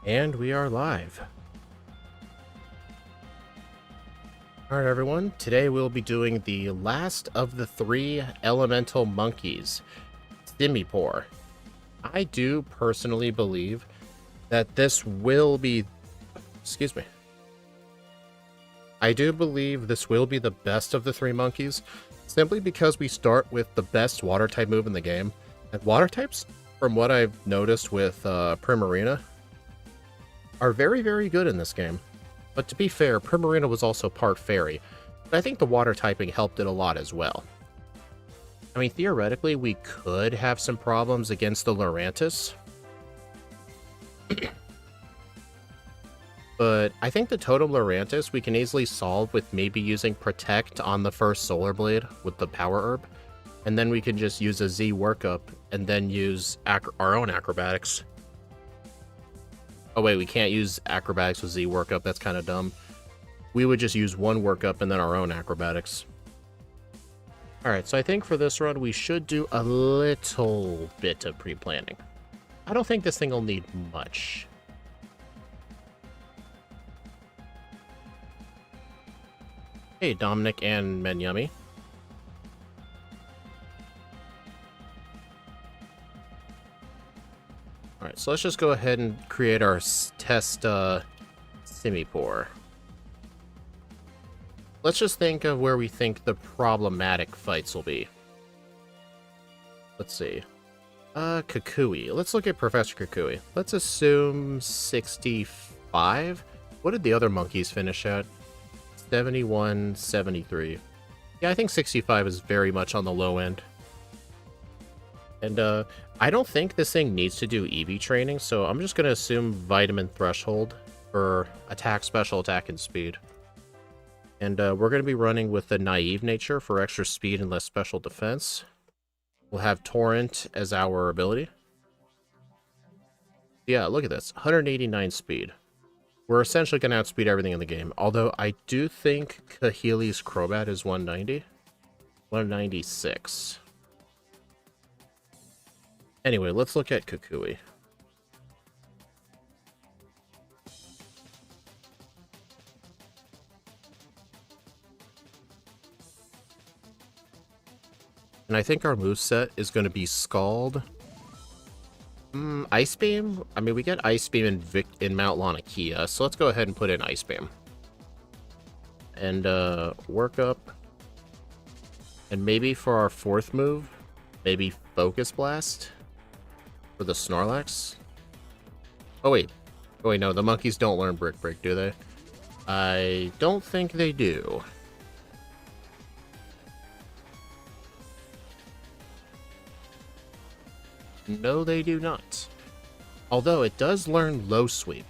And we are live. Alright everyone, today we'll be doing the last of the 3 elemental monkeys, Simipour. I do personally believe that this will be... Excuse me. I do believe this will be the best of the 3 monkeys, simply because we start with the best water type move in the game. And water types, from what I've noticed with Primarina, are very, very good in this game. But to be fair, Primarina was also part fairy, but I think the water typing helped it a lot as well. I mean, theoretically, we could have some problems against the Lurantis, but I think the Totem Lurantis we can easily solve with maybe using Protect on the first Solar Blade with the Power Herb, and then we can just use a Z workup and then use our own Acrobatics. Oh wait, we can't use Acrobatics with Z workup, that's kind of dumb. We would just use one workup and then our own Acrobatics. Alright, so I think for this run we should do a little bit of pre-planning. I don't think this thing will need much. Hey, Dominic and Menyami. Alright, so let's just go ahead and create our test Simipour. Let's just think of where we think the problematic fights will be. Let's see. Kukui. Let's look at Professor Kukui. Let's assume 65. What did the other monkeys finish at? 71, 73. Yeah, I think 65 is very much on the low end. And I don't think this thing needs to do EV training, so I'm just going to assume Vitamin Threshold for attack, special attack, and speed. And we're going to be running with the Naive nature for extra speed and less special defense. We'll have Torrent as our ability. Yeah, look at this. 189 speed. We're essentially going to outspeed everything in the game. Although I do think Kahili's Crobat is 190. 196. Anyway, let's look at Kukui. And I think our moveset is going to be Scald. Ice Beam? I mean, we get Ice Beam in Mount Lanakia, so let's go ahead and put in Ice Beam. And, work up. And maybe for our 4th move, maybe Focus Blast for the Snorlax. Oh, wait. Oh, wait, no, the monkeys don't learn Brick Break, do they? I don't think they do. No, they do not. Although it does learn Low Sweep.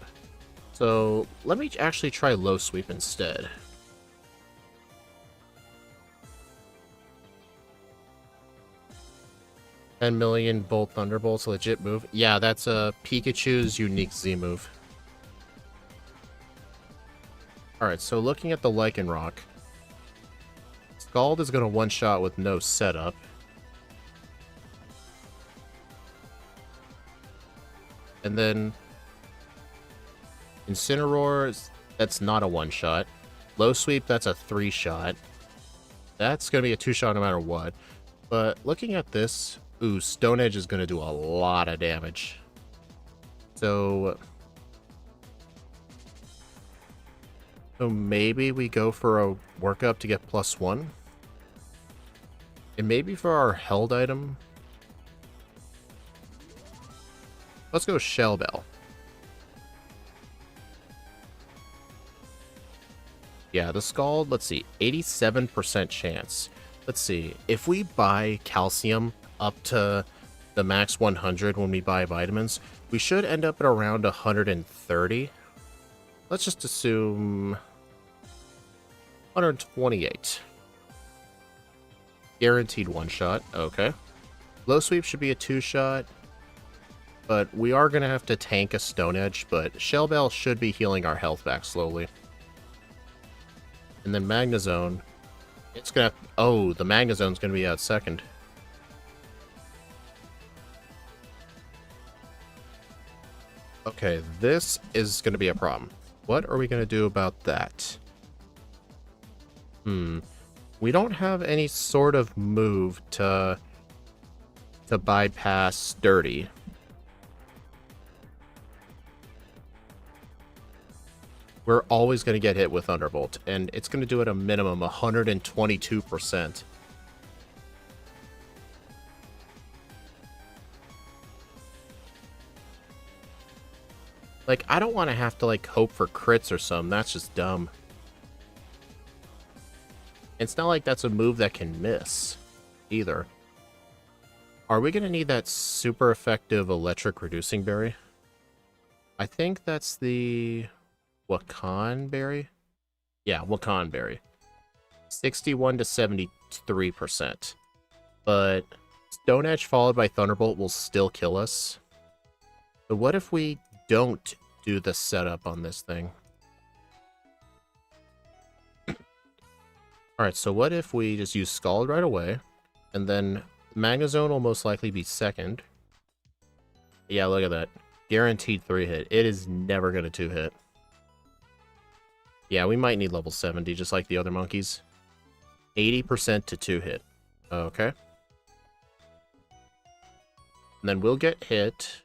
So let me actually try Low Sweep instead. $10 million Bolt Thunderbolt's a legit move. Yeah, that's a Pikachu's unique Z move. Alright, so looking at the Lycanroc, Scald is going to one-shot with no setup. And then Incineroar, that's not a one-shot. Low Sweep, that's a 3-shot. That's going to be a 2-shot no matter what. But looking at this, ooh, Stone Edge is going to do a lot of damage. So maybe we go for a workup to get +1. And maybe for our held item, let's go Shell Bell. Yeah, the Scald, let's see, 87% chance. Let's see, if we buy Calcium up to the max 100 when we buy vitamins, we should end up at around 130. Let's just assume 128. Guaranteed one-shot, okay. Low Sweep should be a 2-shot. But we are going to have to tank a Stone Edge, but Shell Bell should be healing our health back slowly. And then Magnezone. It's going to... Oh, the Magnezone's going to be out second. Okay, this is going to be a problem. What are we going to do about that? We don't have any sort of move to bypass Dirty. We're always going to get hit with Thunderbolt, and it's going to do it a minimum 122%. Like, I don't want to have to, like, hope for crits or something. That's just dumb. It's not like that's a move that can miss, either. Are we going to need that super effective electric reducing berry? I think that's the Wakan berry? Yeah, Wakan berry. 61 to 73%. But Stone Edge followed by Thunderbolt will still kill us. But what if we don't do the setup on this thing? Alright, so what if we just use Scald right away, and then Magnezone will most likely be second. Yeah, look at that. Guaranteed 3-hit. It is never going to 2-hit. Yeah, we might need level 70, just like the other monkeys. 80% to 2-hit. Okay. And then we'll get hit,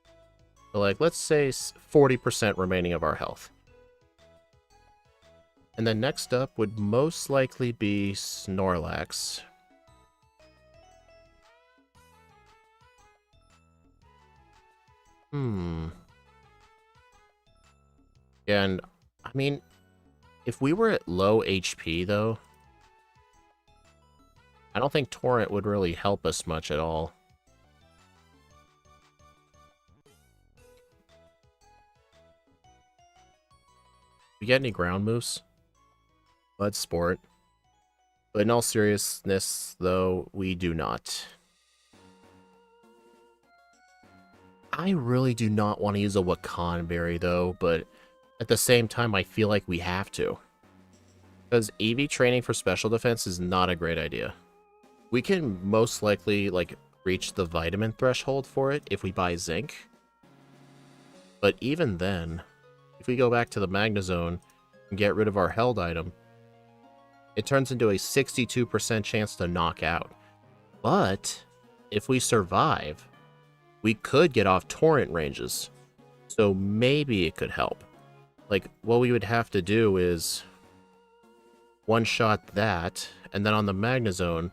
but like, let's say 40% remaining of our health. And then next up would most likely be Snorlax. And, I mean, if we were at low HP, though, I don't think Torrent would really help us much at all. We get any ground moves? Blood Sport. But in all seriousness, though, we do not. I really do not want to use a Wakan berry, though, but at the same time, I feel like we have to. Because EV training for special defense is not a great idea. We can most likely, like, reach the vitamin threshold for it if we buy zinc. But even then, if we go back to the Magnezone and get rid of our held item, it turns into a 62% chance to knock out. But if we survive, we could get off torrent ranges. So maybe it could help. Like, what we would have to do is one-shot that, and then on the Magnezone,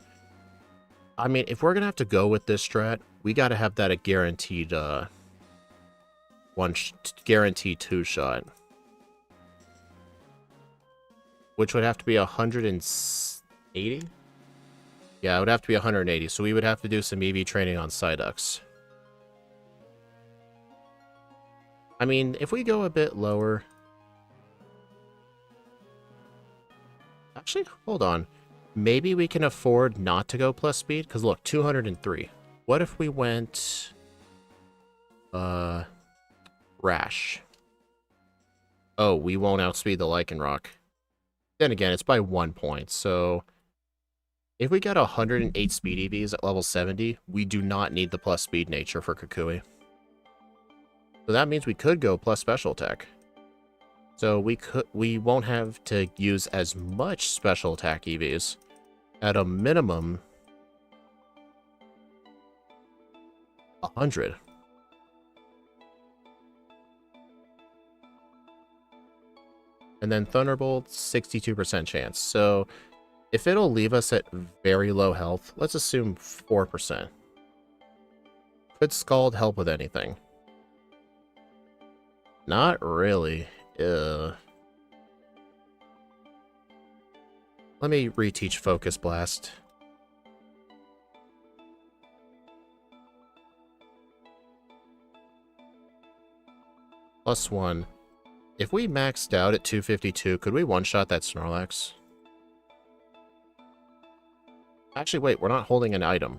I mean, if we're going to have to go with this strat, we got to have that a guaranteed, guaranteed two-shot. Which would have to be 180? Yeah, it would have to be 180, so we would have to do some EV training on Psyducks. I mean, if we go a bit lower... Actually, hold on. Maybe we can afford not to go plus speed, because look, 203. What if we went... Rash. Oh, we won't outspeed the Lycanroc. Then again, it's by 1 point, so... If we get 108 speed EVs at level 70, we do not need the plus speed nature for Kukui. So that means we could go plus special attack. So we won't have to use as much special attack EVs. At a minimum, 100. And then Thunderbolt, 62% chance. So if it'll leave us at very low health, let's assume 4%. Could Scald help with anything? Not really. Let me reteach Focus Blast. +1. If we maxed out at 252, could we one-shot that Snorlax? Actually, wait, we're not holding an item.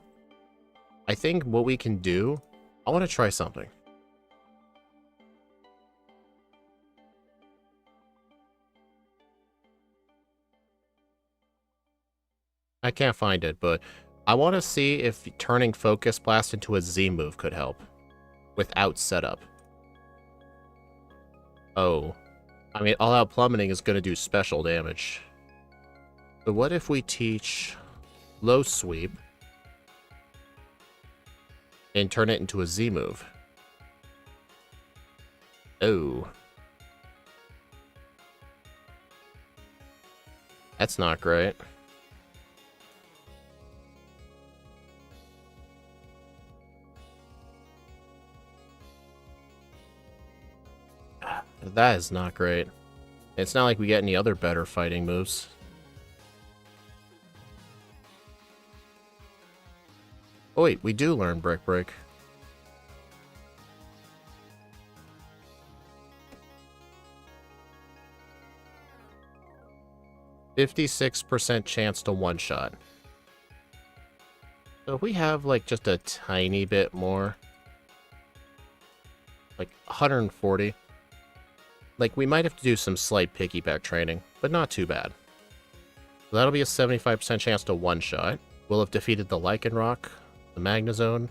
I think what we can do... I want to try something. I can't find it, but I want to see if turning Focus Blast into a Z move could help. Without setup. Oh. I mean, all-out plummeting is going to do special damage. So what if we teach low sweep and turn it into a Z move? Oh. That's not great. That is not great. It's not like we get any other better fighting moves. Oh wait, we do learn Brick Break. %56 chance to one-shot. So if we have, like, just a tiny bit more, like 140, like, we might have to do some slight piggyback training, but not too bad. So that'll be a 75% chance to one-shot. We'll have defeated the Lycanroc, the Magnezone.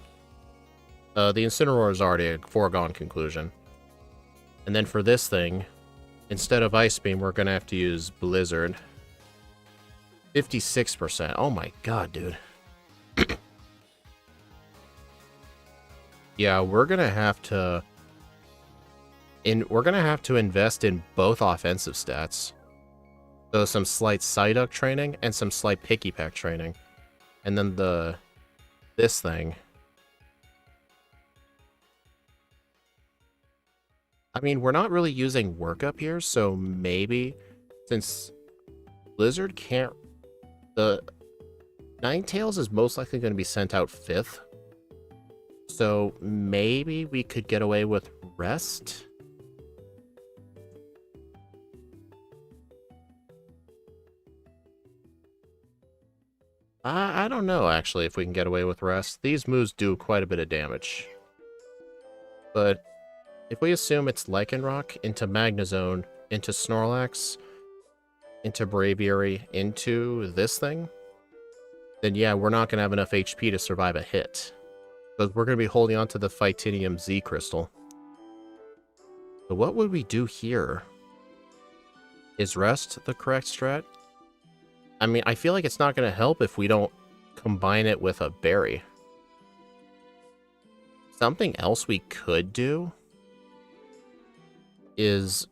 The Incineroar is already a foregone conclusion. And then for this thing, instead of Ice Beam, we're going to have to use Blizzard. 56%. Oh my god, dude. Yeah, we're gonna have to invest in both offensive stats. So some slight Psyduck training and some slight Pikipek training. And then this thing. I mean, we're not really using workup here, so maybe since Blizzard can't, the Ninetales is most likely going to be sent out 5th. So maybe we could get away with Rest. I don't know, actually, if we can get away with Rest. These moves do quite a bit of damage. But if we assume it's Lycanroc into Magnezone, into Snorlax, into Braviary, into this thing, then yeah, we're not going to have enough HP to survive a hit. But we're going to be holding on to the Phytinium Z Crystal. So what would we do here? Is Rest the correct strat? I mean, I feel like it's not going to help if we don't combine it with a berry. Something else we could do is...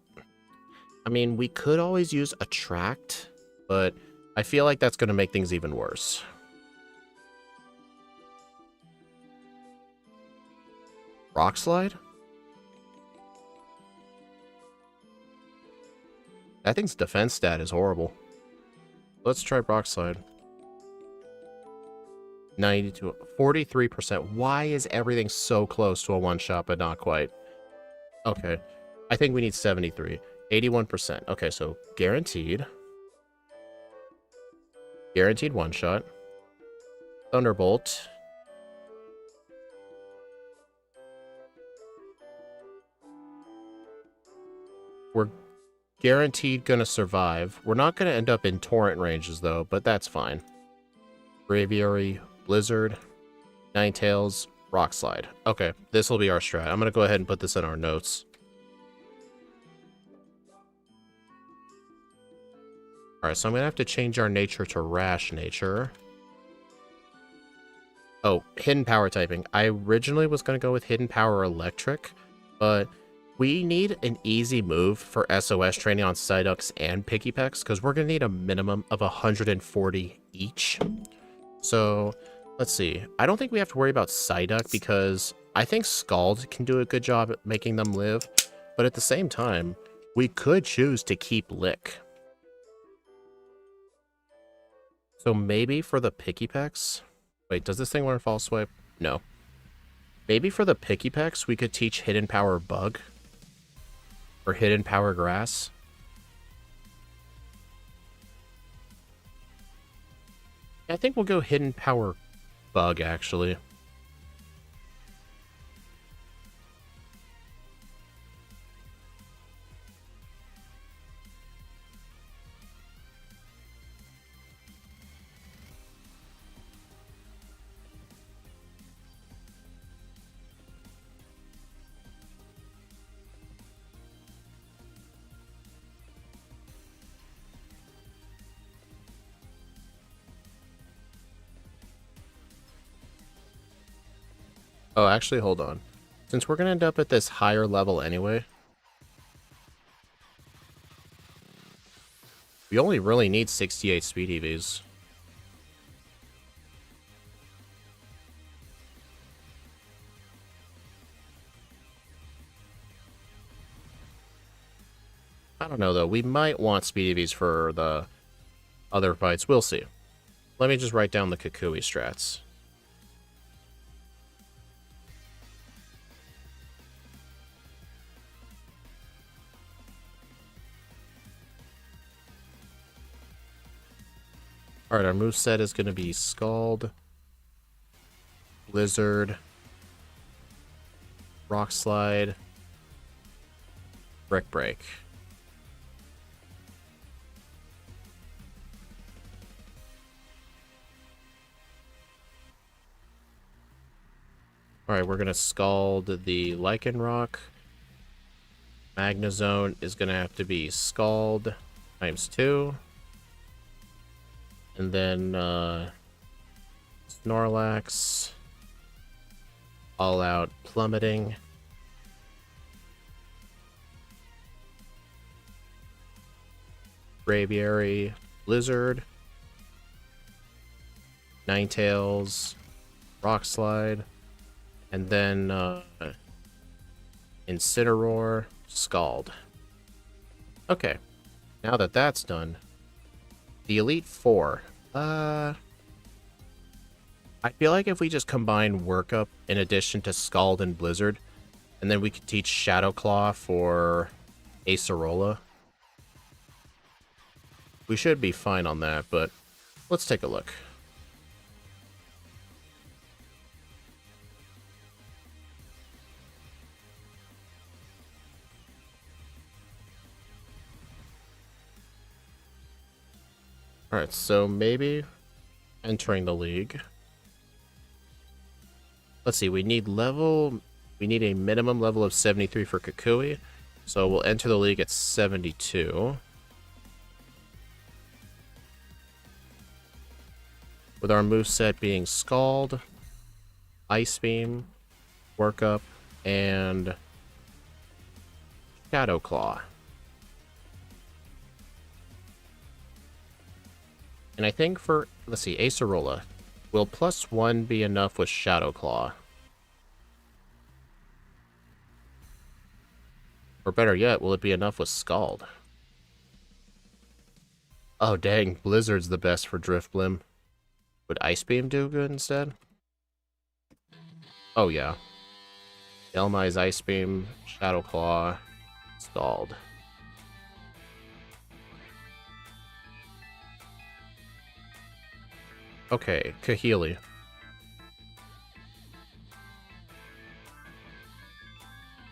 I mean, we could always use Attract, but I feel like that's going to make things even worse. Rock Slide? That thing's defense stat is horrible. Let's try Rock Slide. 90 to 43%. Why is everything so close to a one-shot, but not quite? Okay. I think we need 73. 81%. Okay, so guaranteed. Guaranteed one-shot. Thunderbolt. We're guaranteed gonna survive. We're not gonna end up in torrent ranges though, but that's fine. Braviary, Blizzard, Ninetales, Rock Slide. Okay, this will be our strat. I'm gonna go ahead and put this in our notes. Alright, so I'm gonna have to change our nature to Rash Nature. Oh, Hidden Power typing. I originally was gonna go with Hidden Power Electric, but we need an easy move for SOS training on Psyducks and Pikipeks, because we're going to need a minimum of 140 each. So, let's see. I don't think we have to worry about Psyduck, because I think Scald can do a good job at making them live. But at the same time, we could choose to keep Lick. So maybe for the Pikipeks... Wait, does this thing learn False Swipe? No. Maybe for the Pikipeks, we could teach Hidden Power Bug. Or Hidden Power Grass. I think we'll go Hidden Power Bug, actually. Oh, actually, hold on. Since we're gonna end up at this higher level anyway, we only really need 68 speed EVs. I don't know, though. We might want speed EVs for the other fights. We'll see. Let me just write down the Kukui strats. Alright, our moveset is going to be Scald, Blizzard, Rock Slide, Brick Break. Alright, we're going to Scald the Lichen Rock. Magnezone is going to have to be Scald ×2. And then Snorlax, All Out Plummeting. Braviary, Blizzard. Ninetales, Rock Slide. And then Incineroar, Scald. Okay, now that that's done, the Elite Four. I feel like if we just combine Workup in addition to Scald and Blizzard, and then we could teach Shadow Claw for Acerola, we should be fine on that, but let's take a look. Alright, so maybe entering the league. Let's see, we need a minimum level of 73 for Kukui. So we'll enter the league at 72. With our moveset being Scald, Ice Beam, Workup, and Shadow Claw. And I think for, let's see, Acerola, will +1 be enough with Shadow Claw? Or better yet, will it be enough with Scald? Oh dang, Blizzard's the best for Drifblim. Would Ice Beam do good instead? Oh yeah. Elmai's Ice Beam, Shadow Claw, Scald. Okay, Kahili.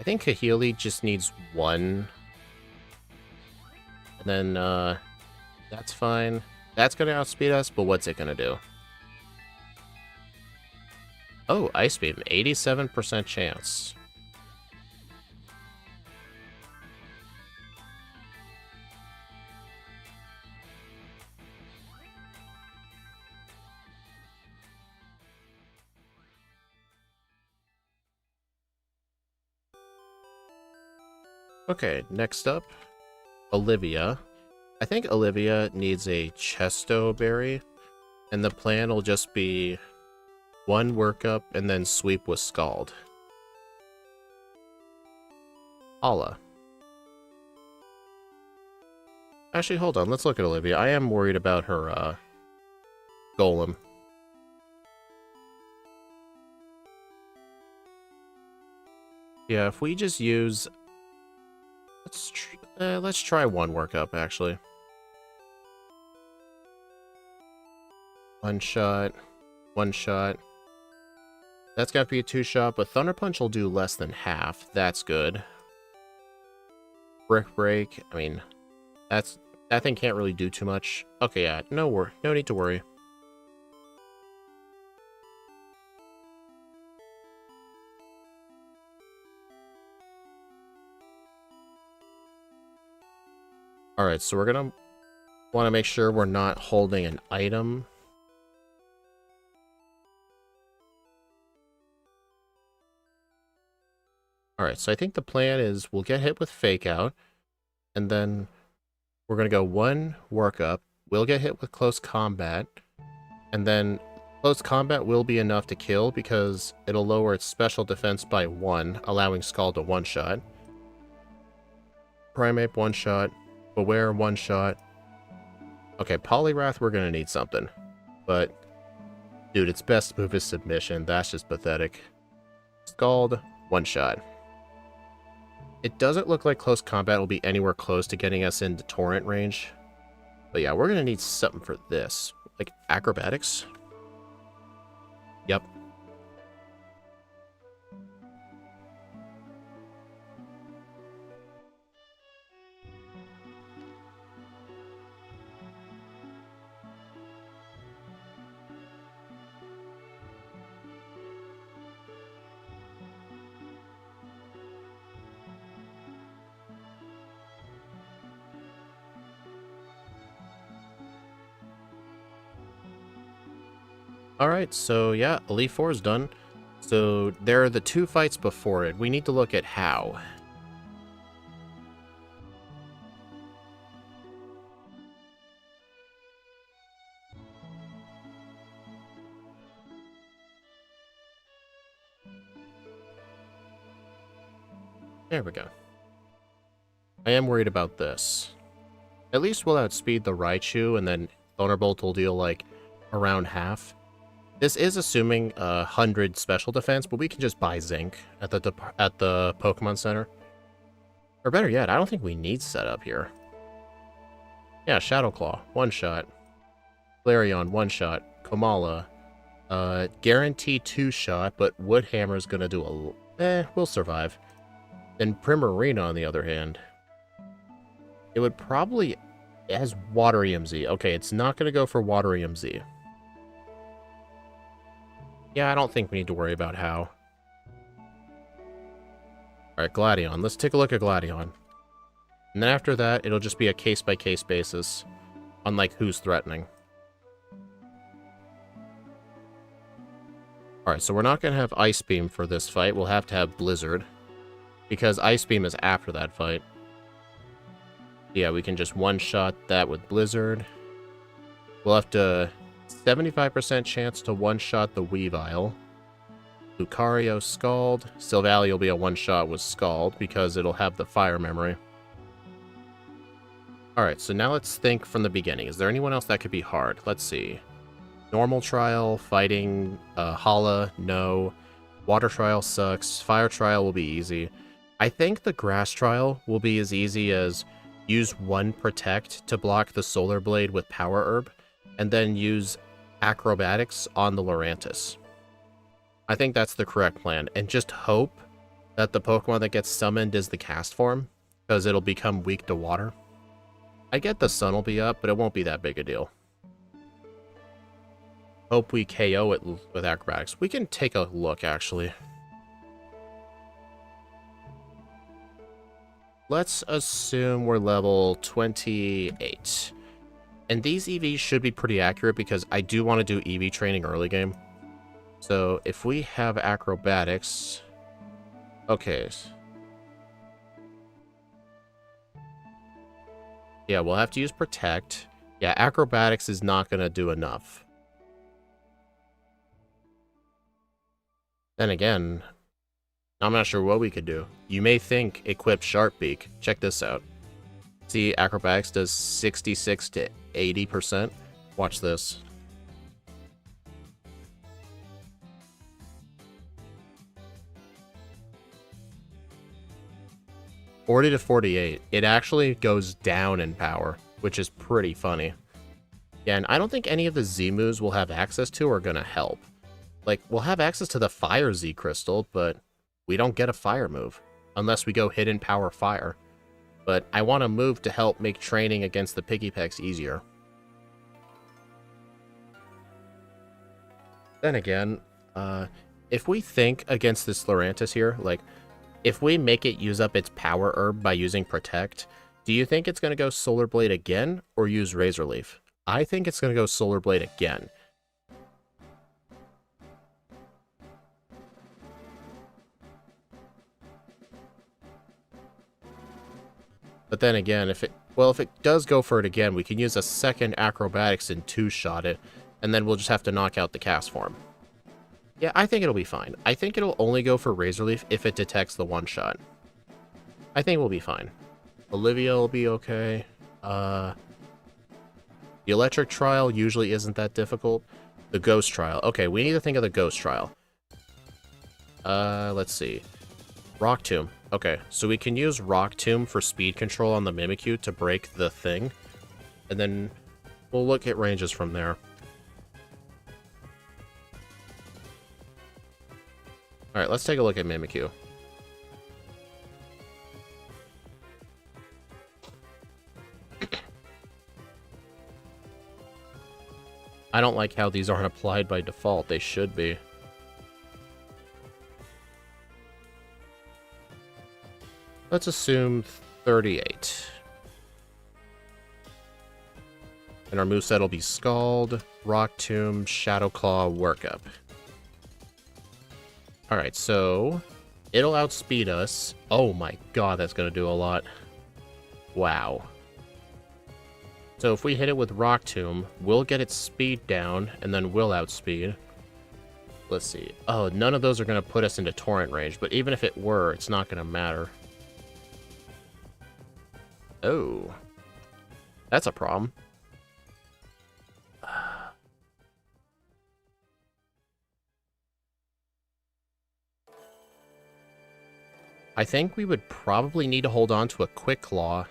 I think Kahili just needs 1. And then, that's fine. That's gonna outspeed us, but what's it gonna do? Oh, Ice Beam, 87% chance. Okay, next up, Olivia. I think Olivia needs a Chesto Berry, and the plan will just be 1 Workup and then sweep with Scald. Hala. Actually, hold on, let's look at Olivia. I am worried about her, Golem. Yeah, if we just use... Let's try 1 Workup, actually. 1 shot. 1 shot. That's got to be a 2-shot, but Thunder Punch will do less than half. That's good. Brick Break, I mean, that thing can't really do too much. Okay, yeah, no need to worry. Alright, so we're gonna want to make sure we're not holding an item. Alright, so I think the plan is we'll get hit with Fake Out, and then we're going to go one workup. We'll get hit with Close Combat, and then Close Combat will be enough to kill because it'll lower its special defense by 1, allowing Skull to one-shot. Primeape one-shot. Beware one-shot. Okay, Poliwrath, we're going to need something. But, dude, its best move is Submission. That's just pathetic. Scald, one-shot. It doesn't look like Close Combat will be anywhere close to getting us into Torrent range. But yeah, we're going to need something for this. Like, Acrobatics? Yep. Alright, so yeah, Elite Four is done. So there are the 2 fights before it. We need to look at how. There we go. I am worried about this. At least we'll outspeed the Raichu, and then Thunderbolt will deal, like, around half. This is assuming 100 special defense, but we can just buy Zinc at the Pokemon Center. Or better yet, I don't think we need setup here. Yeah, Shadow Claw, one-shot. Flareon, one-shot. Komala, guaranteed 2-shot, but Woodhammer's gonna do we'll survive. Then Primarina, on the other hand. It would probably... It has Water EMZ. Okay, it's not gonna go for Water EMZ. Yeah, I don't think we need to worry about how. Alright, Gladion. Let's take a look at Gladion. And then after that, it'll just be a case-by-case basis on, like, who's threatening. Alright, so we're not going to have Ice Beam for this fight. We'll have to have Blizzard. Because Ice Beam is after that fight. Yeah, we can just one-shot that with Blizzard. We'll have to... 75% chance to one-shot the Weavile. Lucario, Scald. Silvally will be a one-shot with Scald because it'll have the fire memory. Alright, so now let's think from the beginning. Is there anyone else that could be hard? Let's see. Normal Trial, Fighting, Hala, no. Water Trial sucks. Fire Trial will be easy. I think the Grass Trial will be as easy as use one Protect to block the Solar Blade with Power Herb, and then use Acrobatics on the Lurantis. I think that's the correct plan, and just hope that the Pokemon that gets summoned is the Cast form, because it'll become weak to water. I get the Sun will be up, but it won't be that big a deal. Hope we KO it with Acrobatics. We can take a look, actually. Let's assume we're level 28. And these EVs should be pretty accurate because I do want to do EV training early game. So if we have Acrobatics... Okay. Yeah, we'll have to use Protect. Yeah, Acrobatics is not going to do enough. Then again, I'm not sure what we could do. You may think equip Sharp Beak. Check this out. See, Acrobatics does 66 to 80%. Watch this. $40 to 48. It actually goes down in power, which is pretty funny. Yeah, and I don't think any of the Z moves we'll have access to are gonna help. Like, we'll have access to the Fire Z Crystal, but we don't get a Fire move unless we go Hidden Power Fire. But I want a move to help make training against the Pikipeks easier. Then again, if we think against this Lurantis here, like, if we make it use up its Power Herb by using Protect, do you think it's going to go Solar Blade again or use Razor Leaf? I think it's going to go Solar Blade again. But then again, if it does go for it again, we can use a second acrobatics and two-shot it, and then we'll just have to knock out the cast form. Yeah, I think it'll be fine. I think it'll only go for Razor Leaf if it detects the one-shot. I think we'll be fine. Olivia will be okay. The Electric Trial usually isn't that difficult. The Ghost Trial. Okay, we need to think of the Ghost Trial. Let's see. Rock Tomb. Okay, so we can use Rock Tomb for speed control on the Mimikyu to break the thing. And then we'll look at ranges from there. Alright, let's take a look at Mimikyu. I don't like how these aren't applied by default. They should be. Let's assume 38. And our moveset will be Scald, Rock Tomb, Shadow Claw, Workup. Alright, so it'll outspeed us. Oh my god, that's going to do a lot. Wow. So if we hit it with Rock Tomb, we'll get its speed down, and then we'll outspeed. Let's see. Oh, none of those are going to put us into Torrent range, but even if it were, it's not going to matter. Oh. That's a problem. I think we would probably need to hold on to a Quick Claw.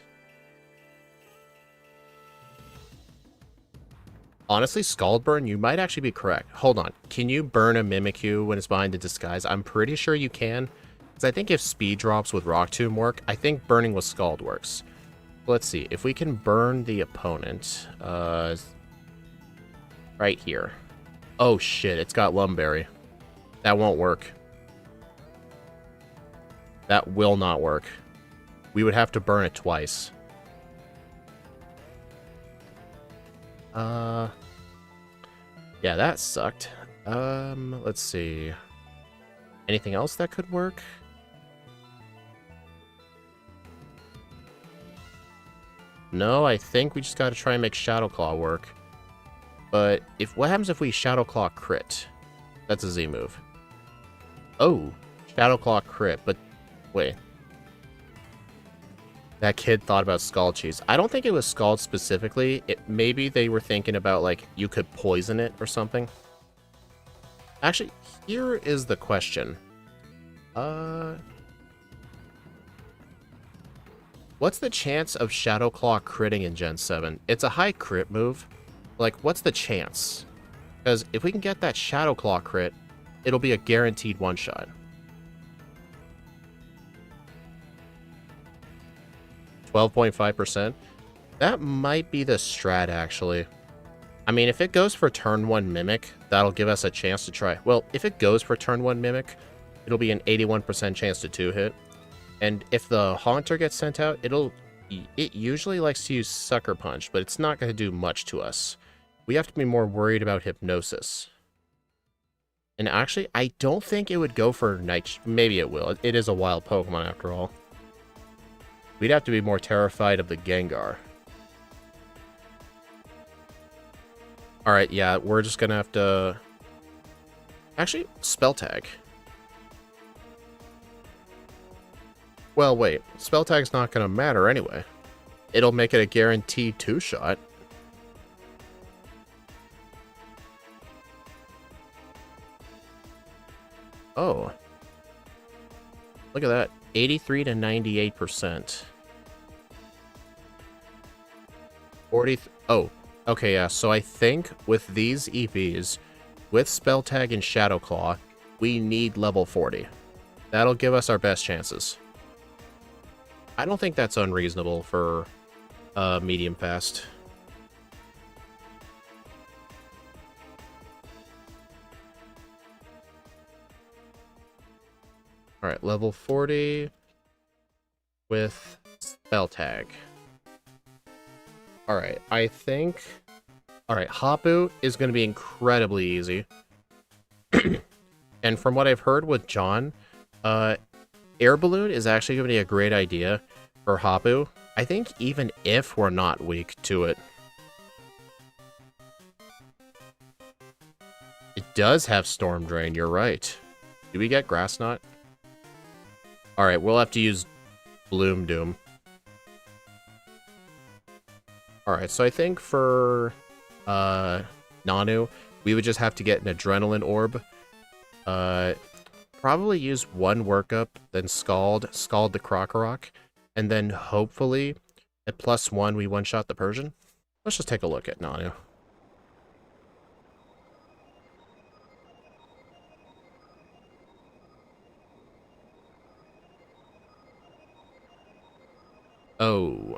Honestly, Scald Burn, you might actually be correct. Hold on. Can you burn a Mimikyu when it's behind a disguise? I'm pretty sure you can. Because I think if speed drops with Rock Tomb work, I think burning with Scald works. Let's see. If we can burn the opponent, right here. Oh shit, it's got Lumberry. That won't work. That will not work. We would have to burn it twice. Yeah, that sucked. Let's see. Anything else that could work? No, I think we just gotta try and make Shadow Claw work. But what happens if we Shadow Claw crit? That's a Z move. Oh, Shadow Claw crit, but wait. That kid thought about Scald Cheese. I don't think it was Scald specifically. Maybe they were thinking about, like, you could poison it or something. Actually, here is the question. What's the chance of Shadow Claw critting in Gen 7? It's a high crit move. Like, what's the chance? Because if we can get that Shadow Claw crit, it'll be a guaranteed one-shot. 12.5%? That might be the strat, actually. I mean, if it goes for turn 1 Mimic, that'll give us a chance to try. Well, if it goes for turn 1 Mimic, it'll be an 81% chance to 2-hit. And if the Haunter gets sent out, it usually likes to use Sucker Punch, but it's not going to do much to us. We have to be more worried about Hypnosis. And actually, I don't think it would go for Night... Maybe it will. It is a wild Pokemon, after all. We'd have to be more terrified of the Gengar. Alright, yeah, we're just going to have to... Actually, Spell Tag. Well, wait. Spell Tag's not going to matter anyway. It'll make it a guaranteed 2-shot. Oh. Look at that. 83 to 98%. 40... Oh. Okay, yeah. So I think with these EVs, with Spell Tag and Shadow Claw, we need level 40. That'll give us our best chances. I don't think that's unreasonable for medium fast. Alright, level 40 with Spell Tag. Alright, I think... Alright, Hapu is going to be incredibly easy. And from what I've heard with John, Air Balloon is actually going to be a great idea for Hapu, I think even if we're not weak to it, it does have Storm Drain, you're right. Do we get Grass Knot? Alright, we'll have to use Bloom Doom. Alright, so I think for Nanu, we would just have to get an Adrenaline Orb. Probably use one workup, then Scald the Krokorok, and then hopefully at +1 we one-shot the Persian. Let's just take a look at Nanu. Oh.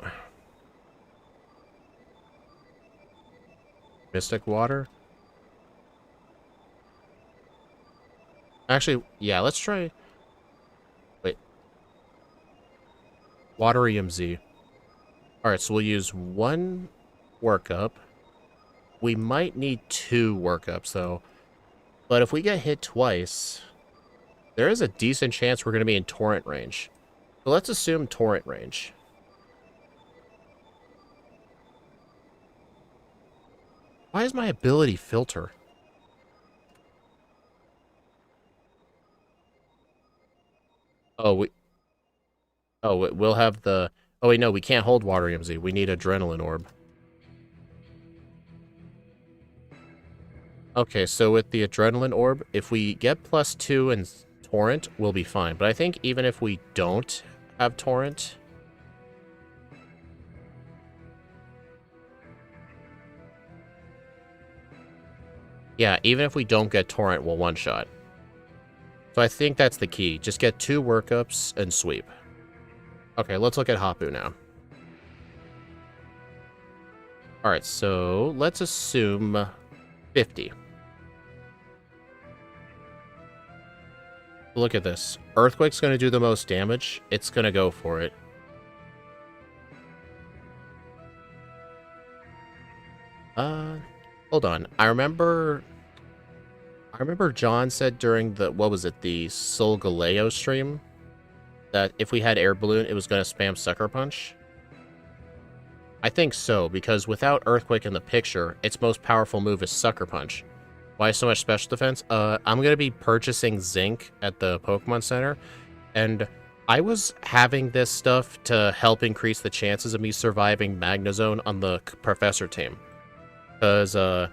Mystic Water? Actually, yeah, let's try... Wait. Water EMZ. Alright, so we'll use one workup. We might need 2 workups, though. But if we get hit twice, there is a decent chance we're going to be in Torrent range. So let's assume Torrent range. Why is my ability filter? Oh, we'll have the... Oh, wait, no, we can't hold Water EMZ. We need Adrenaline Orb. Okay, so with the Adrenaline Orb, if we get +2 in Torrent, we'll be fine. But I think even if we don't have Torrent... Yeah, even if we don't get Torrent, we'll one-shot. So I think that's the key. Just get 2 workups and sweep. Okay, let's look at Hapu now. Alright, so let's assume 50. Look at this. Earthquake's going to do the most damage. It's going to go for it. Hold on. I remember John said during the, what was it, the Solgaleo stream, that if we had Air Balloon, it was going to spam Sucker Punch. I think so, because without Earthquake in the picture, its most powerful move is Sucker Punch. Why so much special defense? I'm going to be purchasing Zinc at the Pokemon Center, and I was having this stuff to help increase the chances of me surviving Magnezone on the Professor team. Because, at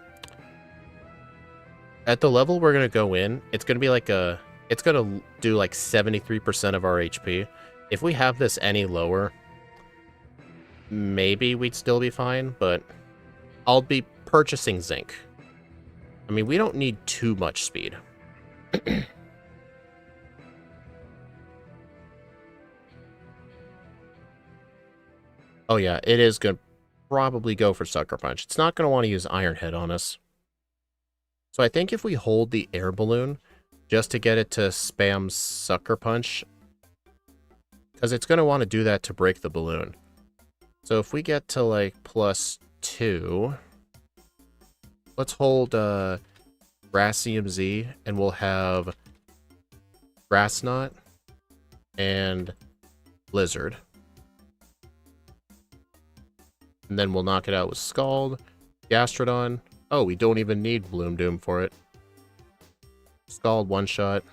the level we're going to go in, it's going to be like a... It's going to do like 73% of our HP. If we have this any lower, maybe we'd still be fine, but I'll be purchasing Zinc. I mean, we don't need too much speed. Oh yeah, it is going to probably go for Sucker Punch. It's not going to want to use Iron Head on us. So I think if we hold the Air Balloon, just to get it to spam Sucker Punch, because it's going to want to do that to break the balloon. So if we get to like +2, let's hold Grass EMZ, and we'll have Grass Knot and Blizzard. And then we'll knock it out with Scald, Gastrodon. Oh, we don't even need Bloom Doom for it. Scald one-shot.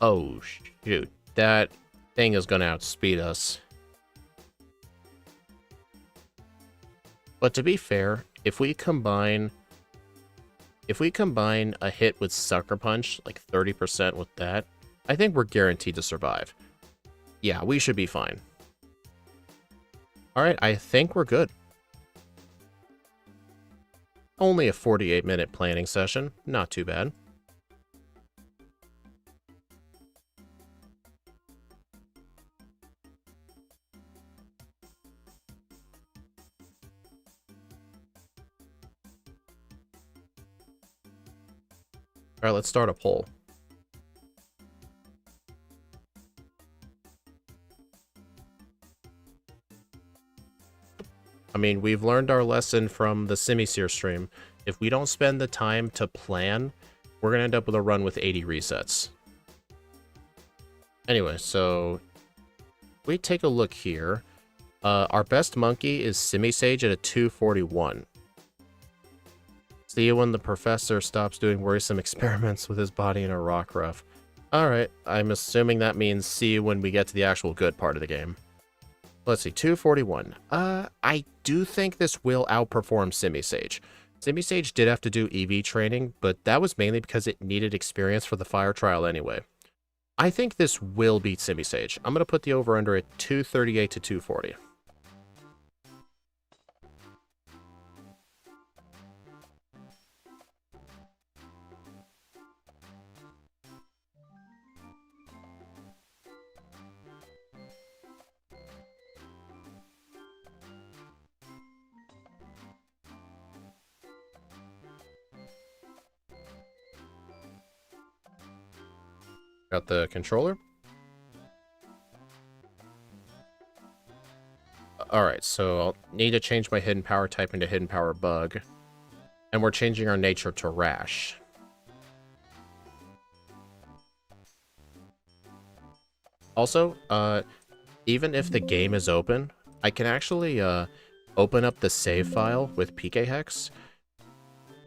Oh, shoot. That thing is going to outspeed us. But to be fair, if we combine a hit with Sucker Punch, like 30% with that, I think we're guaranteed to survive. Yeah, we should be fine. Alright, I think we're good. Only a 48-minute planning session. Not too bad. Alright, let's start a poll. I mean, we've learned our lesson from the Simipour stream. If we don't spend the time to plan, we're going to end up with a run with 80 resets. Anyway, so we take a look here. Our best monkey is Simisage at a 241. See you when the professor stops doing worrisome experiments with his body in a rock ruff. Alright, I'm assuming that means see you when we get to the actual good part of the game. Let's see, 241. I do think this will outperform Simisage. Simisage did have to do EV training, but that was mainly because it needed experience for the fire trial anyway. I think this will beat Simisage. I'm going to put the over-under at 238 to 240. Got the controller. Alright, so I'll need to change my hidden power type into hidden power bug. And we're changing our nature to rash. Also, even if the game is open, I can actually open up the save file with pkhex,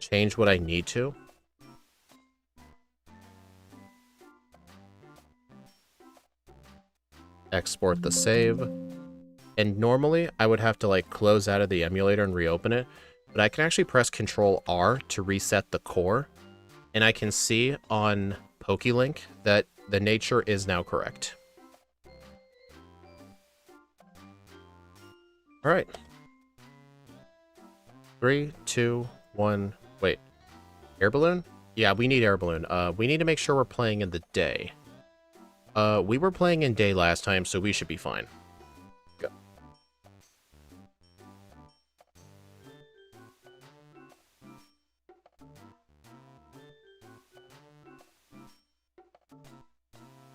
change what I need to. Export the save. And normally, I would have to like close out of the emulator and reopen it, but I can actually press Control R to reset the core, and I can see on PokeLink that the nature is now correct. Alright. 3, 2, 1, wait. Air balloon? Yeah, we need air balloon. We need to make sure we're playing in the day. We were playing in day last time, so we should be fine. Go.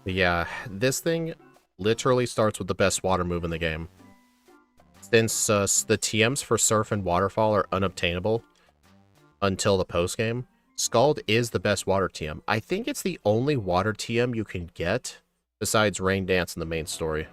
Yeah, this thing literally starts with the best water move in the game. Since the TMs for Surf and Waterfall are unobtainable until the post-game, Scald is the best water TM. I think it's the only water TM you can get besides Rain Dance in the main story.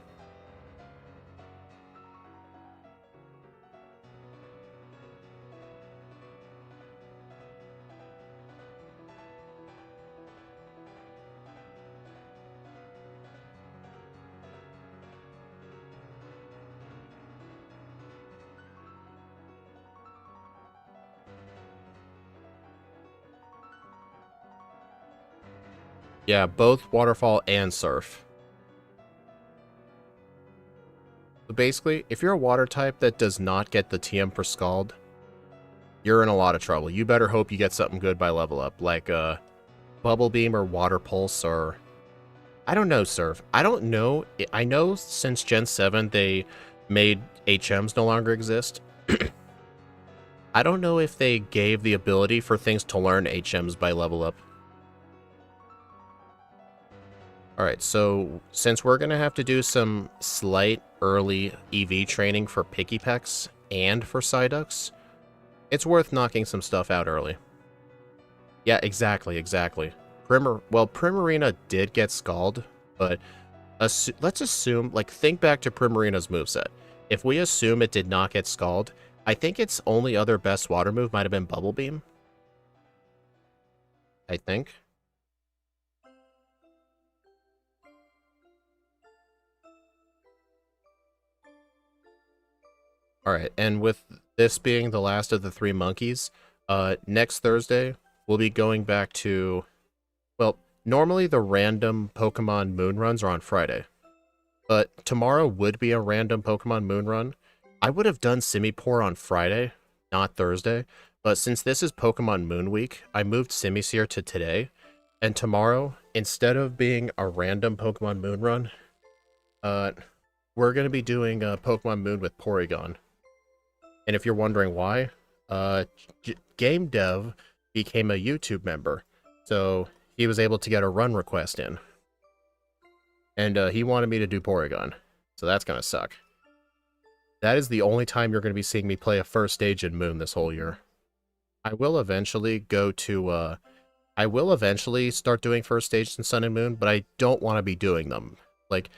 Yeah, both Waterfall and Surf. So basically, if you're a water type that does not get the TM for Scald, you're in a lot of trouble. You better hope you get something good by level up, like Bubble Beam or Water Pulse or... I don't know, Surf. I don't know. I know since Gen 7 they made HMs no longer exist. I don't know if they gave the ability for things to learn HMs by level up. Alright, so since we're going to have to do some slight early EV training for Pikipeks and for Psyducks, it's worth knocking some stuff out early. Yeah, exactly. Primarina did get Scald, but let's assume, like, think back to Primarina's moveset. If we assume it did not get Scald, I think its only other best water move might have been Bubble Beam. I think. Alright, and with this being the last of the 3 monkeys, next Thursday, we'll be going back to... Well, normally the random Pokemon moon runs are on Friday. But tomorrow would be a random Pokemon moon run. I would have done Simipour on Friday, not Thursday. But since this is Pokemon Moon Week, I moved Simisear to today. And tomorrow, instead of being a random Pokemon moon run, we're going to be doing Pokemon Moon with Porygon. And if you're wondering why, Game Dev became a YouTube member. So he was able to get a run request in. And he wanted me to do Porygon. So that's going to suck. That is the only time you're going to be seeing me play a first stage in Moon this whole year. I will eventually go to... I will eventually start doing first stages in Sun and Moon, but I don't want to be doing them. Like,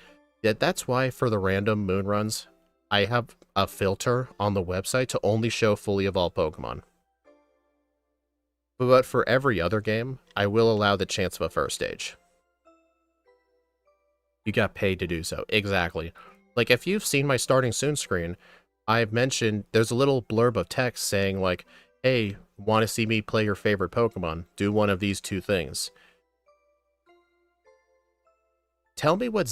Yeah, that's why for the random moon runs, I have a filter on the website to only show fully evolved Pokemon. But for every other game, I will allow the chance of a first stage. You got paid to do so. Exactly. Like, if you've seen my starting soon screen, I've mentioned there's a little blurb of text saying, like, hey, want to see me play your favorite Pokemon? Do one of these two things. Tell me what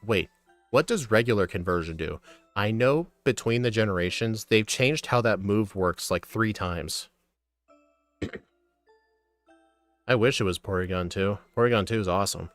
Wait, what does regular conversion do? I know between the generations, they've changed how that move works like 3 times. I wish it was Porygon 2. Porygon 2 is awesome.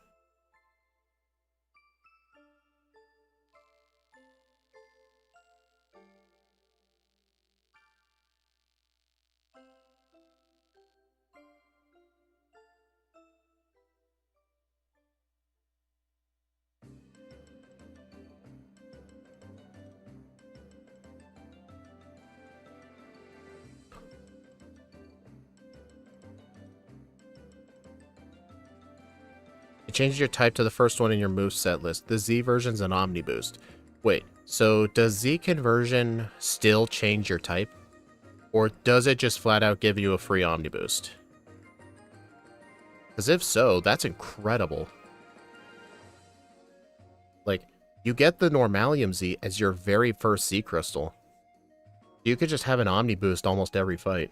It changes your type to the first one in your moveset list. The Z version's an Omni Boost. Wait, so does Z conversion still change your type? Or does it just flat out give you a free Omni Boost? Because if so, that's incredible. Like, you get the Normalium Z as your very first Z Crystal. You could just have an Omni Boost almost every fight.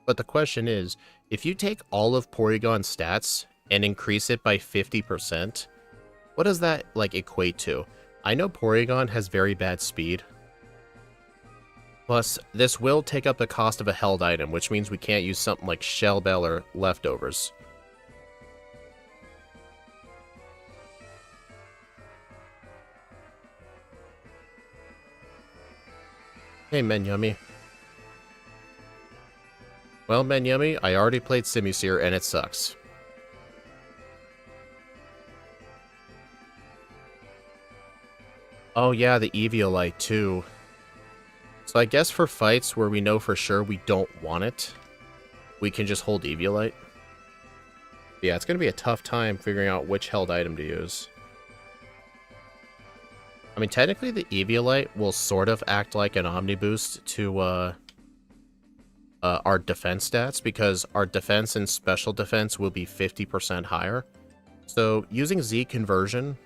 But the question is, if you take all of Porygon's stats and increase it by 50%, what does that, like, equate to? I know Porygon has very bad speed. Plus, this will take up the cost of a held item, which means we can't use something like Shell Bell or Leftovers. Hey, Menyummy. Well, Menyummy, I already played Simipour and it sucks. Oh yeah, the Eviolite too. So I guess for fights where we know for sure we don't want it, we can just hold Eviolite. Yeah, it's going to be a tough time figuring out which held item to use. I mean, technically the Eviolite will sort of act like an Omni Boost to our defense stats, because our defense and special defense will be 50% higher. So using Z conversion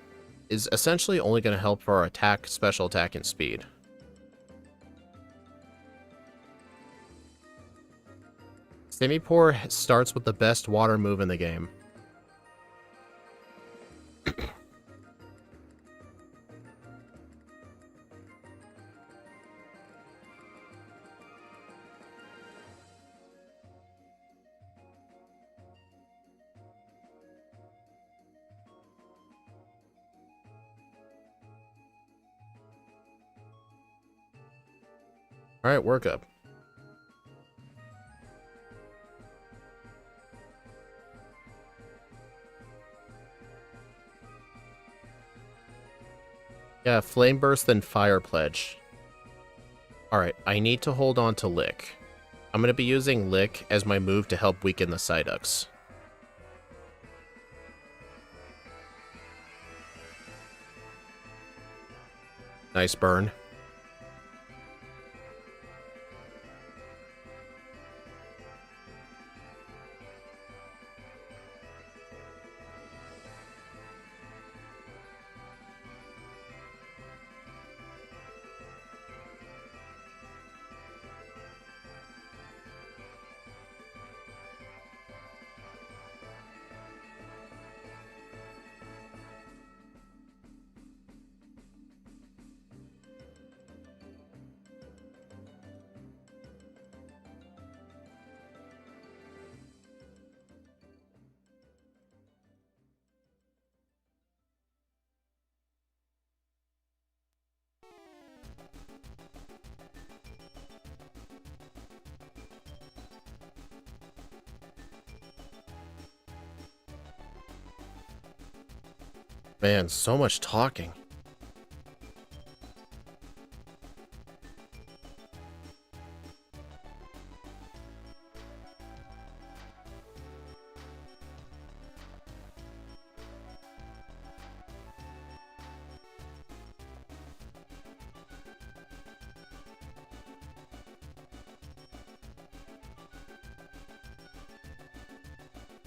is essentially only going to help for our attack, special attack, and speed. Simipour starts with the best water move in the game. Alright, work up. Yeah, Flame Burst, then Fire Pledge. Alright, I need to hold on to Lick. I'm going to be using Lick as my move to help weaken the Psyducks. Nice burn. Man, so much talking.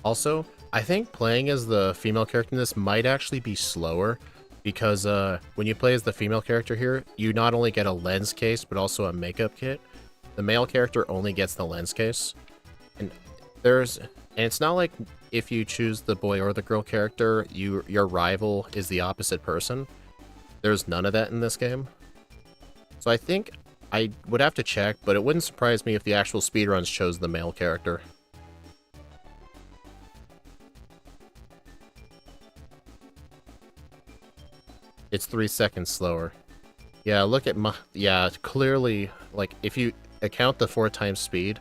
Also, I think playing as the female character in this might actually be slower, because when you play as the female character here, you not only get a lens case, but also a makeup kit. The male character only gets the lens case. And it's not like if you choose the boy or the girl character, your rival is the opposite person. There's none of that in this game. So I think I would have to check, but it wouldn't surprise me if the actual speedruns chose the male character. It's 3 seconds slower. Yeah, look at my... Yeah, clearly, like, if you account the 4 times speed,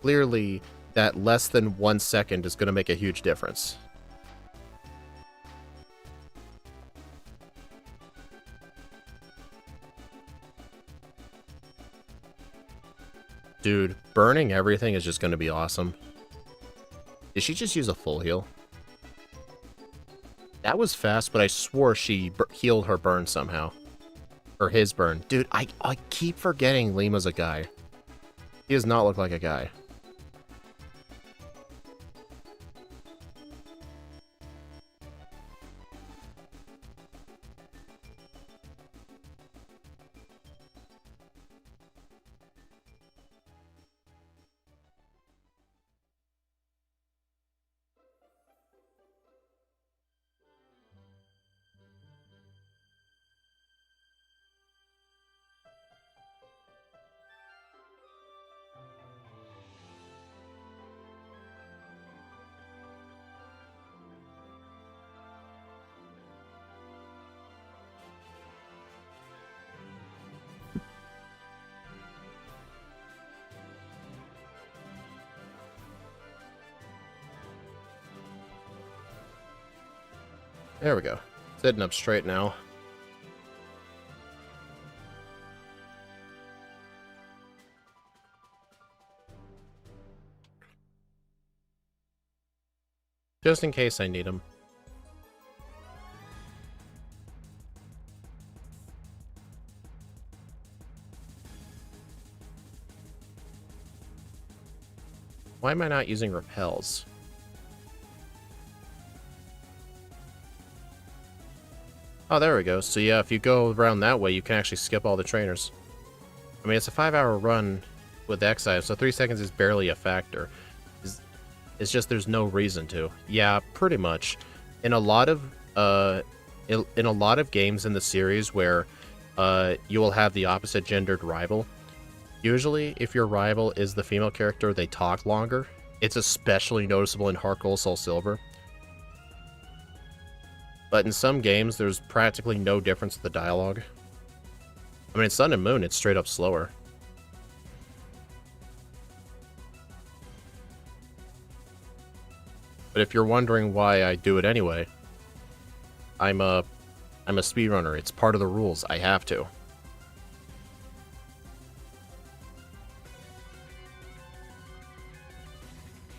clearly that less than 1 second is going to make a huge difference. Dude, burning everything is just going to be awesome. Did she just use a full heal? That was fast, but I swore she healed her burn somehow. Or his burn. Dude, I keep forgetting Lima's a guy. He does not look like a guy. There we go. Sitting up straight now. Just in case I need him. Why am I not using repels? Oh, there we go. So yeah, if you go around that way, you can actually skip all the trainers. I mean, it's a 5-hour run with X-Dive, so 3 seconds is barely a factor. It's just there's no reason to. Yeah, pretty much. In a lot of games in the series where you will have the opposite gendered rival, usually if your rival is the female character, they talk longer. It's especially noticeable in Heart Gold Soul Silver. But in some games, there's practically no difference in the dialogue. I mean, in Sun and Moon, it's straight up slower. But if you're wondering why I do it anyway, I'm a speedrunner. It's part of the rules. I have to.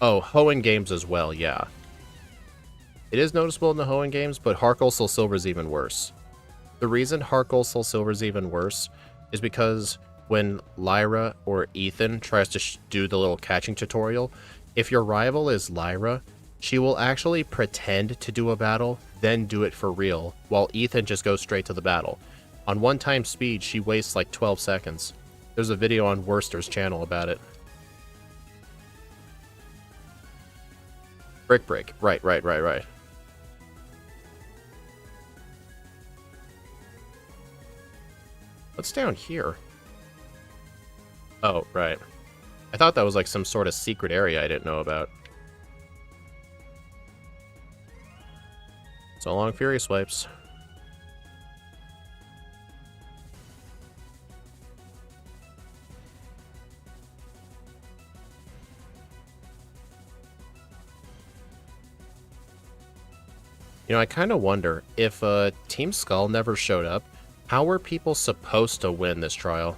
Oh, Hoenn games as well, yeah. It is noticeable in the Hoenn games, but Heart Gold Soul Silver is even worse. The reason Heart Gold Soul Silver is even worse is because when Lyra or Ethan tries to do the little catching tutorial, if your rival is Lyra, she will actually pretend to do a battle, then do it for real, while Ethan just goes straight to the battle. On 1 time speed, she wastes like 12 seconds. There's a video on Worcester's channel about it. Brick break. Right. What's down here? Oh, right. I thought that was like some sort of secret area I didn't know about. So long, Fury Swipes. You know, I kind of wonder, if Team Skull never showed up, how were people supposed to win this trial?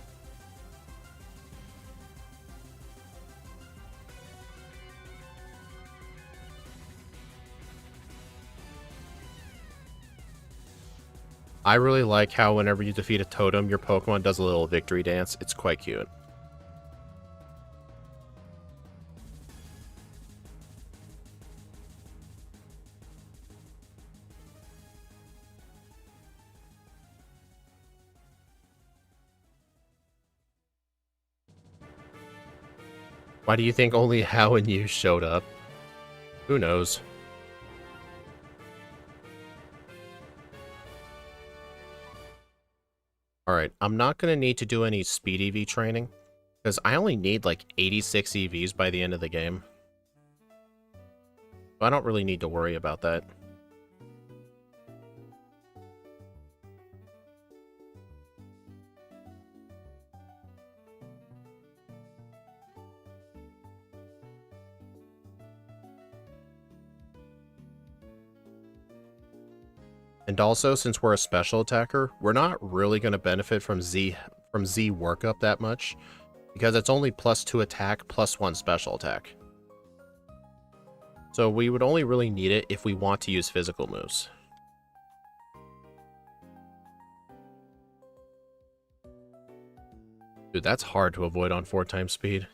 I really like how whenever you defeat a totem, your Pokemon does a little victory dance. It's quite cute. Why do you think only Hao and you showed up? Who knows? Alright, I'm not going to need to do any speed EV training, because I only need like 86 EVs by the end of the game. So I don't really need to worry about that. And also, since we're a special attacker, we're not really going to benefit from Z workup that much, because it's only +2 attack, +1 special attack. So we would only really need it if we want to use physical moves. Dude, that's hard to avoid on 4 times speed.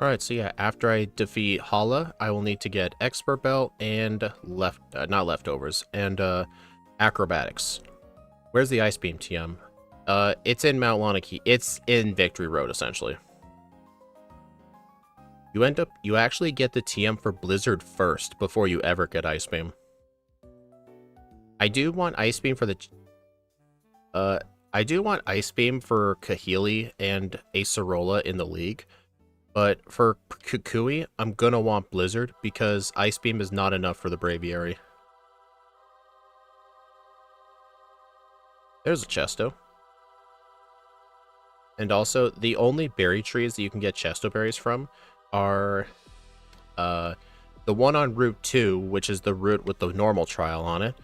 Alright, so yeah, after I defeat Hala, I will need to get Expert Belt and not leftovers, and acrobatics. Where's the Ice Beam TM? It's in Mount Lanaki. It's in Victory Road, essentially. You actually get the TM for Blizzard first before you ever get Ice Beam. I do want Ice Beam for the I do want Ice Beam for Kahili and Acerola in the league. But for Kukui, I'm gonna want Blizzard because Ice Beam is not enough for the Braviary. There's a Chesto. And also, the only berry trees that you can get Chesto berries from are the one on Route 2, which is the route with the normal trial on it,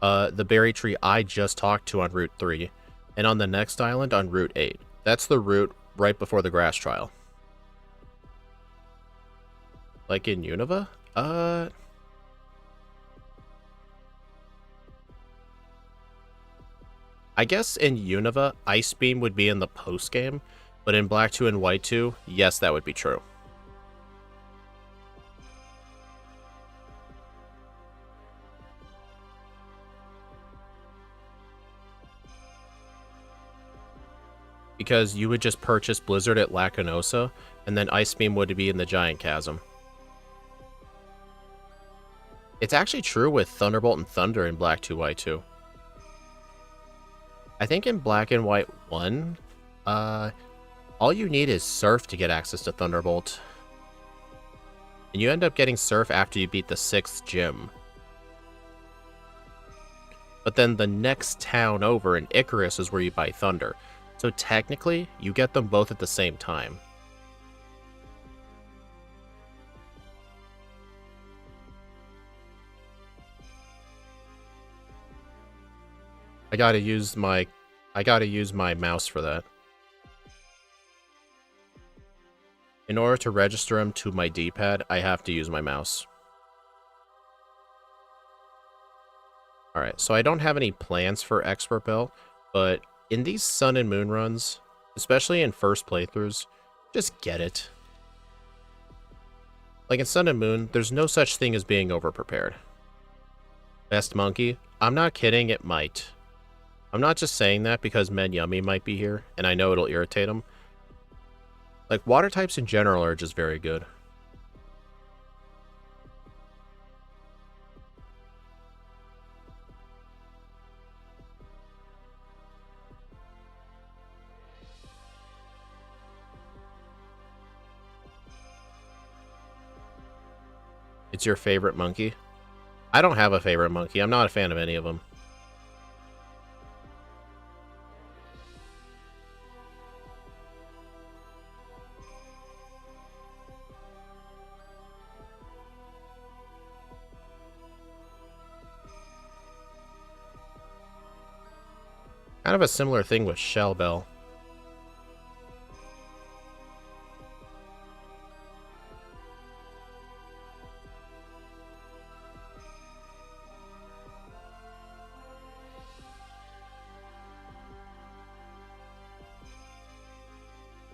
the berry tree I just talked to on Route 3, and on the next island on Route 8. That's the route right before the grass trial. Like in Unova? I guess in Unova, Ice Beam would be in the post-game, but in Black 2 and White 2, yes, that would be true. Because you would just purchase Blizzard at Lacanosa, and then Ice Beam would be in the Giant Chasm. It's actually true with Thunderbolt and Thunder in Black 2, White 2. I think in Black and White 1, all you need is Surf to get access to Thunderbolt. And you end up getting Surf after you beat the 6th gym. But then the next town over in Icarus is where you buy Thunder. So technically, you get them both at the same time. I gotta use my mouse for that. In order to register them to my D-pad, I have to use my mouse. Alright, so I don't have any plans for Expert Belt, but in these Sun and Moon runs, especially in first playthroughs, just get it. Like in Sun and Moon, there's no such thing as being overprepared. Best Monkey? I'm not kidding, it might. I'm not just saying that because Men Yummy might be here, and I know it'll irritate him. Like, water types in general are just very good. It's your favorite monkey? I don't have a favorite monkey. I'm not a fan of any of them. Kind of a similar thing with Shell Bell.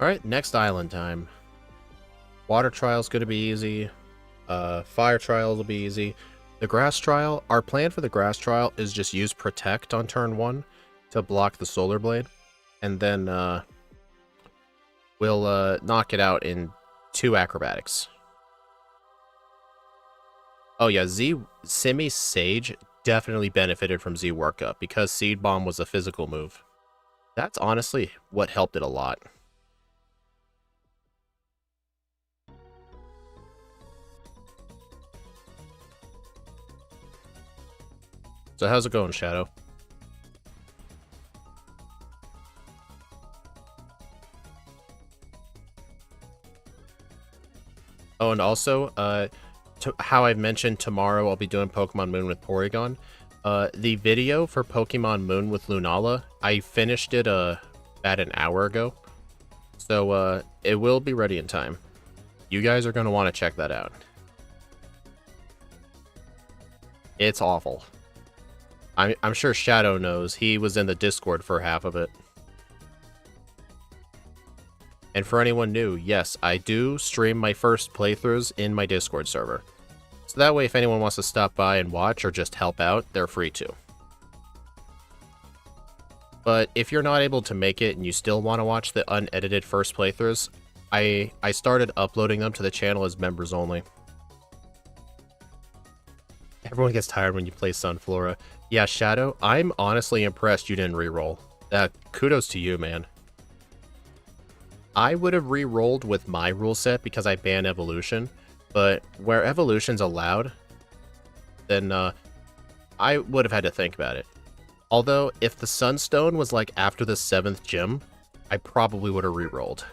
Alright, next island time. Water trial's gonna be easy. Fire trial will be easy. The grass trial, our plan for the grass trial is just use protect on turn 1 to block the solar blade. And then we'll knock it out in 2 acrobatics. Oh yeah, Simi Sage definitely benefited from Z workup because Seed Bomb was a physical move. That's honestly what helped it a lot. So how's it going, Shadow? Oh, and also, how I've mentioned tomorrow I'll be doing Pokemon Moon with Porygon. The video for Pokemon Moon with Lunala, I finished it about an hour ago. So it will be ready in time. You guys are going to want to check that out. It's awful. I'm sure Shadow knows. He was in the Discord for half of it. And for anyone new, yes, I do stream my first playthroughs in my Discord server. So that way, if anyone wants to stop by and watch or just help out, they're free to. But if you're not able to make it and you still want to watch the unedited first playthroughs, I started uploading them to the channel as members only. Everyone gets tired when you play Sunflora. Yeah, Shadow, I'm honestly impressed you didn't reroll. Kudos to you, man. I would have re-rolled with my rule set because I ban evolution, but where evolution's allowed, then I would have had to think about it. Although, if the Sunstone was like after the 7th gym, I probably would have re-rolled.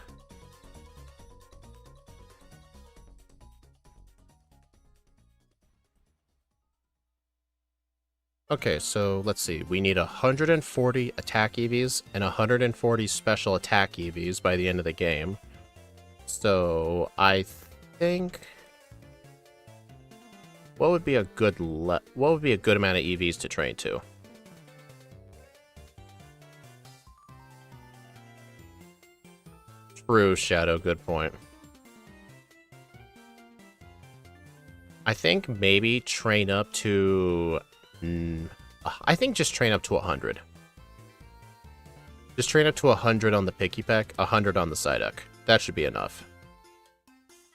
Okay, so let's see. We need 140 attack EVs and 140 special attack EVs by the end of the game. So I think what would be a good amount of EVs to train to? True, Shadow, good point. I think maybe train up to I think just train up to 100. Just train up to 100 on the Picky Peck, 100 on the Psyduck. That should be enough.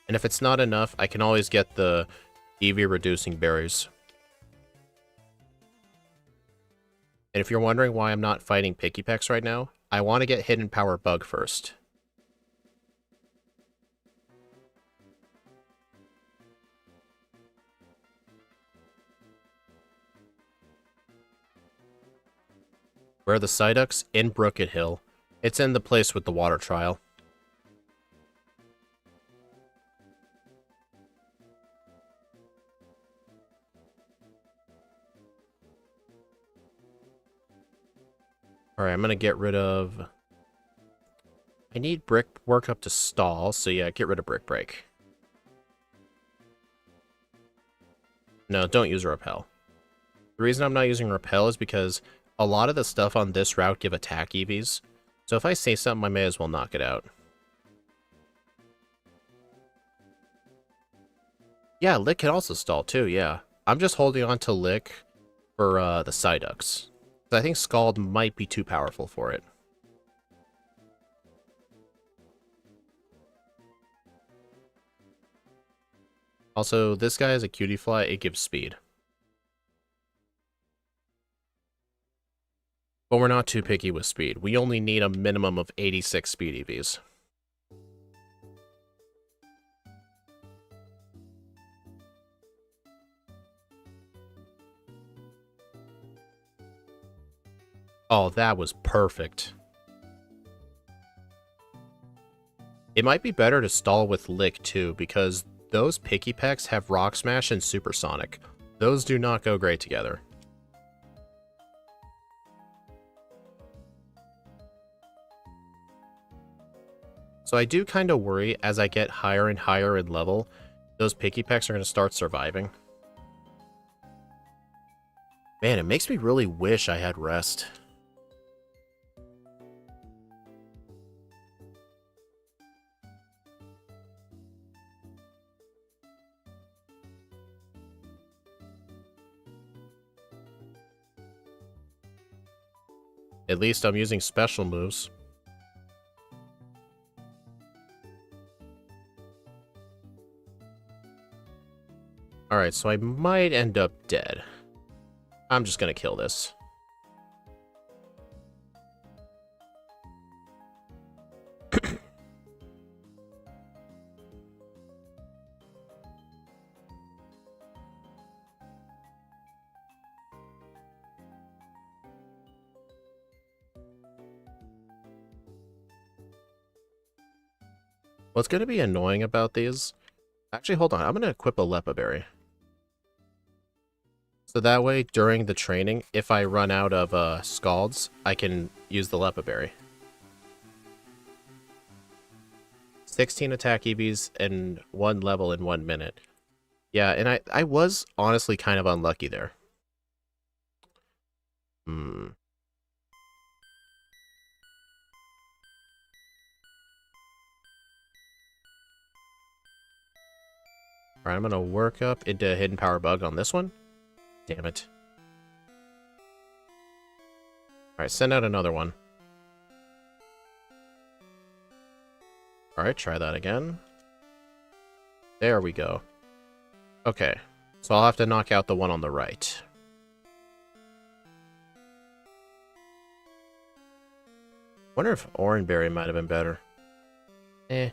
And if it's not enough, I can always get the EV reducing berries. And if you're wondering why I'm not fighting Picky Pecks right now, I want to get Hidden Power Bug first. Where are the Psyducks? In Brooked Hill. It's in the place with the water trial. Alright, I'm gonna get rid of... I need Brick Work up to stall, so yeah, get rid of Brick Break. No, don't use Repel. The reason I'm not using Repel is because a lot of the stuff on this route give attack EVs, so if I say something, I may as well knock it out. Yeah, Lick can also stall too, yeah. I'm just holding on to Lick for the Psyducks. I think Scald might be too powerful for it. Also, this guy is a Cutie Fly, it gives speed. But we're not too picky with speed. We only need a minimum of 86 speed EVs. Oh, that was perfect. It might be better to stall with Lick too, because those Picky Pecks have Rock Smash and Supersonic. Those do not go great together. So I do kind of worry as I get higher and higher in level, those Picky Pecks are going to start surviving. Man, it makes me really wish I had rest. At least I'm using special moves. Alright, so I might end up dead. I'm just gonna kill this. What's going to be annoying about these... Actually, hold on. I'm going to equip a Lepa Berry. So that way, during the training, if I run out of Scalds, I can use the Lepa Berry. 16 attack EVs and 1 level in 1 minute. Yeah, and I was honestly kind of unlucky there. Alright, I'm gonna work up into Hidden Power Bug on this one. Damn it. Alright, send out another one. Alright, try that again. There we go. Okay, so I'll have to knock out the one on the right. Wonder if Oranberry might have been better. Eh.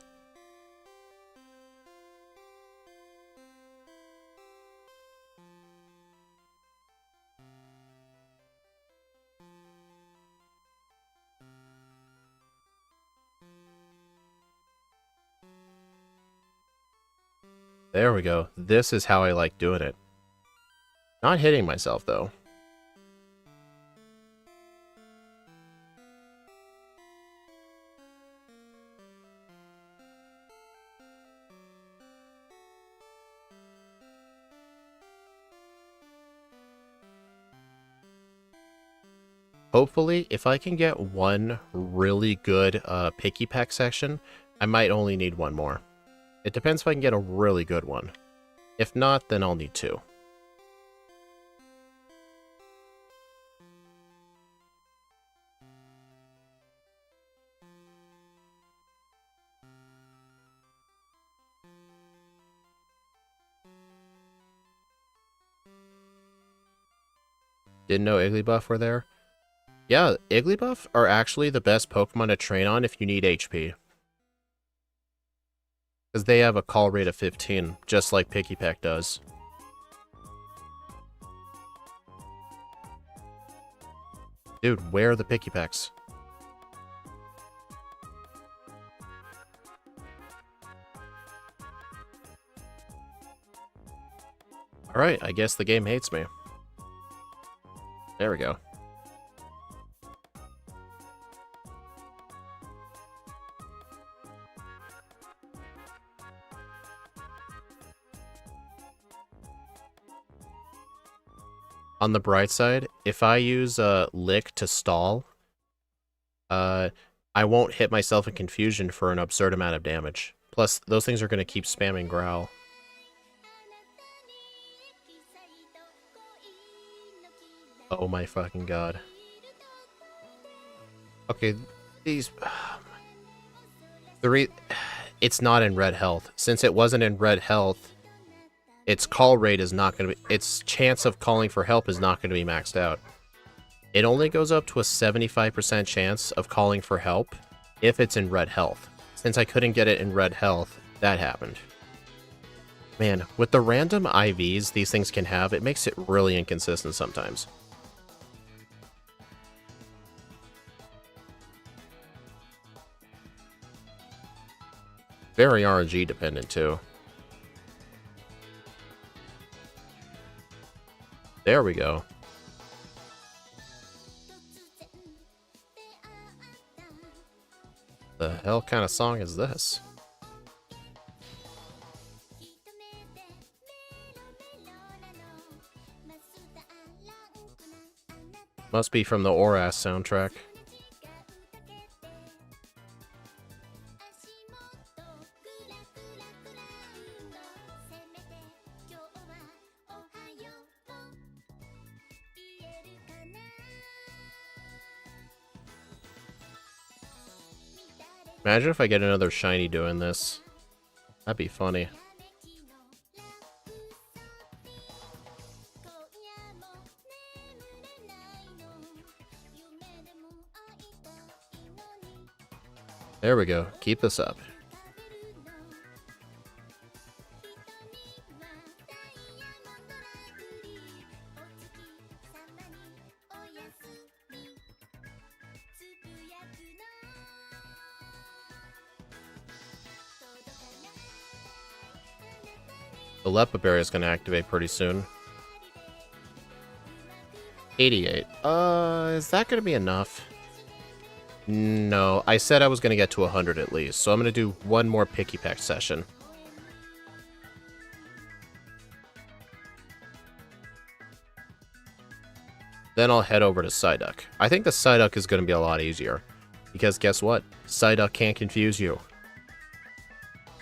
There we go. This is how I like doing it. Not hitting myself, though. Hopefully, if I can get one really good picky pack section, I might only need one more. It depends if I can get a really good one. If not, then I'll need 2. Didn't know Igglybuff were there. Yeah, Igglybuff are actually the best Pokemon to train on if you need HP. Because they have a call rate of 15, just like Pikipek does. Dude, where are the Pikipeks? Alright, I guess the game hates me. There we go. On the bright side, if I use Lick to stall, I won't hit myself in confusion for an absurd amount of damage. Plus, those things are going to keep spamming Growl. Oh my fucking god. Okay, these... It's not in red health. Since it wasn't in red health, its call rate is not going to be... Its chance of calling for help is not going to be maxed out. It only goes up to a 75% chance of calling for help if it's in red health. Since I couldn't get it in red health, that happened. Man, with the random IVs these things can have, it makes it really inconsistent sometimes. Very RNG dependent, too. There we go. The hell kind of song is this? Must be from the Oras soundtrack. Imagine if I get another shiny doing this. That'd be funny. There we go. Keep this up. The Lepa Berry is going to activate pretty soon. 88. Is that going to be enough? No, I said I was going to get to 100 at least, so I'm going to do one more Picky Peck session. Then I'll head over to Psyduck. I think the Psyduck is going to be a lot easier, because guess what? Psyduck can't confuse you.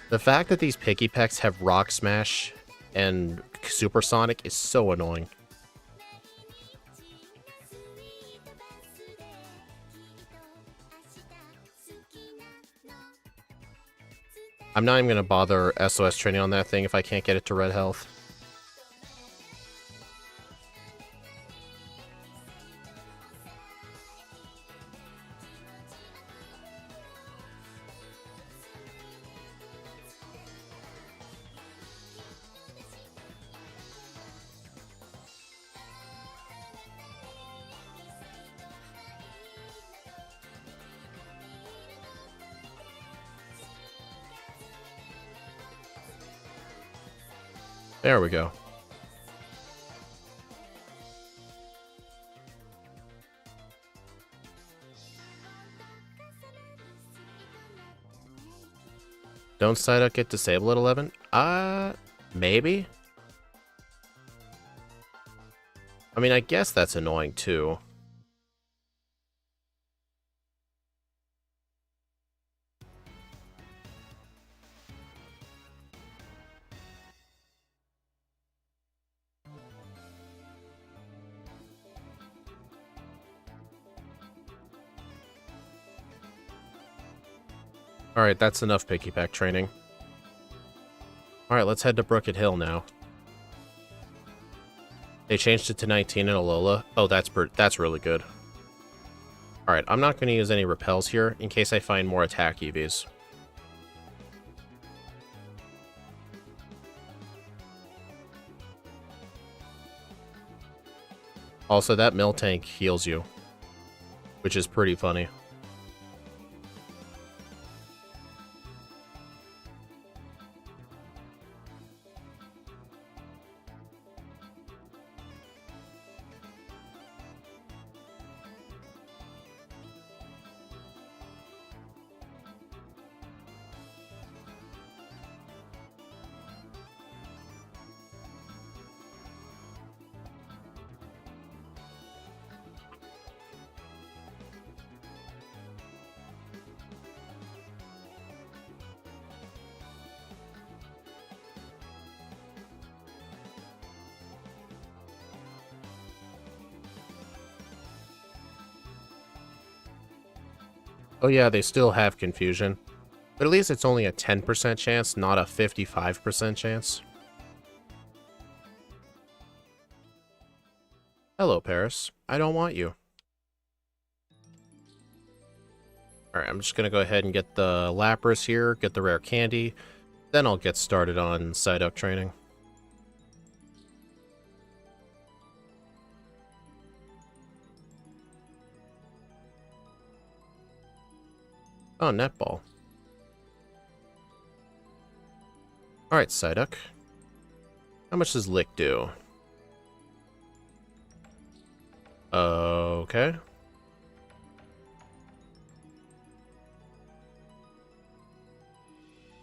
The fact that these Picky Pecks have Rock Smash and Supersonic is so annoying. I'm not even going to bother SOS training on that thing if I can't get it to red health. There we go. Don't Psyduck get disabled at 11? Maybe? I mean, I guess that's annoying too. Alright, that's enough Picky Peck training. Alright, let's head to Brookett Hill now. They changed it to 19 in Alola. Oh, that's really good. Alright, I'm not going to use any repels here in case I find more attack EVs. Also, that Miltank heals you, which is pretty funny. Oh yeah, they still have confusion. But at least it's only a 10% chance, not a 55% chance. Hello, Paris. I don't want you. Alright, I'm just gonna go ahead and get the Lapras here, get the rare candy, then I'll get started on Psyduck training. Oh, netball. Alright, Psyduck. How much does Lick do? Okay.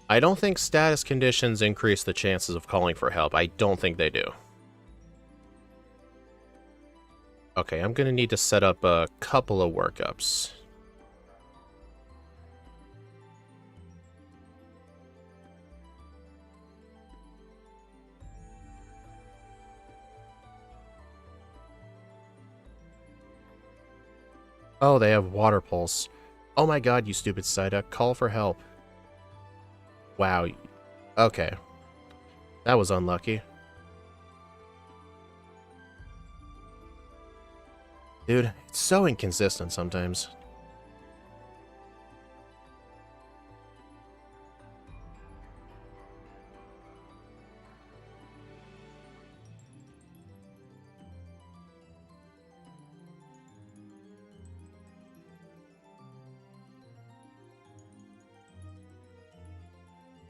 I don't think status conditions increase the chances of calling for help. I don't think they do. Okay, I'm gonna need to set up a couple of workups. Oh, they have Water Pulse. Oh my god, you stupid Psyduck. Call for help. Wow. Okay. That was unlucky. Dude, it's so inconsistent sometimes.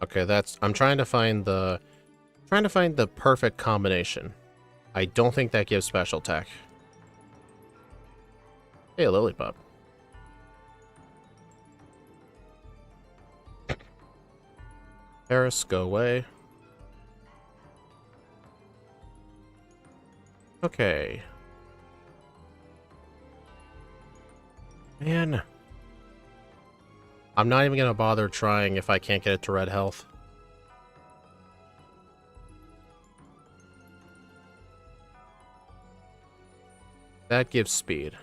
Okay, I'm trying to find the perfect combination. I don't think that gives special attack. Hey, Lillipup. Paris, go away. Okay. Man. I'm not even gonna bother trying if I can't get it to red health. That gives speed.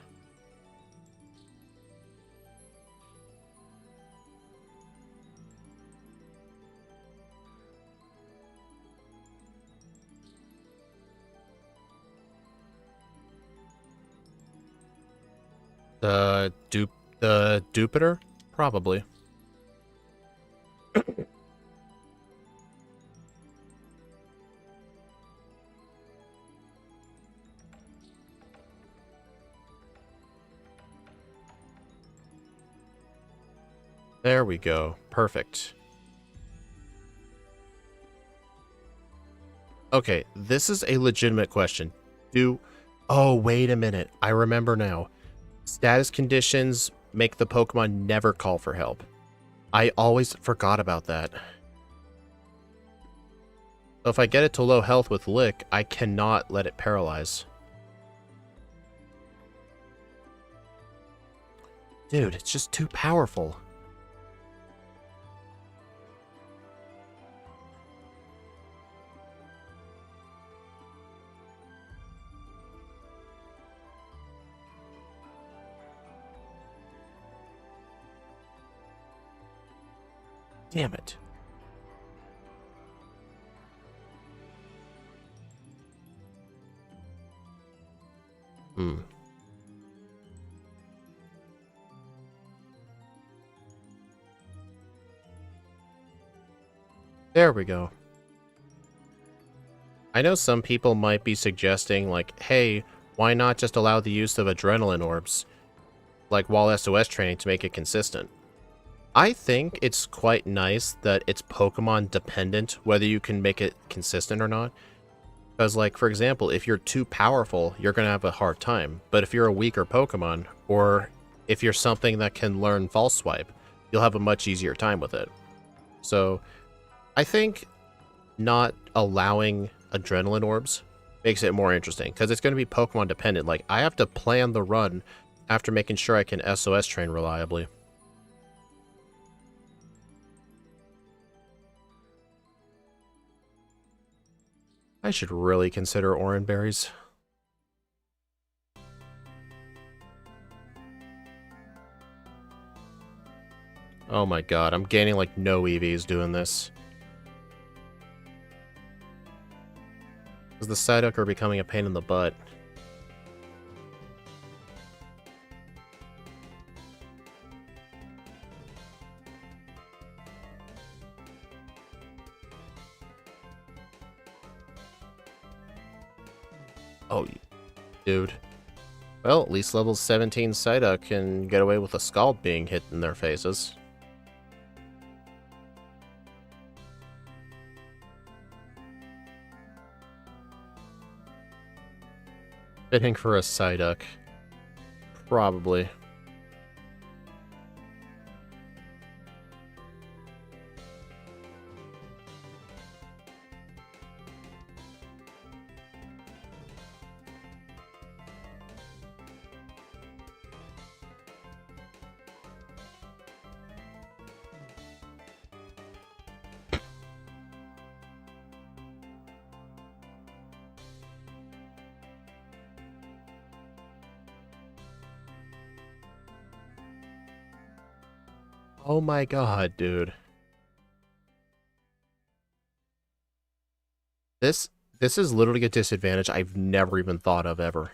The Dupeter? Probably. There we go. Perfect. Okay, this is a legitimate question. Oh, wait a minute. I remember now. Status conditions make the Pokemon never call for help. I always forgot about that. So if I get it to low health with Lick, I cannot let it paralyze. Dude, it's just too powerful. Damn it. There we go. I know some people might be suggesting, like, hey, why not just allow the use of adrenaline orbs, like while SOS training, to make it consistent? I think it's quite nice that it's Pokemon dependent, whether you can make it consistent or not. Because, like, for example, if you're too powerful, you're going to have a hard time. But if you're a weaker Pokemon, or if you're something that can learn False Swipe, you'll have a much easier time with it. So, I think not allowing adrenaline orbs makes it more interesting, because it's going to be Pokemon dependent. Like, I have to plan the run after making sure I can SOS train reliably. I should really consider Oran Berries. Oh my god, I'm gaining like no EVs doing this. Because the Psyduck are becoming a pain in the butt. Oh, dude. Well, at least level 17 Psyduck can get away with a Scald being hit in their faces. Fitting for a Psyduck. Probably. Oh my god, dude. This this is literally a disadvantage I've never even thought of ever.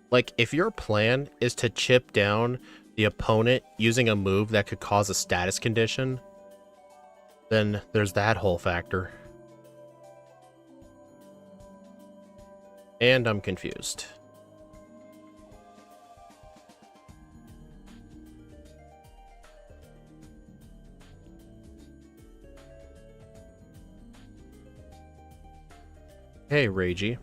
Like, if your plan is to chip down the opponent using a move that could cause a status condition, then there's that whole factor. And I'm confused. Hey, Ragey.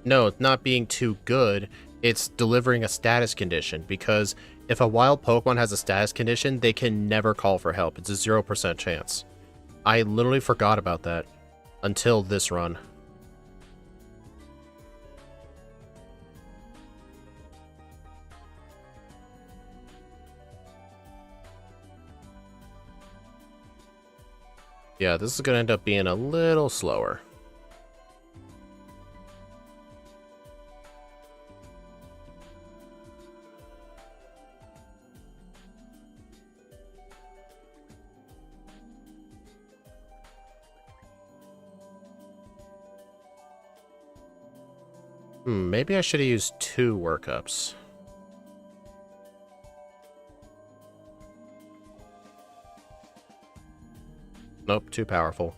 No, it's not being too good. It's delivering a status condition, because if a wild Pokemon has a status condition, they can never call for help. It's a 0% chance. I literally forgot about that until this run. Yeah, this is going to end up being a little slower. Maybe I should have used 2 workups. Nope, too powerful.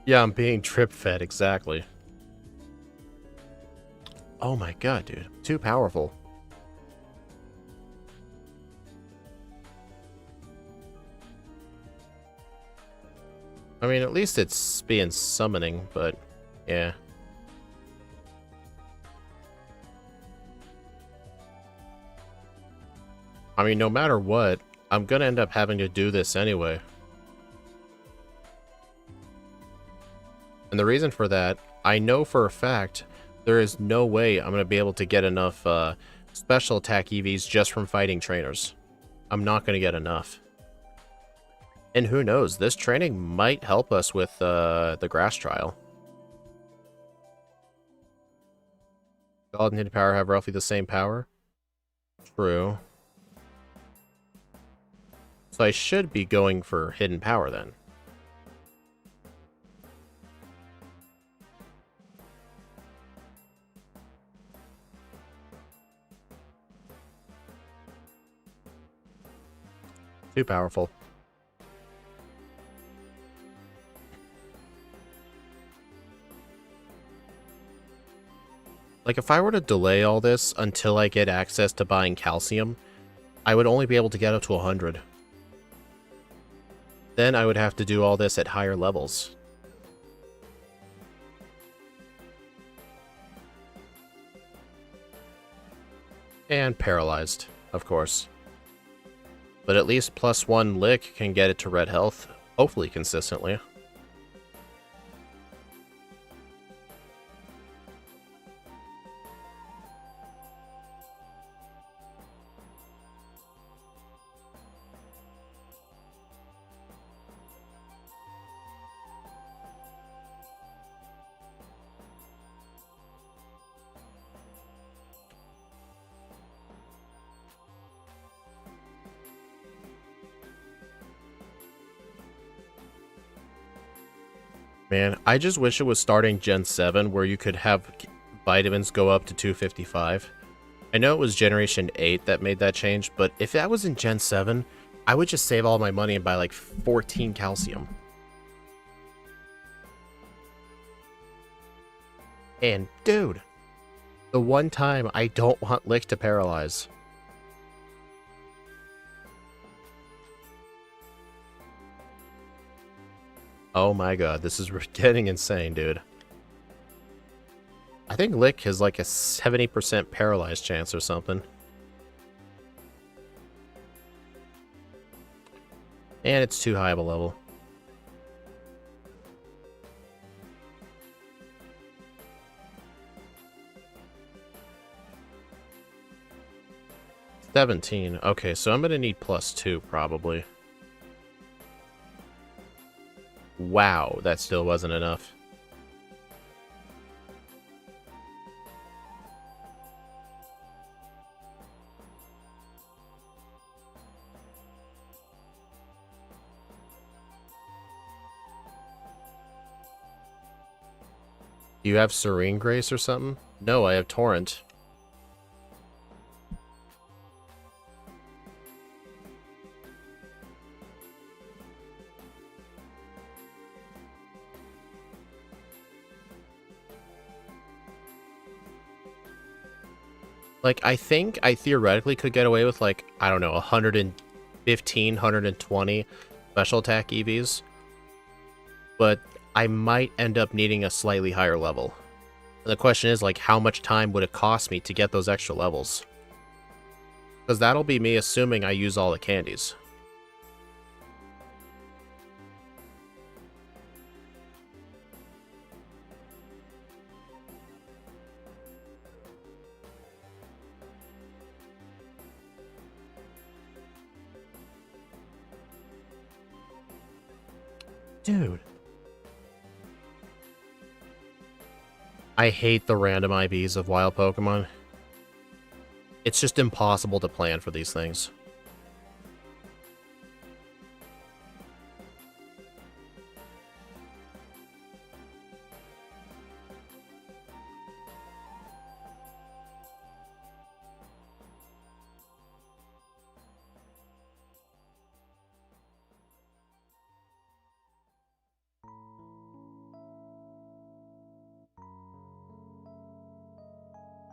Yeah, I'm being drip-fed, exactly. Oh my god, dude. Too powerful. I mean, at least it's being summoning, but yeah. I mean, no matter what, I'm gonna end up having to do this anyway. And the reason for that, I know for a fact there is no way I'm gonna be able to get enough special attack EVs just from fighting trainers. I'm not gonna get enough. And who knows, this training might help us with the grass trial. Gold and hidden power have roughly the same power. True. So I should be going for hidden power then. Too powerful. Like, if I were to delay all this until I get access to buying calcium, I would only be able to get up to 100. Then I would have to do all this at higher levels. And paralyzed, of course. But at least +1 lick can get it to red health, hopefully consistently. Man, I just wish it was starting Gen 7 where you could have vitamins go up to 255. I know it was Generation 8 that made that change, but if that was in Gen 7, I would just save all my money and buy like 14 calcium. And dude, the one time I don't want Lick to paralyze. Oh my god, this is getting insane, dude. I think Lick has like a 70% paralyzed chance or something. And it's too high of a level. 17. Okay, so I'm gonna need +2, probably. Wow, that still wasn't enough. Do you have Serene Grace or something? No, I have Torrent. Like, I think I theoretically could get away with, like, I don't know, 115, 120 special attack EVs. But I might end up needing a slightly higher level. And the question is, like, how much time would it cost me to get those extra levels? Because that'll be me assuming I use all the candies. Dude. I hate the random IVs of wild Pokemon. It's just impossible to plan for these things.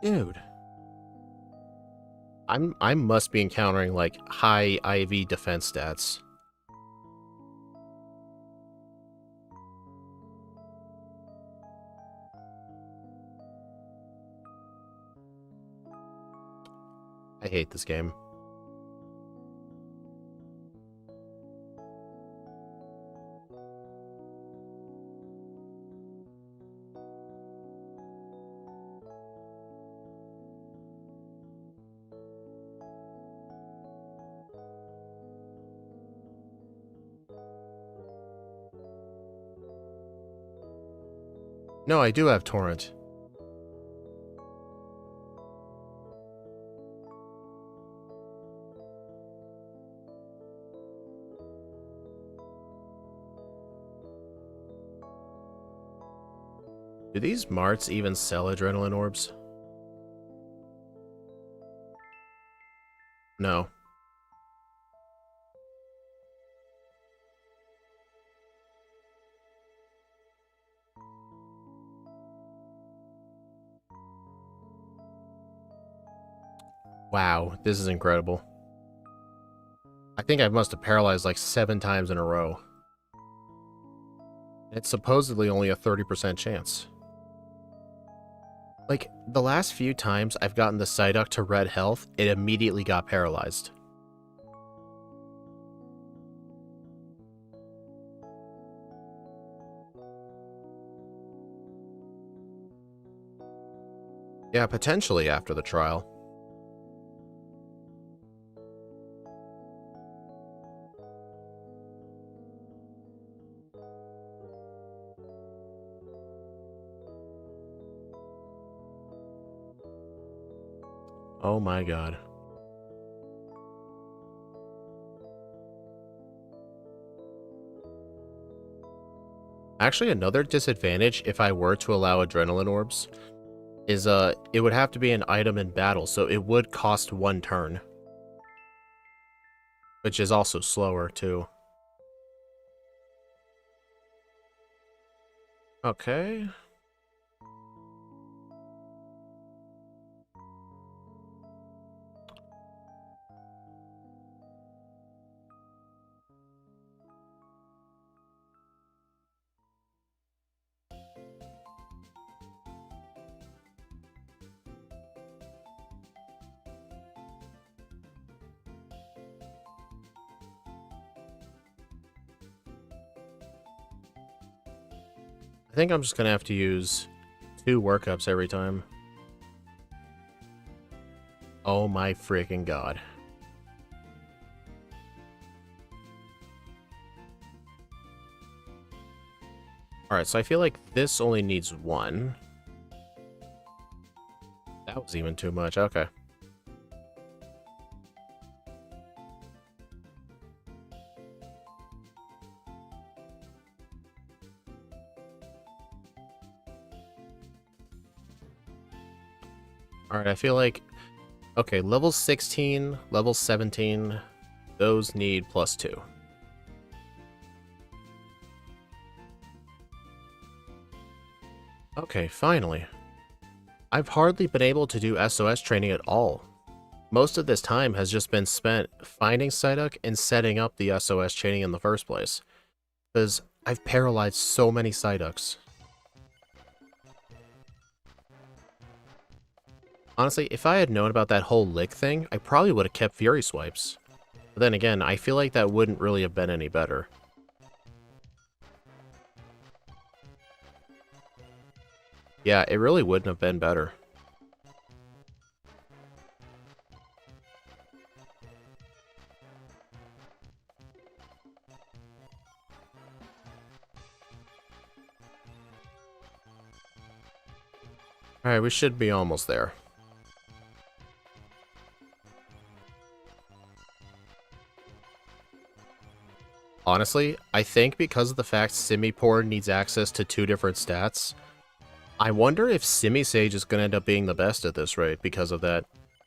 Dude. I must be encountering, like, high IV defense stats. I hate this game. No, I do have Torrent. Do these marts even sell adrenaline orbs? No. Wow, this is incredible. I think I must have paralyzed like 7 times in a row. It's supposedly only a 30% chance. Like, the last few times I've gotten the Psyduck to red health, it immediately got paralyzed. Yeah, potentially after the trial. Oh my god. Actually, another disadvantage if I were to allow adrenaline orbs is it would have to be an item in battle, so it would cost 1 turn. Which is also slower too. Okay. I think I'm just gonna have to use 2 workups every time. Oh my freaking god. Alright, so I feel like this only needs one. That was even too much. Okay. Alright, I feel like... Okay, level 16, level 17, those need +2. Okay, finally. I've hardly been able to do SOS training at all. Most of this time has just been spent finding Psyduck and setting up the SOS training in the first place. Because I've paralyzed so many Psyducks. Honestly, if I had known about that whole lick thing, I probably would have kept Fury Swipes. But then again, I feel like that wouldn't really have been any better. Yeah, it really wouldn't have been better. Alright, we should be almost there. Honestly, I think because of the fact Simipour needs access to 2 different stats, I wonder if Simisage is going to end up being the best at this rate because of that.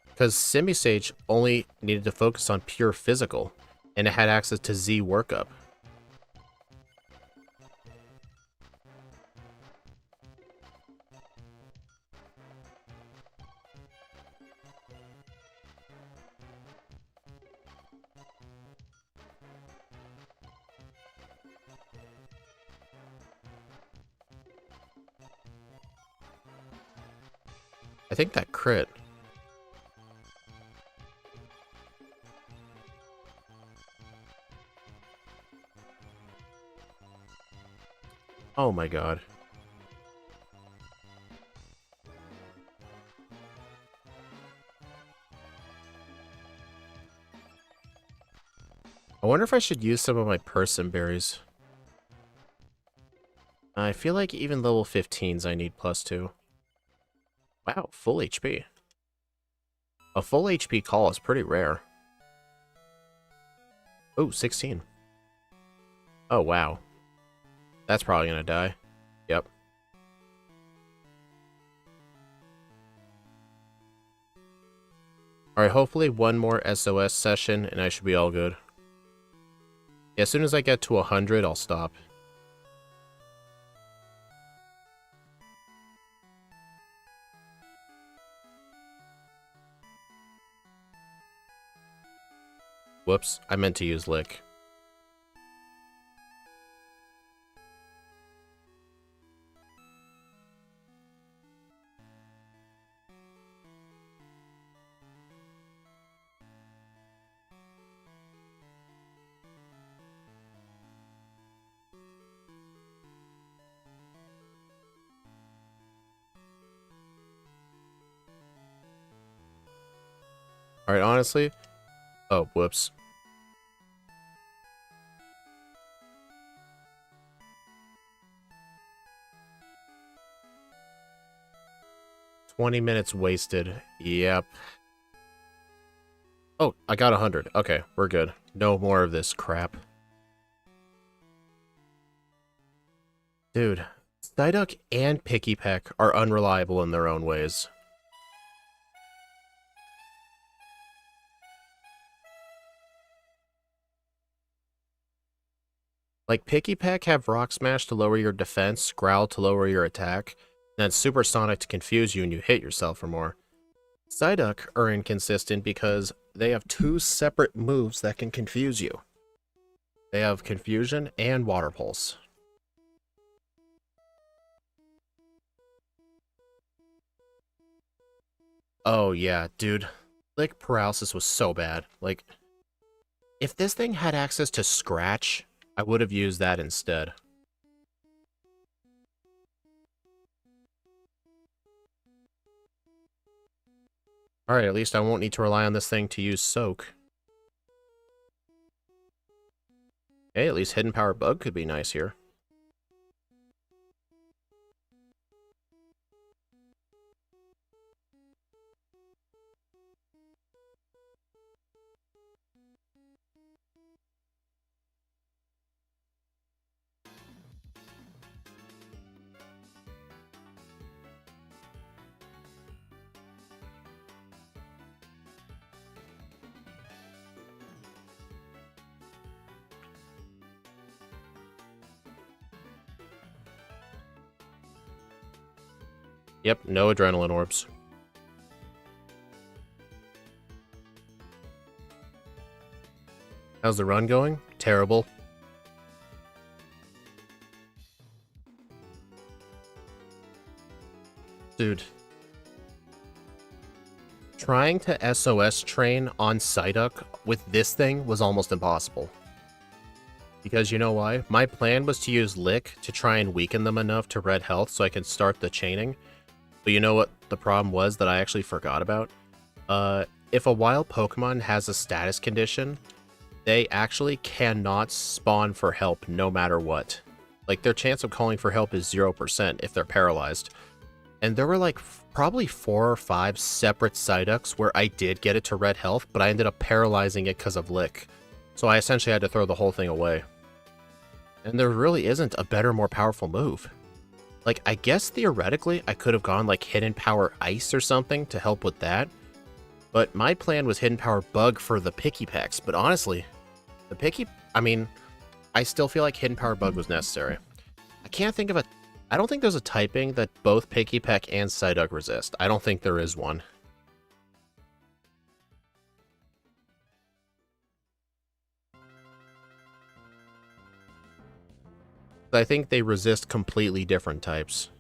Because Simisage only needed to focus on pure physical, and it had access to Z workup. I think that crit. Oh my god. I wonder if I should use some of my Person Berries. I feel like even level 15s I need +2. Wow, full HP. A full HP call is pretty rare. Oh, 16. Oh, wow. That's probably gonna die. Yep. Alright, hopefully one more SOS session and I should be all good. As soon as I get to 100, I'll stop. Whoops, I meant to use Lick. Alright, honestly... Oh, whoops. "20 minutes wasted." Yep. Oh, I got 100. Okay, we're good. No more of this crap. Dude, Psyduck and Pikipek are unreliable in their own ways. Like, Pikipek have Rock Smash to lower your defense, Growl to lower your attack, and then Supersonic to confuse you and you hit yourself for more. Psyduck are inconsistent because they have 2 separate moves that can confuse you. They have Confusion and Water Pulse. Oh yeah, dude. Lick Paralysis was so bad. Like, if this thing had access to Scratch, I would have used that instead. Alright, at least I won't need to rely on this thing to use Soak. Okay, at least Hidden Power Bug could be nice here. Yep, no adrenaline orbs. How's the run going? Terrible. Dude. Trying to SOS train on Psyduck with this thing was almost impossible. Because you know why? My plan was to use Lick to try and weaken them enough to red health so I can start the chaining. But you know what the problem was that I actually forgot about? If a wild Pokemon has a status condition, they actually cannot spawn for help no matter what. Like, their chance of calling for help is 0% if they're paralyzed. And there were like probably 4 or 5 separate Psyducks where I did get it to red health, but I ended up paralyzing it because of Lick. So I essentially had to throw the whole thing away. And there really isn't a better, more powerful move. Like, I guess theoretically I could have gone like Hidden Power Ice or something to help with that. But my plan was Hidden Power Bug for the Pikipeks. But honestly, I still feel like Hidden Power Bug was necessary. I can't think of I don't think there's a typing that both Pikipek and Psyduck resist. I don't think there is one. I think they resist completely different types.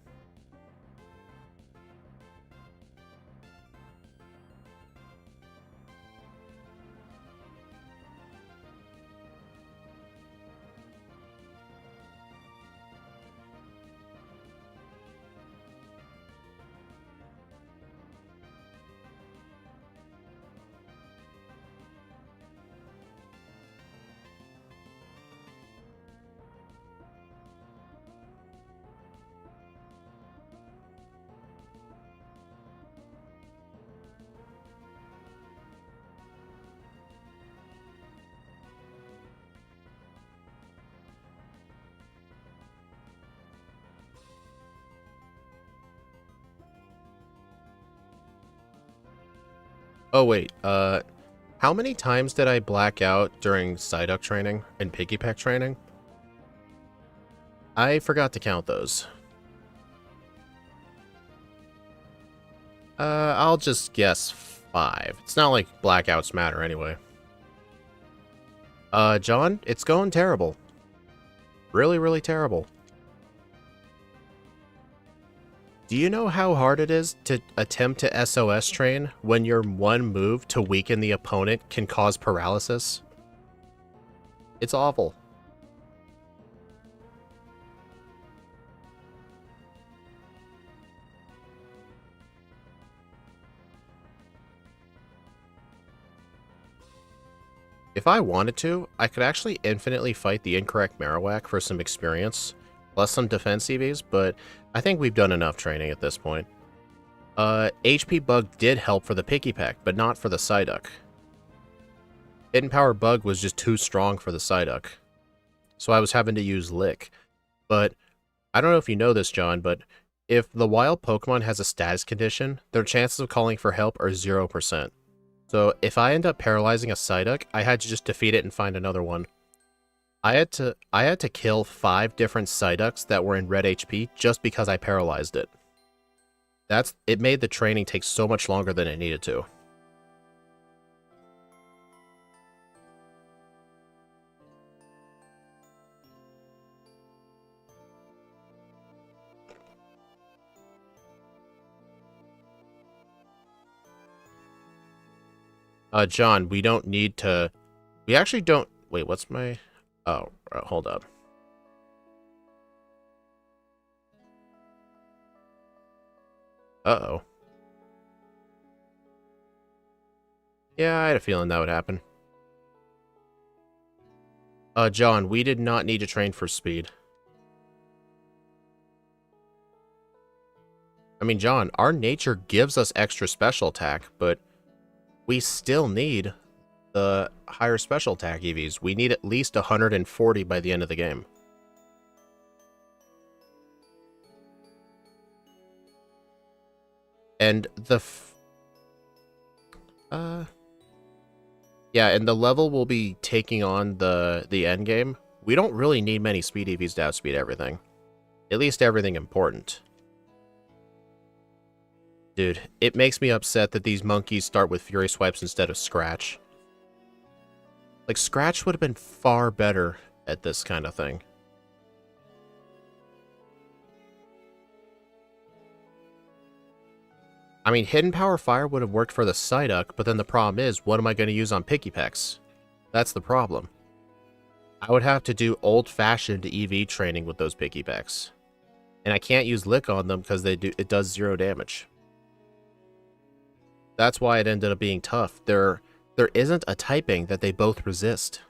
Oh wait, how many times did I black out during Psyduck training and Pikipek training? I forgot to count those. I'll just guess 5. It's not like blackouts matter anyway. John, it's going terrible. Really, really terrible. Do you know how hard it is to attempt to SOS train when your one move to weaken the opponent can cause paralysis? It's awful. If I wanted to, I could actually infinitely fight the incorrect Marowak for some experience, plus some defense EVs, but I think we've done enough training at this point. HP Bug did help for the Pikipek, but not for the Psyduck. Hidden Power Bug was just too strong for the Psyduck, so I was having to use Lick. But I don't know if you know this, John, but if the wild Pokemon has a status condition, their chances of calling for help are 0%. So if I end up paralyzing a Psyduck, I had to just defeat it and find another one. I had to kill 5 different Psyducks that were in red HP just because I paralyzed it. It made the training take so much longer than it needed to. John, we don't need to... We actually don't... Wait, what's my... Oh, hold up. Uh-oh. Yeah, I had a feeling that would happen. John, we did not need to train for speed. I mean, John, our nature gives us extra special attack, but we still need the higher special attack EVs. We need at least 140 by the end of the game. And yeah, and the level we'll be taking on the end game, we don't really need many speed EVs to outspeed everything. At least everything important. Dude, it makes me upset that these monkeys start with Fury Swipes instead of Scratch. Like, Scratch would have been far better at this kind of thing. I mean, Hidden Power Fire would have worked for the Psyduck, but then the problem is, what am I going to use on Pikipeks? That's the problem. I would have to do old-fashioned EV training with those Pikipeks. And I can't use Lick on them because it does 0 damage. That's why it ended up being tough. There isn't a typing that they both resist.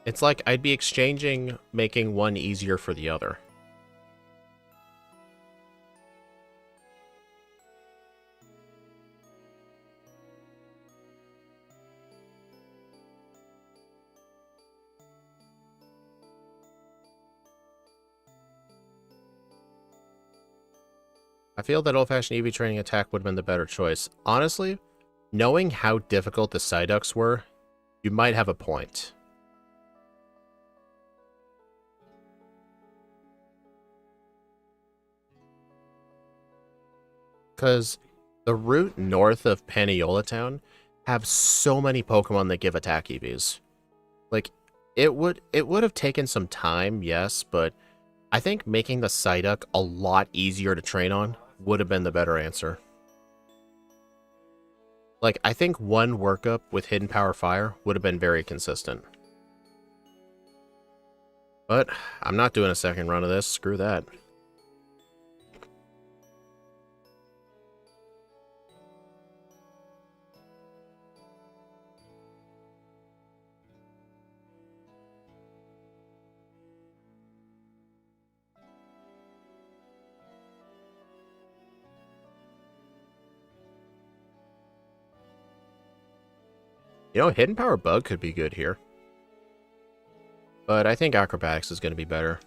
It's like I'd be exchanging making one easier for the other. I feel that old-fashioned EV training attack would have been the better choice. Honestly, knowing how difficult the Psyducks were, you might have a point. Because the route north of Panayola Town have so many Pokemon that give attack EVs. Like, it would have taken some time, yes, but I think making the Psyduck a lot easier to train on would have been the better answer. Like, I think one workup with Hidden Power Fire would have been very consistent. But I'm not doing a second run of this. Screw that. You know, Hidden Power Bug could be good here. But I think Acrobatics is going to be better.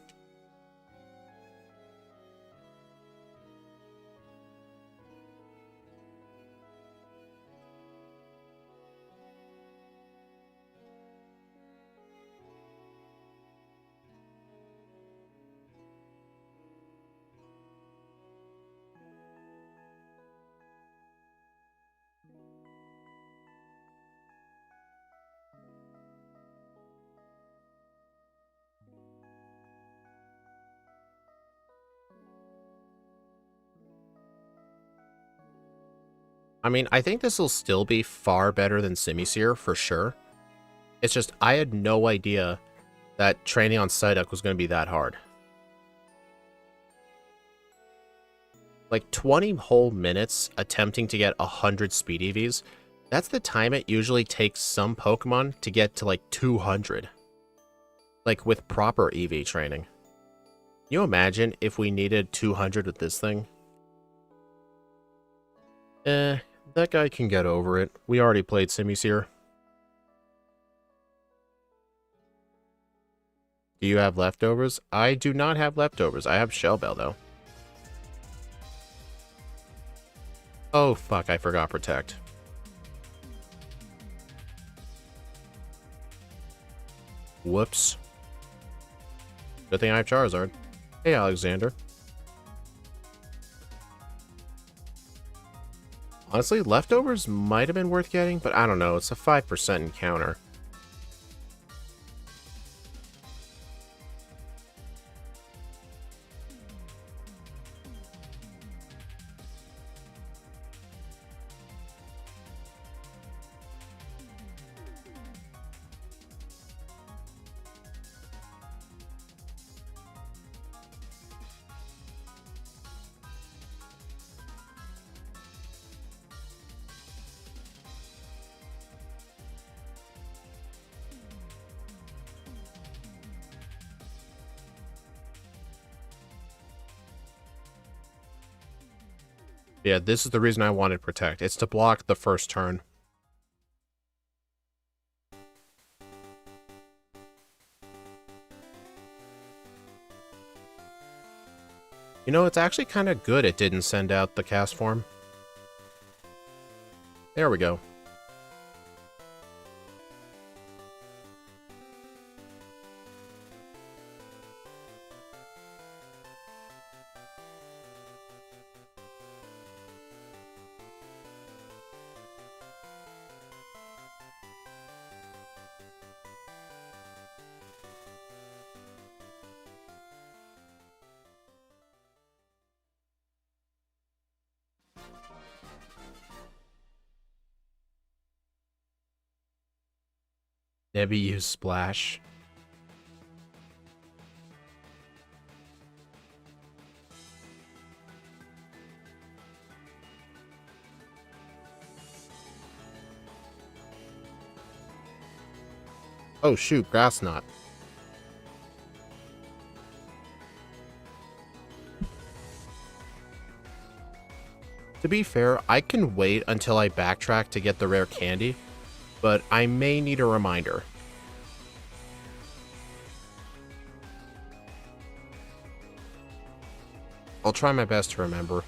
I mean, I think this will still be far better than Simisear, for sure. It's just, I had no idea that training on Psyduck was going to be that hard. Like, 20 whole minutes attempting to get 100 speed EVs, that's the time it usually takes some Pokemon to get to, like, 200. Like, with proper EV training. Can you imagine if we needed 200 with this thing? That guy can get over it. We already played Simisear. Do you have leftovers? I do not have leftovers. I have Shell Bell, though. Oh, fuck, I forgot Protect. Whoops. Good thing I have Charizard. Hey, Alexander. Honestly, leftovers might have been worth getting, but I don't know. It's a 5% encounter. Yeah, this is the reason I wanted Protect. It's to block the first turn. You know, it's actually kind of good it didn't send out the cast form. There we go. Maybe use Splash. Oh shoot, Grass Knot. To be fair, I can wait until I backtrack to get the rare candy, but I may need a reminder. I'll try my best to remember.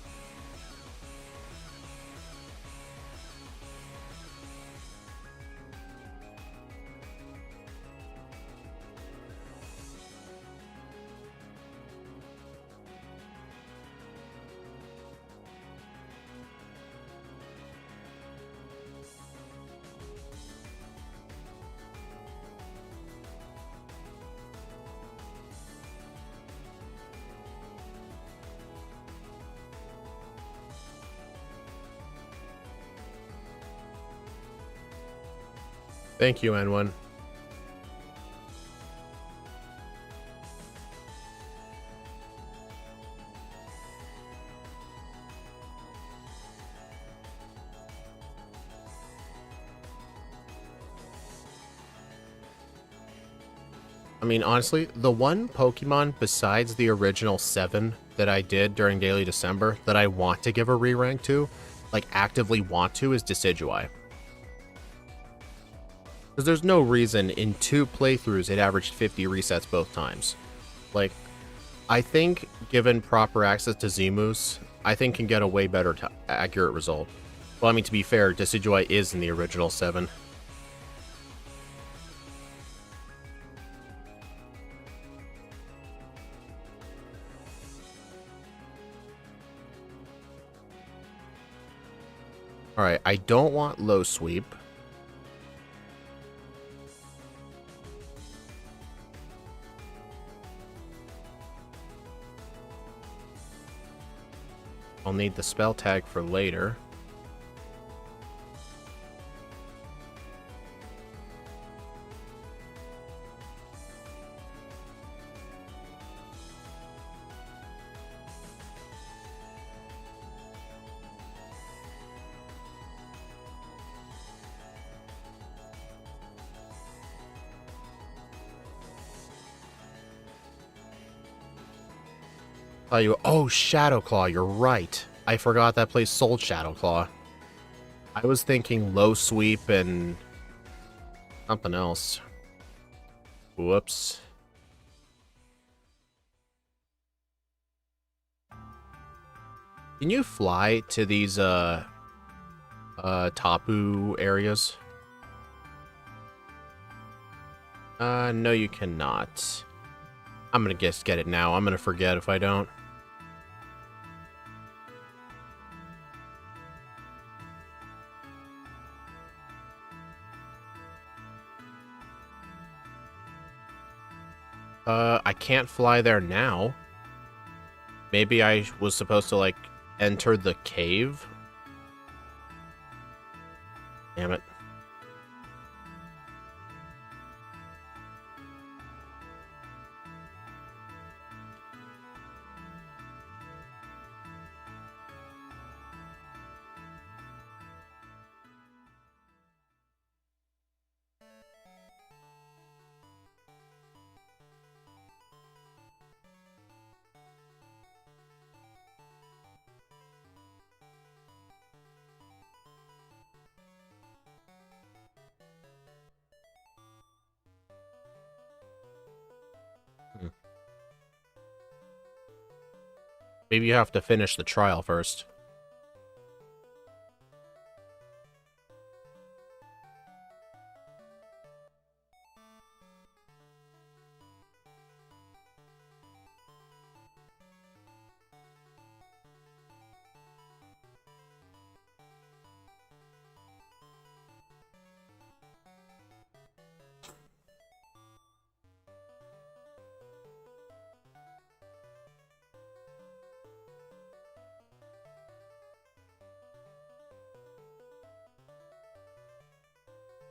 Thank you, N1. I mean, honestly, the one Pokemon besides the original 7 that I did during Daily December that I want to give a re-rank to, like actively want to, is Decidueye. Because there's no reason in 2 playthroughs it averaged 50 resets both times. Like, I think given proper access to Z-Moose, I think can get a way better accurate result. Well, I mean, to be fair, Decidueye is in the original 7. Alright, I don't want low sweep. I'll need the spell tag for later. Oh, Shadow Claw, you're right. I forgot that place sold Shadow Claw. I was thinking low sweep and something else. Whoops. Can you fly to these Tapu areas? No you cannot. I'm gonna just get it now. I'm gonna forget if I don't. I can't fly there now. Maybe I was supposed to, like, enter the cave? Damn it. Maybe you have to finish the trial first.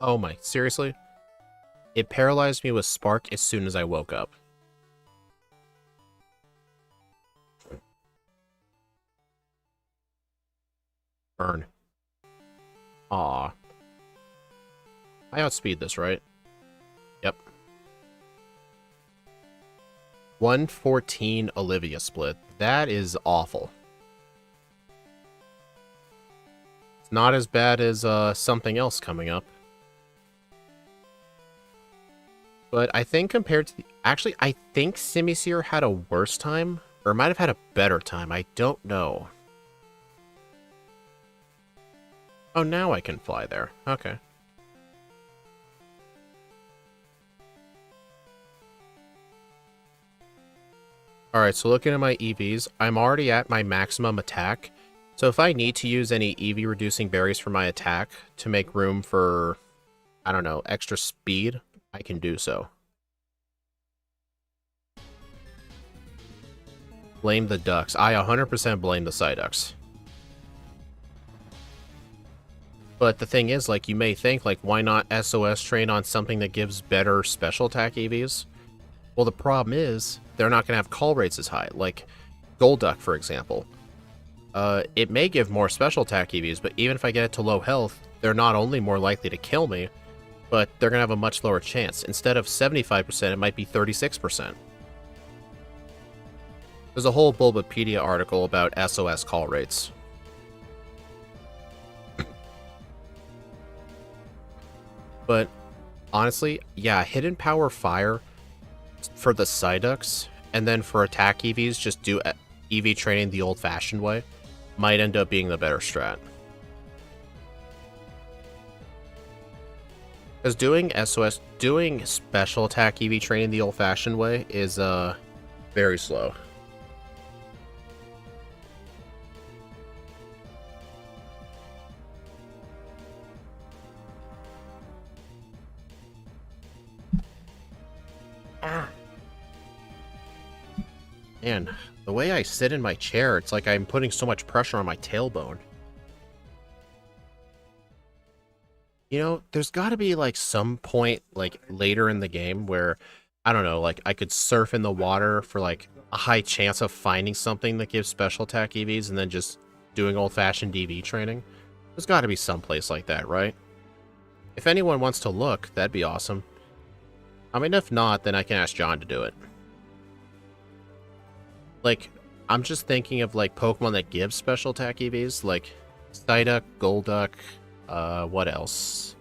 Oh my, seriously? It paralyzed me with Spark as soon as I woke up. Burn. Aw. I outspeed this, right? Yep. 114 Olivia split. That is awful. It's not as bad as something else coming up. But I think compared to actually, I think Simipour had a worse time, or might have had a better time. I don't know. Oh, now I can fly there. Okay. Alright, so looking at my EVs, I'm already at my maximum attack. So if I need to use any EV reducing berries for my attack to make room for, I don't know, extra speed, I can do so. Blame the ducks. I 100% blame the Psyducks. But the thing is, like, you may think, like, why not SOS train on something that gives better special attack EVs? Well, the problem is, they're not going to have call rates as high. Like, Golduck, for example. It may give more special attack EVs, but even if I get it to low health, they're not only more likely to kill me, but they're going to have a much lower chance. Instead of 75%, it might be 36%. There's a whole Bulbapedia article about SOS call rates. But, honestly, yeah, Hidden Power Fire for the Psyducks, and then for attack EVs, just do EV training the old-fashioned way, might end up being the better strat. Because doing special attack EV training the old-fashioned way is, very slow. Man, the way I sit in my chair, it's like I'm putting so much pressure on my tailbone. You know, there's got to be, like, some point, like, later in the game where, I don't know, like, I could surf in the water for, like, a high chance of finding something that gives special attack EVs and then just doing old-fashioned EV training. There's got to be some place like that, right? If anyone wants to look, that'd be awesome. I mean, if not, then I can ask John to do it. Like, I'm just thinking of, like, Pokemon that give special attack EVs, like Psyduck, Golduck, what else?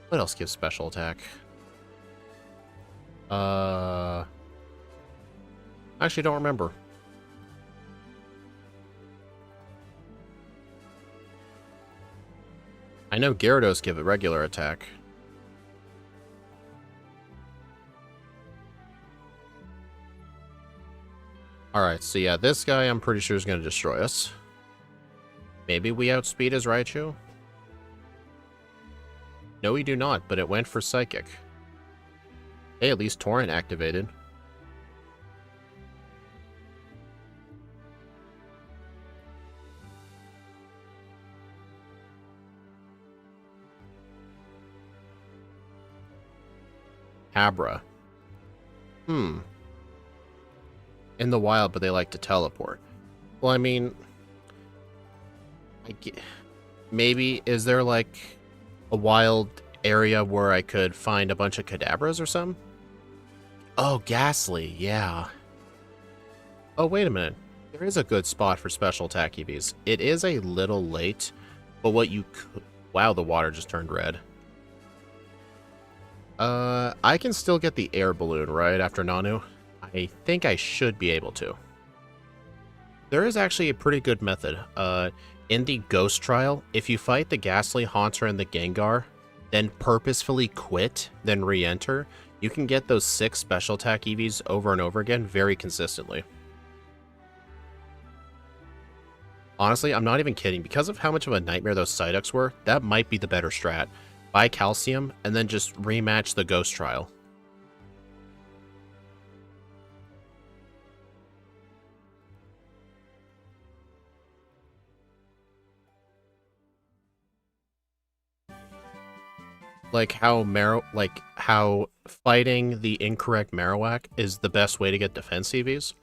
What else gives special attack? I actually don't remember. I know Gyarados give a regular attack. Alright, so yeah, this guy I'm pretty sure is going to destroy us. Maybe we outspeed his Raichu? No, we do not, but it went for Psychic. Hey, at least Torrent activated. Abra. In the wild, but they like to teleport. Well, I mean, maybe, is there, like, a wild area where I could find a bunch of Kadabras or something? Oh, Ghastly, yeah. Oh, wait a minute. There is a good spot for special attack EVs. It is a little late, but what you could... Wow, the water just turned red. I can still get the air balloon, right, after Nanu? I think I should be able to. There is actually a pretty good method. In the Ghost Trial, if you fight the Ghastly Haunter and the Gengar, then purposefully quit, then re-enter, you can get those 6 special attack EVs over and over again very consistently. Honestly, I'm not even kidding. Because of how much of a nightmare those Psyducks were, that might be the better strat. Buy Calcium, and then just rematch the Ghost Trial. Like how fighting the incorrect Marowak is the best way to get defense EVs.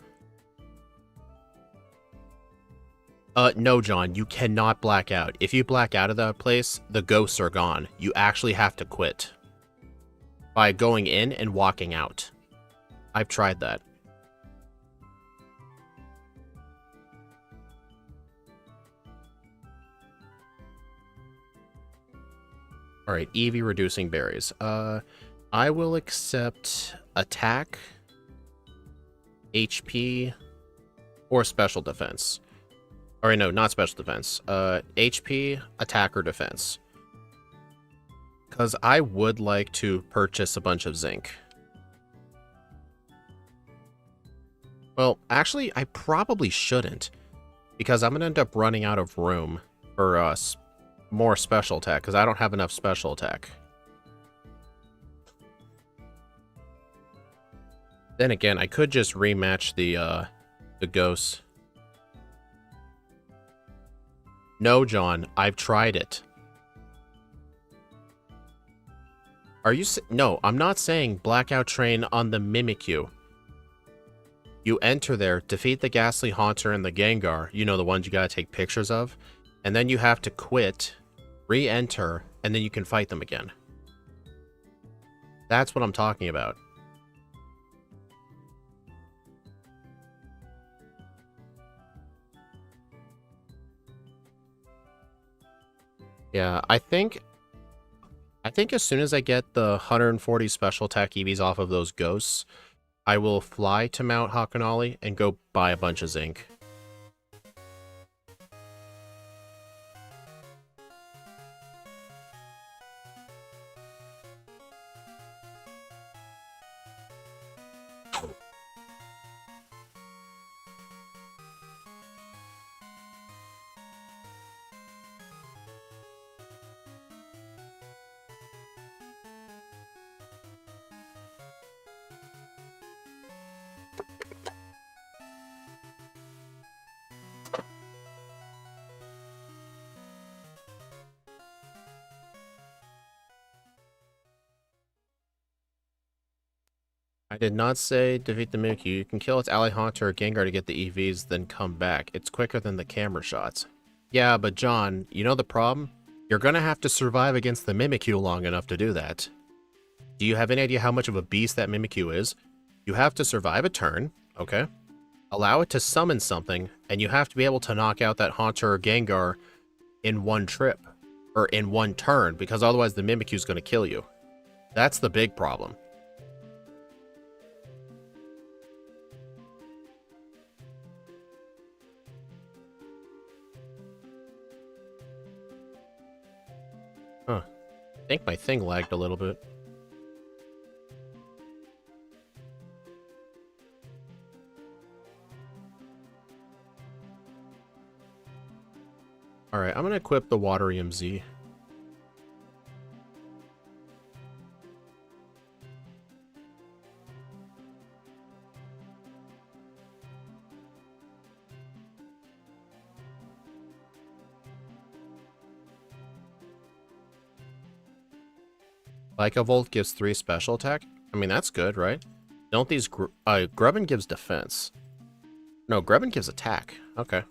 No, John, you cannot black out. If you black out of that place, the ghosts are gone. You actually have to quit by going in and walking out. I've tried that. Alright, EV reducing berries. I will accept attack, HP, or special defense. Or no, not special defense. HP, attack, or defense. Because I would like to purchase a bunch of zinc. Well, actually, I probably shouldn't. Because I'm going to end up running out of room for more special attack. Because I don't have enough special attack. Then again, I could just rematch the ghosts. No, John, I've tried it. Are you no, I'm not saying Blackout Train on the Mimikyu. You enter there, defeat the Ghastly Haunter and the Gengar, you know, the ones you gotta take pictures of, and then you have to quit, re-enter, and then you can fight them again. That's what I'm talking about. Yeah, I think as soon as I get the 140 special attack EVs off of those ghosts, I will fly to Mount Hakanali and go buy a bunch of zinc. I did not say defeat the Mimikyu. You can kill its ally Haunter or Gengar to get the EVs, then come back. It's quicker than the camera shots. Yeah, but John, you know the problem? You're gonna have to survive against the Mimikyu long enough to do that. Do you have any idea how much of a beast that Mimikyu is? You have to survive a turn, okay? Allow it to summon something, and you have to be able to knock out that Haunter or Gengar in one trip. Or in one turn, because otherwise the Mimikyu's gonna kill you. That's the big problem. Huh. I think my thing lagged a little bit. Alright, I'm gonna equip the Waterium Z. Volt gives 3 special attack? I mean, that's good, right? Don't these... Grubbin gives defense. No, Grubbin gives attack. Okay. I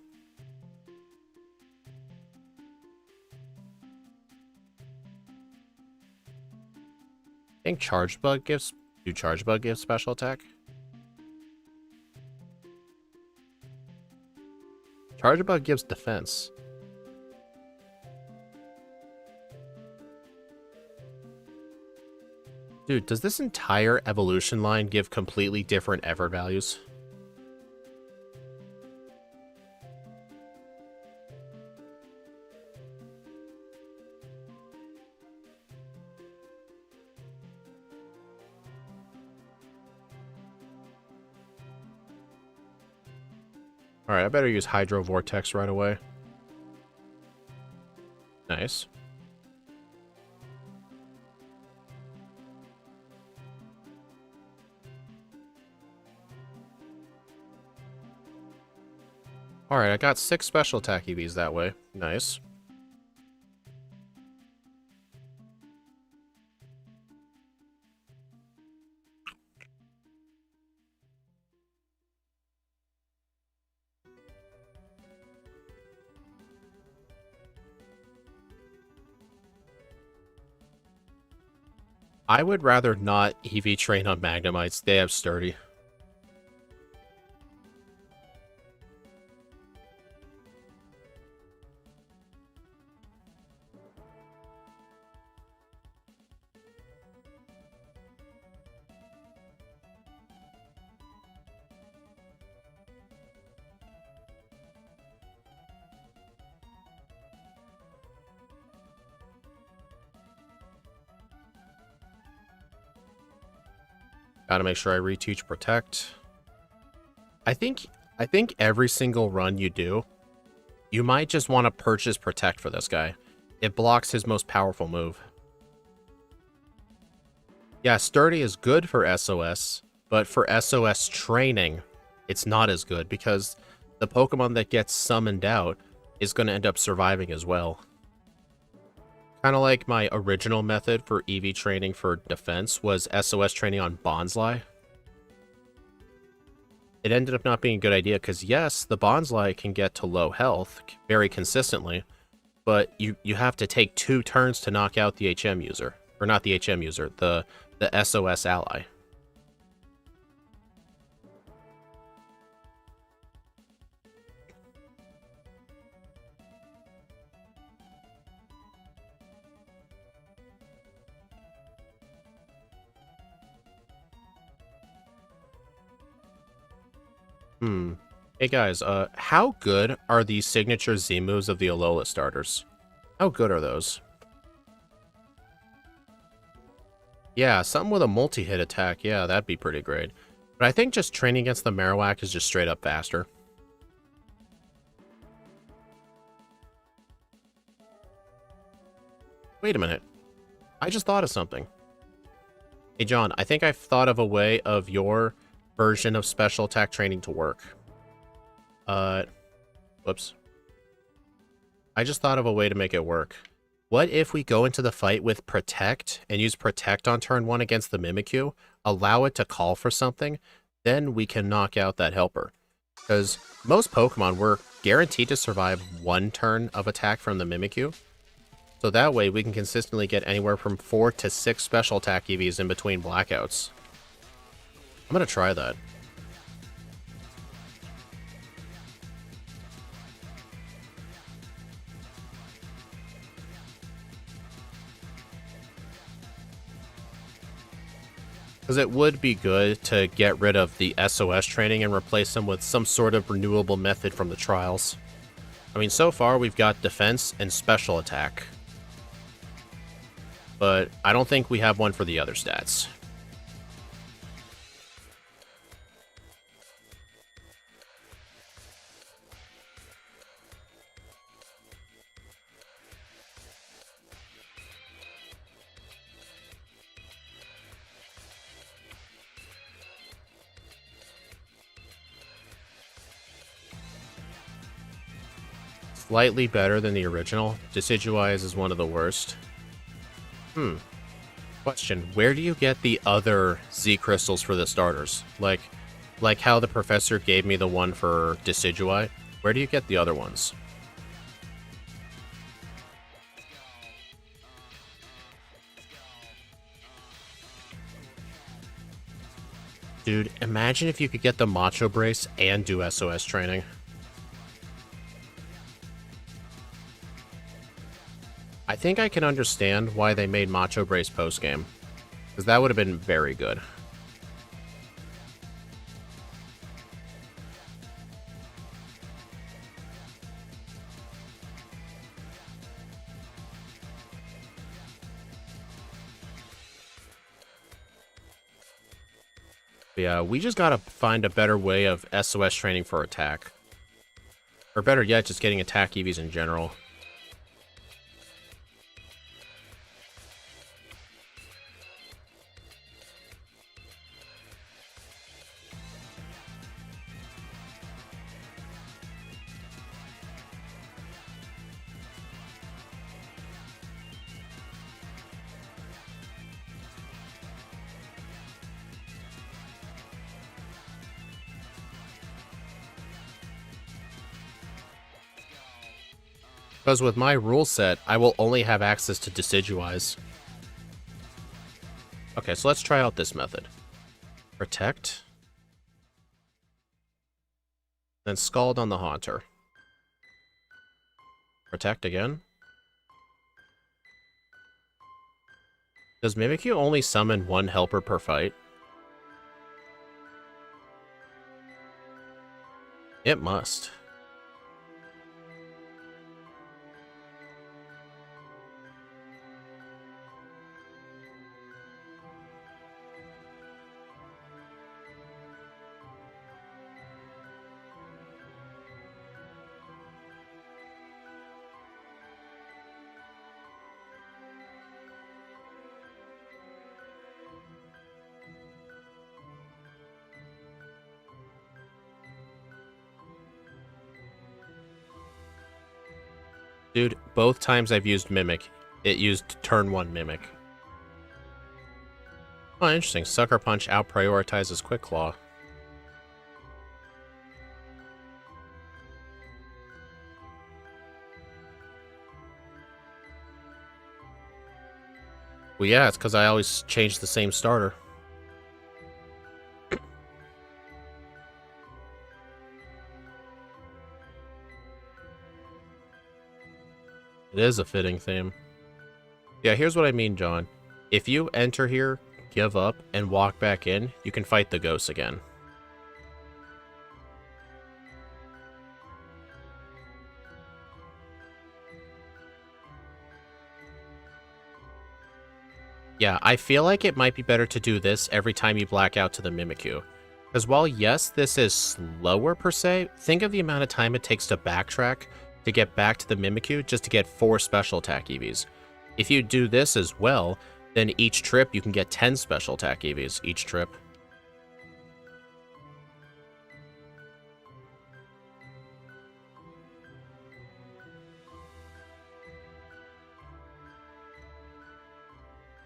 think Charge Bug gives... Do Charge Bug give special attack? Charge Bug gives defense. Dude, does this entire evolution line give completely different effort values? Alright, I better use Hydro Vortex right away. Nice. Alright, I got 6 special attack EVs that way. Nice. I would rather not EV train on Magnemites. They have sturdy. Gotta make sure I reteach Protect. I think every single run you do, you might just want to purchase Protect for this guy. It blocks his most powerful move. Yeah, Sturdy is good for SOS, but for SOS training, it's not as good because the Pokemon that gets summoned out is going to end up surviving as well. Kind of like my original method for EV training for defense was SOS training on Bonsly. It ended up not being a good idea because, yes, the Bonsly can get to low health very consistently, but you have to take 2 turns to knock out the HM user. Or not the HM user, the SOS ally. Hey guys, how good are the signature Z moves of the Alola starters? How good are those? Yeah, something with a multi-hit attack. Yeah, that'd be pretty great. But I think just training against the Marowak is just straight up faster. Wait a minute. I just thought of something. Hey John, I think I've thought of a way of your version of special attack training to work. Whoops. I just thought of a way to make it work. What if we go into the fight with Protect and use Protect on turn 1 against the Mimikyu, allow it to call for something, then we can knock out that helper. Because most Pokemon were guaranteed to survive 1 turn of attack from the Mimikyu. So that way we can consistently get anywhere from 4 to 6 special attack EVs in between blackouts. I'm going to try that. Because it would be good to get rid of the SOS training and replace them with some sort of renewable method from the trials. I mean, so far we've got defense and special attack. But I don't think we have one for the other stats. Slightly better than the original. Decidueye is one of the worst. Question, where do you get the other Z crystals for the starters? Like how the professor gave me the one for Decidueye? Where do you get the other ones? Dude, imagine if you could get the Macho Brace and do SOS training. I think I can understand why they made Macho Brace post-game. Because that would have been very good. But yeah, we just gotta find a better way of SOS training for attack. Or better yet, just getting attack EVs in general. Because with my rule set, I will only have access to Decidueyes. Okay, so let's try out this method. Protect. Then Scald on the Haunter. Protect again. Does Mimikyu only summon one helper per fight? It must. Dude, both times I've used Mimic, it used turn 1 Mimic. Oh, interesting. Sucker Punch out-prioritizes Quick Claw. Well, yeah, it's because I always change the same starter. It is a fitting theme. Yeah, here's what I mean, John. If you enter here, give up, and walk back in, you can fight the ghosts again. Yeah, I feel like it might be better to do this every time you black out to the Mimikyu. Because while, yes, this is slower per se, think of the amount of time it takes to backtrack to get back to the Mimikyu just to get 4 special attack EVs. If you do this as well, then each trip you can get 10 special attack EVs each trip.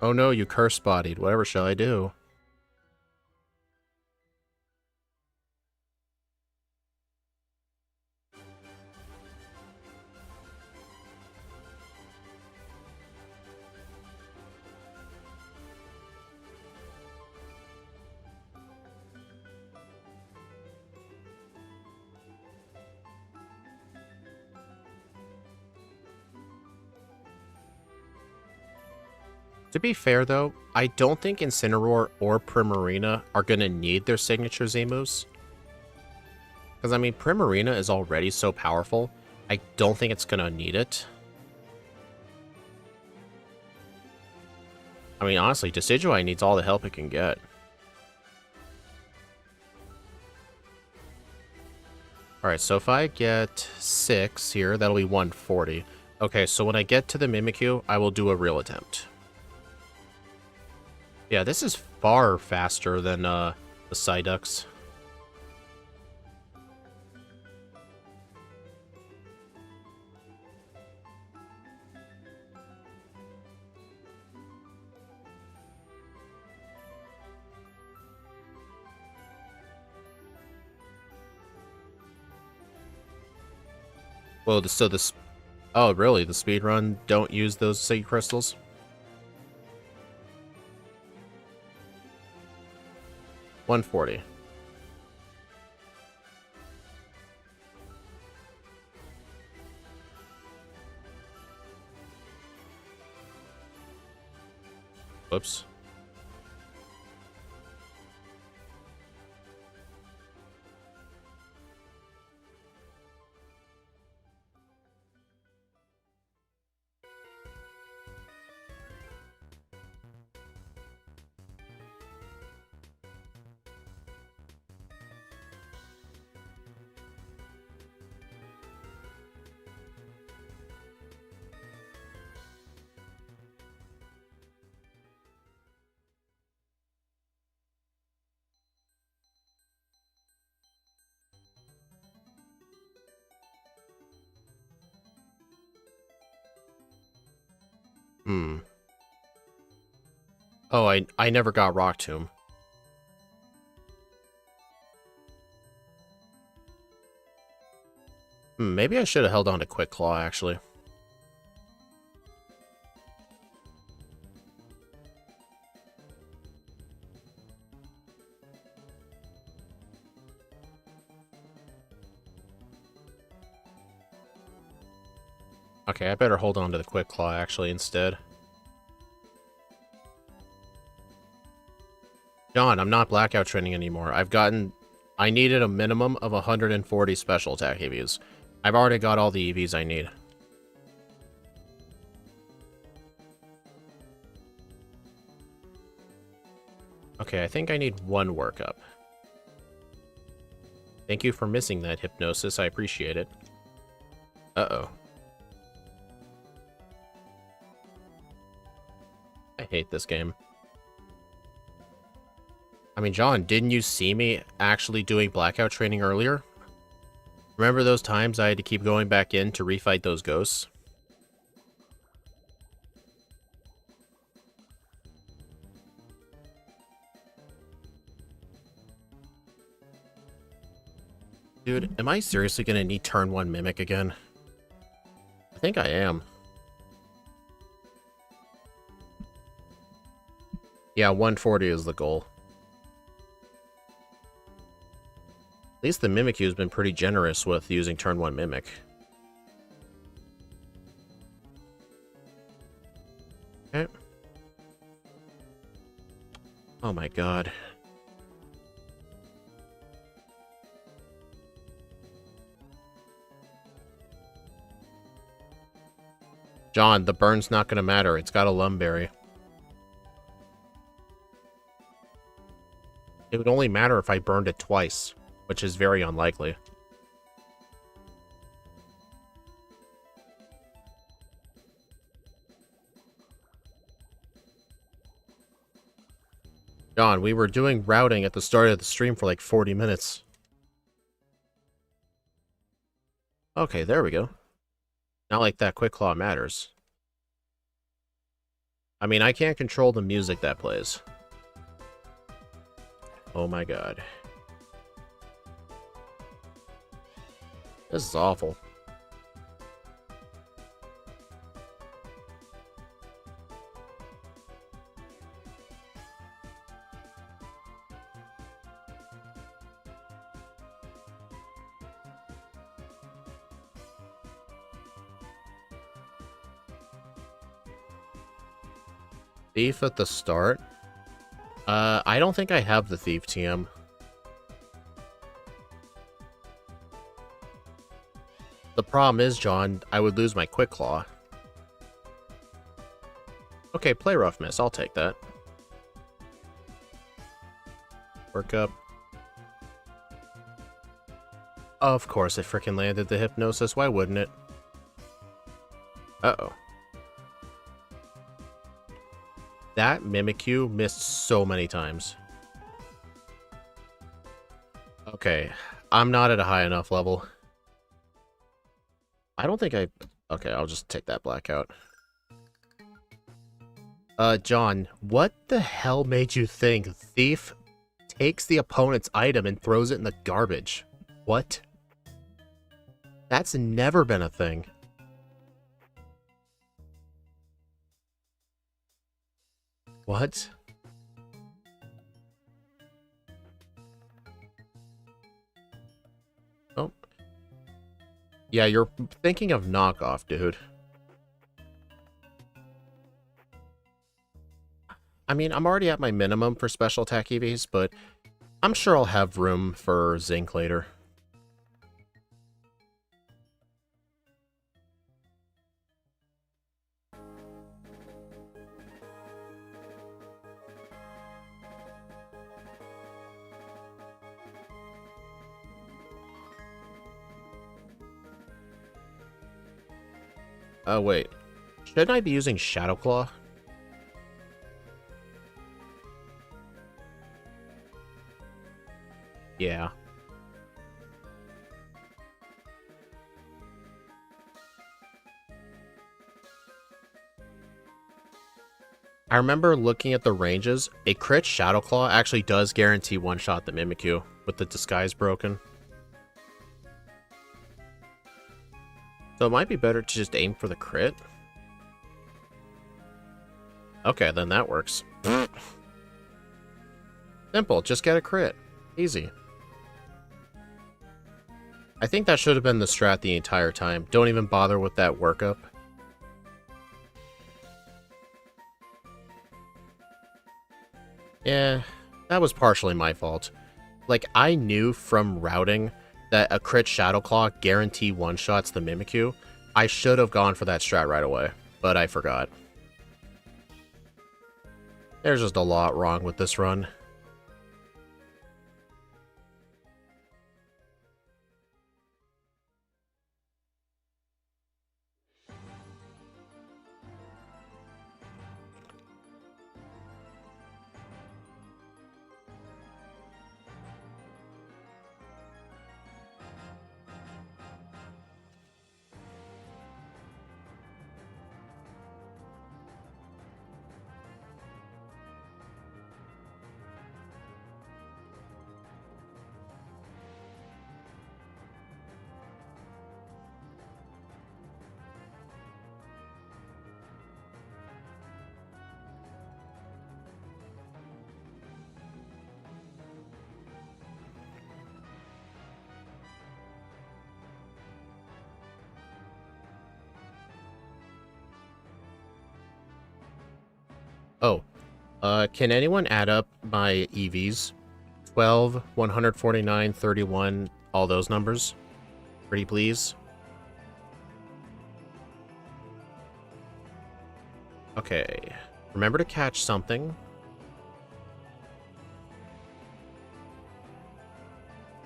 Oh no, you curse-bodied. Whatever shall I do? To be fair, though, I don't think Incineroar or Primarina are going to need their signature Z moves. Because, I mean, Primarina is already so powerful, I don't think it's going to need it. I mean, honestly, Decidueye needs all the help it can get. Alright, so if I get 6 here, that'll be 140. Okay, so when I get to the Mimikyu, I will do a real attempt. Yeah, this is far faster than the Psyducks. Well, so this... Oh, really? The speedrun don't use those Sea Crystals? $140. Whoops. Hmm. Oh, I never got Rock Tomb. Maybe I should have held on to Quick Claw, actually. Okay, I better hold on to the Quick Claw, actually, instead. John, I'm not blackout training anymore. I needed a minimum of 140 special attack EVs. I've already got all the EVs I need. Okay, I think I need one workup. Thank you for missing that, Hypnosis. I appreciate it. Uh-oh. I hate this game. I mean, John, didn't you see me actually doing blackout training earlier? Remember those times I had to keep going back in to refight those ghosts? Dude, am I seriously gonna need turn 1 Mimic again? I think I am. Yeah, 140 is the goal. At least the Mimikyu has been pretty generous with using turn 1 Mimic. Okay. Oh my god. John, the burn's not gonna matter. It's got a Lumberry. It would only matter if I burned it twice, which is very unlikely. John, we were doing routing at the start of the stream for like 40 minutes. Okay, there we go. Not like that Quick Claw matters. I mean, I can't control the music that plays. Oh my god. This is awful. Thief at the start? I don't think I have the Thief TM. The problem is, John, I would lose my Quick Claw. Okay, play Rough Miss. I'll take that. Work up. Of course it frickin' landed the Hypnosis. Why wouldn't it? Uh-oh. That Mimikyu missed so many times. Okay, I'm not at a high enough level. I don't think I... Okay, I'll just take that blackout. John, what the hell made you think Thief takes the opponent's item and throws it in the garbage? What? That's never been a thing. What? Oh. Yeah, you're thinking of knockoff, dude. I mean, I'm already at my minimum for special attack EVs, but I'm sure I'll have room for Zinc later. Oh, wait. Shouldn't I be using Shadow Claw? Yeah. I remember looking at the ranges. A crit Shadow Claw actually does guarantee one-shot the Mimikyu with the disguise broken. So it might be better to just aim for the crit. Okay, then that works. Simple, just get a crit. Easy. I think that should have been the strat the entire time. Don't even bother with that workup. Yeah, that was partially my fault. Like, I knew from routing that a crit Shadow Claw guarantee one-shots the Mimikyu. I should have gone for that strat right away, but I forgot. There's just a lot wrong with this run. Oh, can anyone add up my EVs? 12, 149, 31, all those numbers? Pretty please? Okay. Remember to catch something.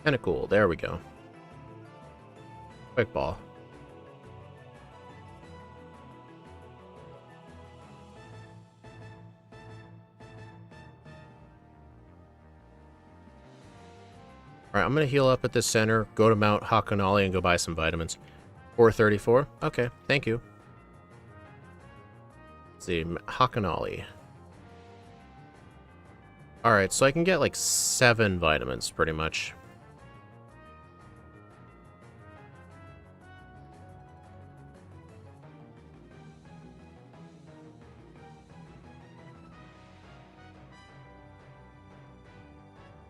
Kinda cool. There we go. Quick ball. Alright, I'm gonna heal up at this center, go to Mount Hakanali, and go buy some vitamins. 434? Okay, thank you. Let's see, Hakanali. Alright, so I can get like 7 vitamins, pretty much.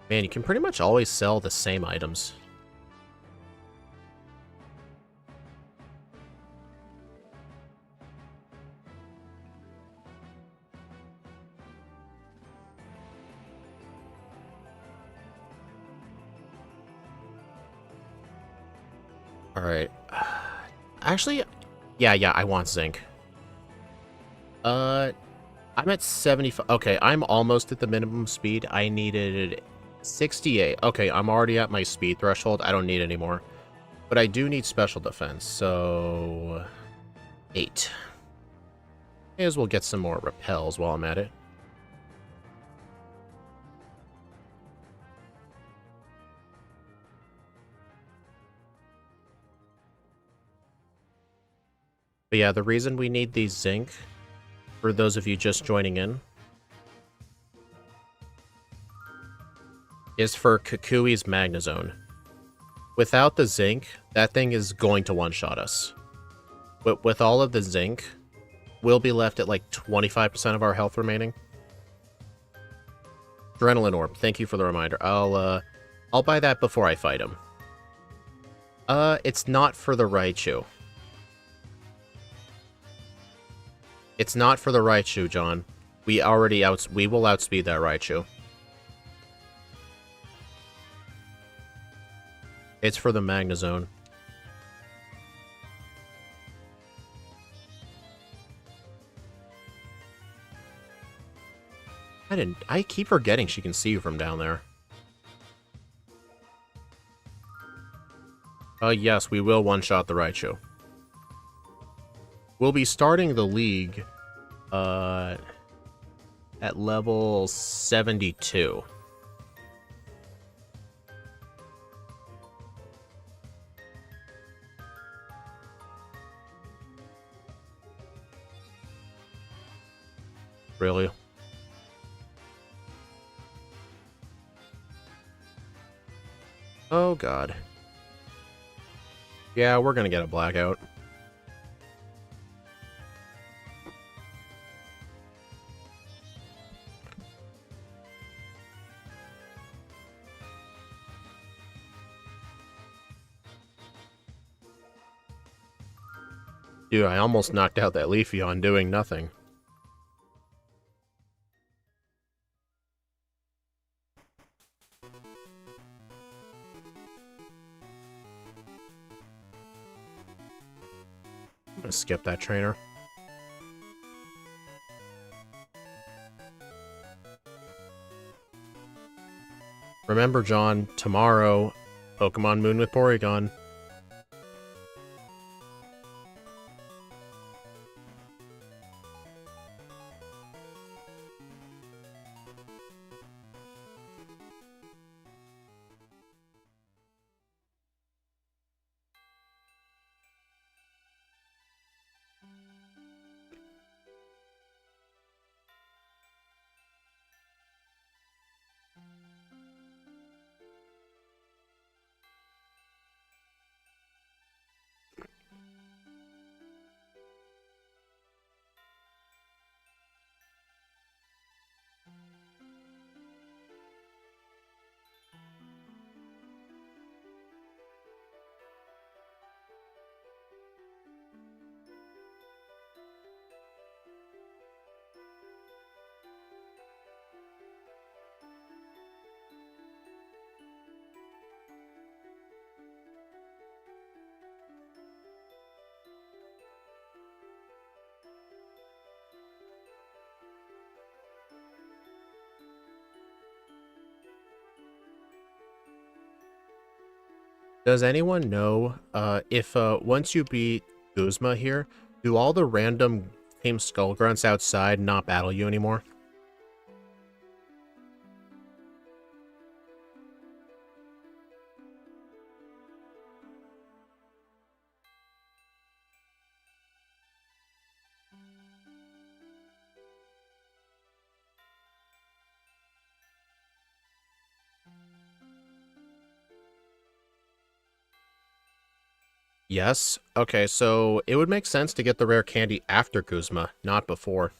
Man, you can pretty much always sell the same items. Alright. Actually, yeah, I want zinc. I'm at 75. Okay, I'm almost at the minimum speed. I needed 68. Okay, I'm already at my speed threshold. I don't need any more. But I do need special defense, so 8. May as well get some more repels while I'm at it. But yeah, the reason we need the zinc, for those of you just joining in, is for Kukui's Magnezone. Without the zinc, that thing is going to one-shot us. But with all of the zinc, we'll be left at like 25% of our health remaining. Adrenaline Orb, thank you for the reminder. I'll buy that before I fight him. It's not for the Raichu. It's not for the Raichu, John. We will outspeed that Raichu. It's for the Magnezone. I keep forgetting she can see you from down there. Yes, we will one-shot the Raichu. We'll be starting the league, at level 72. Really? Oh, God. Yeah, we're gonna get a blackout. Dude, I almost knocked out that Leafy on doing nothing. I'm gonna skip that trainer. Remember, John, tomorrow, Pokemon Moon with Porygon. Does anyone know if once you beat Guzma here, do all the random Team Skull Grunts outside not battle you anymore? Yes? Okay, so it would make sense to get the rare candy after Guzma, not before.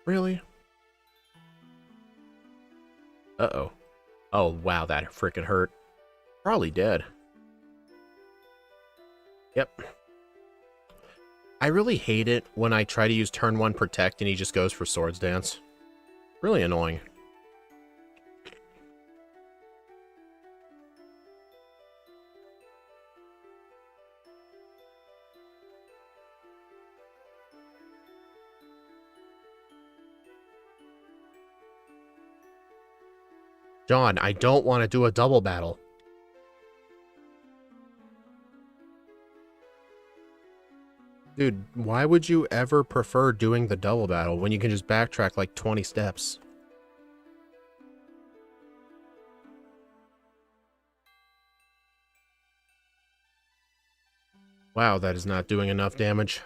Really? Uh-oh. Oh, wow, that freaking hurt. Probably dead. Yep. I really hate it when I try to use turn 1 Protect and he just goes for Swords Dance. Really annoying. John, I don't want to do a double battle. Dude, why would you ever prefer doing the double battle when you can just backtrack like 20 steps? Wow, that is not doing enough damage.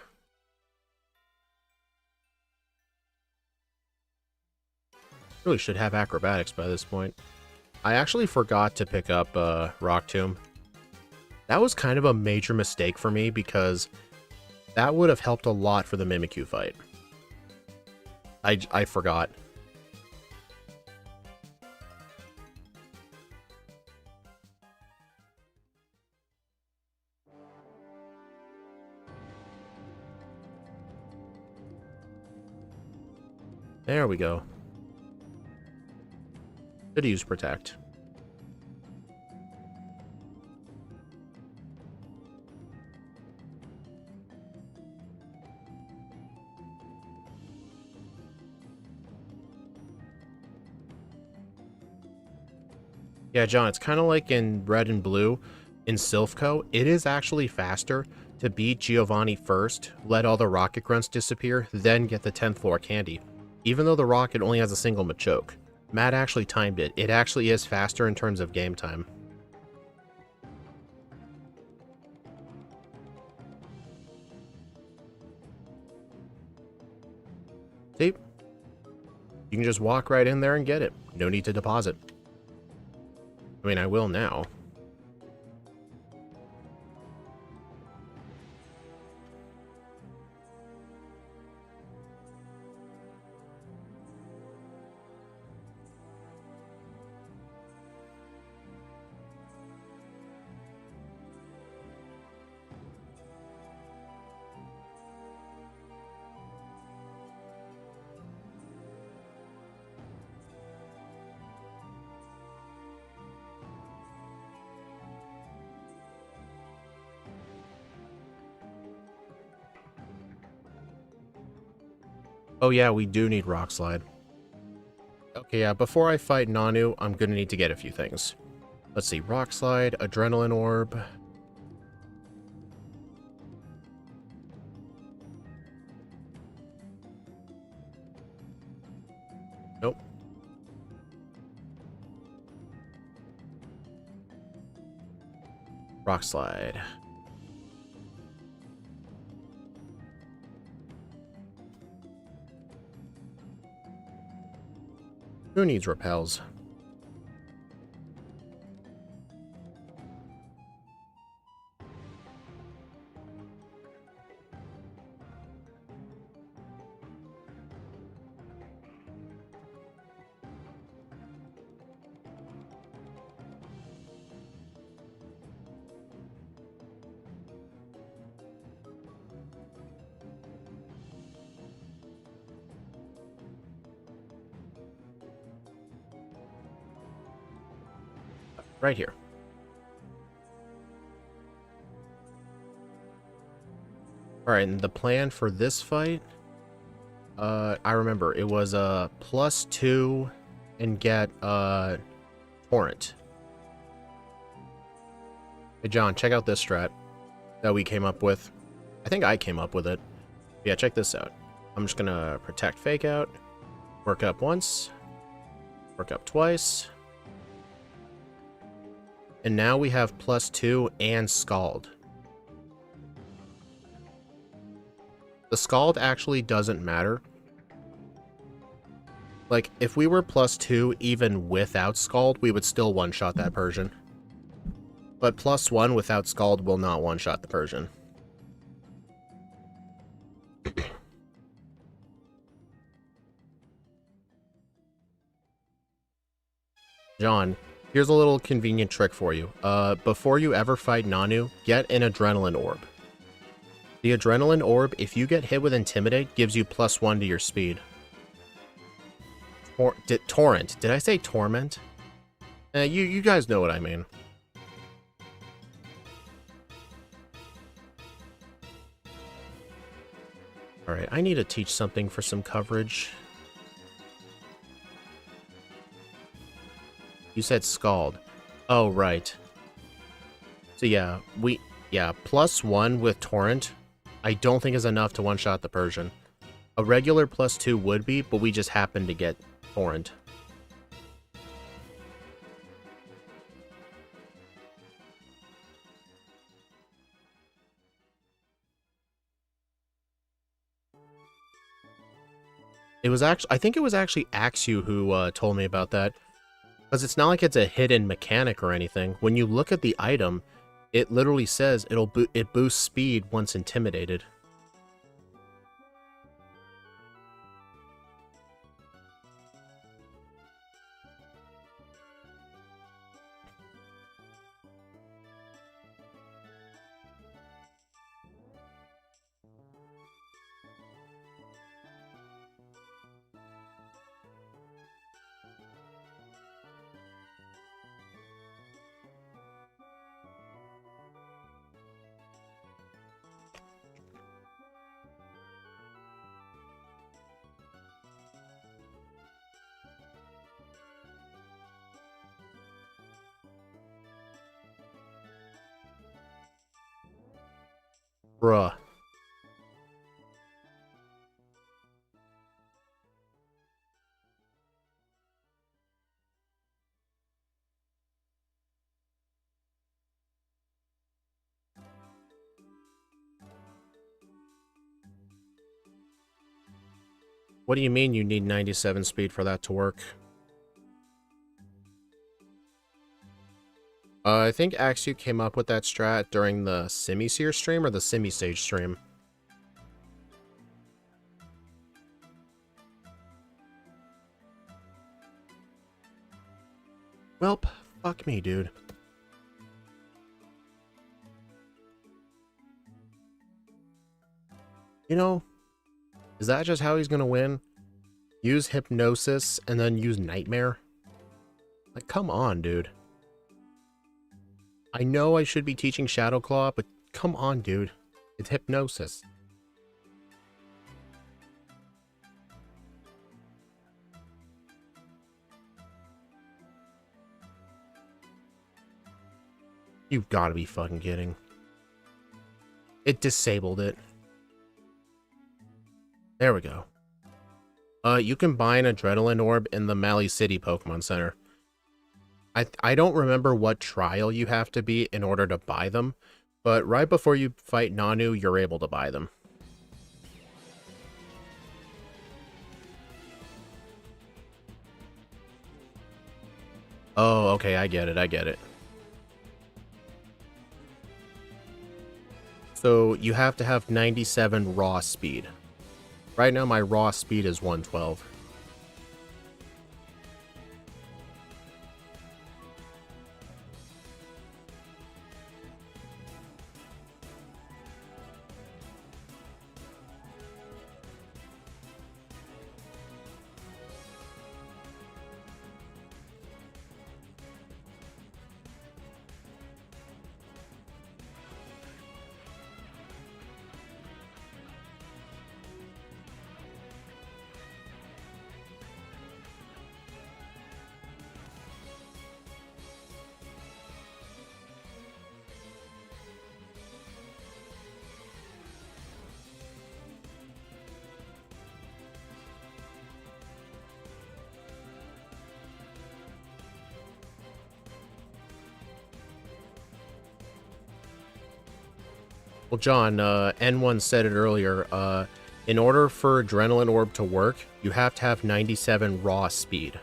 Really should have acrobatics by this point. I actually forgot to pick up Rock Tomb. That was kind of a major mistake for me because that would have helped a lot for the Mimikyu fight. I forgot. There we go. Should use Protect. Yeah, John, it's kind of like in Red and Blue. In Silphco, it is actually faster to beat Giovanni first, let all the Rocket Grunts disappear, then get the 10th floor candy. Even though the Rocket only has a single Machoke. Matt actually timed it. It actually is faster in terms of game time. See? You can just walk right in there and get it. No need to deposit. I mean, I will now. Oh yeah, we do need Rock Slide. Okay, yeah, before I fight Nanu, I'm gonna need to get a few things. Let's see, Rock Slide, Adrenaline Orb. Nope. Rock Slide. Who needs repels? Right here. Alright, and the plan for this fight, I remember, it was +2 and get Torrent. Hey John, check out this strat that we came up with. I think I came up with it. Yeah, check this out. I'm just gonna protect Fake Out, work up once, work up twice, and now we have +2 and Scald. The Scald actually doesn't matter. Like, if we were +2 even without Scald, we would still one-shot that Persian. But +1 without Scald will not one-shot the Persian. John, here's a little convenient trick for you. Before you ever fight Nanu, get an Adrenaline Orb. The Adrenaline Orb, if you get hit with Intimidate, gives you +1 to your speed. Torrent. Did I say Torment? You guys know what I mean. Alright, I need to teach something for some coverage. You said Scald. Oh, right. So yeah, +1 with Torrent, I don't think is enough to one-shot the Persian. A regular +2 would be, but we just happened to get Torrent. It was actually, I think it was actually Axu who told me about that. Because it's not like it's a hidden mechanic or anything. When you look at the item, it literally says it boosts speed once intimidated. Bruh. What do you mean you need 97 speed for that to work? I think Axu came up with that strat during the Simisear stream or the Semi-Stage stream. Welp, fuck me, dude. You know, is that just how he's gonna win? Use Hypnosis and then use Nightmare? Like, come on, dude. I know I should be teaching Shadow Claw, but come on, dude. It's Hypnosis. You've got to be fucking kidding. It disabled it. There we go. You can buy an Adrenaline Orb in the Mali City Pokemon Center. I don't remember what trial you have to be in order to buy them, but right before you fight Nanu, you're able to buy them. Oh, okay, I get it. So you have to have 97 raw speed. Right now my raw speed is 112. Well, John, N1 said it earlier, in order for Adrenaline Orb to work, you have to have 97 raw speed.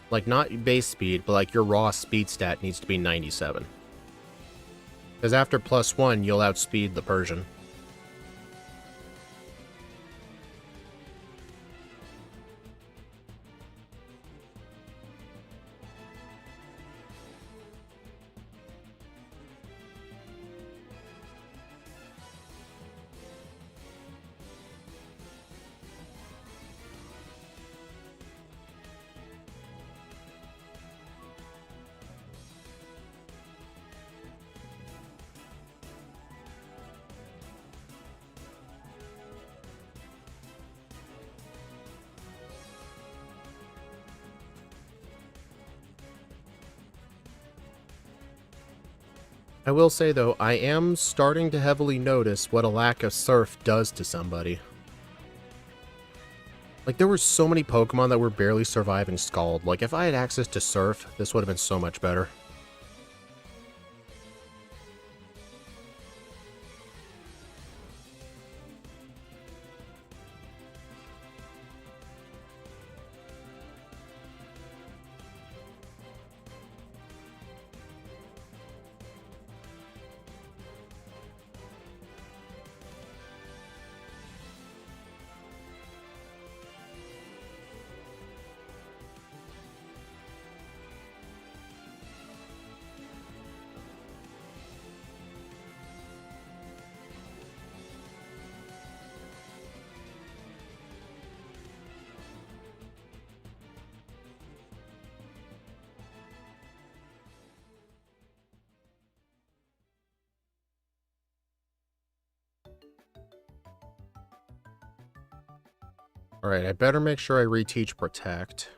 Like, not base speed, but like your raw speed stat needs to be 97. Because after +1, you'll outspeed the Persian. I will say, though, I am starting to heavily notice what a lack of Surf does to somebody. Like, there were so many Pokemon that were barely surviving Scald. Like, if I had access to Surf, this would have been so much better. Alright, I better make sure I reteach Protect.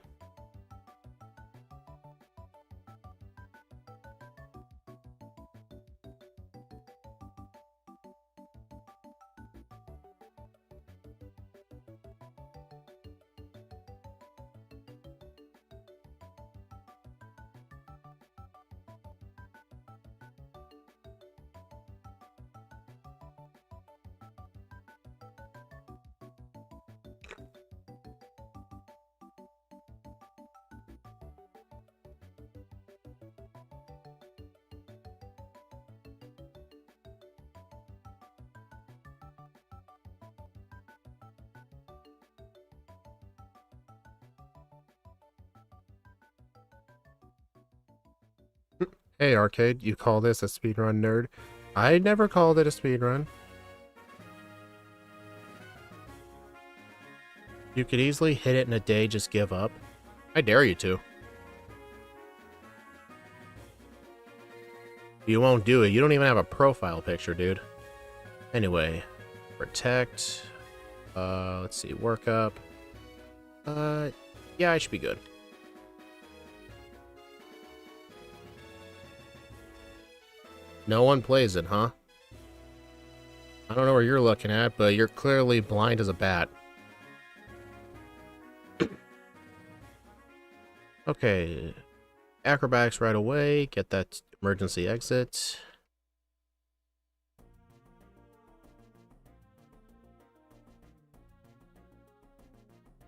Hey, Arcade, you call this a speedrun nerd? I never called it a speedrun. You could easily hit it in a day, just give up. I dare you to. You won't do it. You don't even have a profile picture, dude. Anyway, protect. Let's see, work up. Yeah, I should be good. No one plays it, huh? I don't know where you're looking at, but you're clearly blind as a bat. Okay. Acrobatics right away. Get that emergency exit.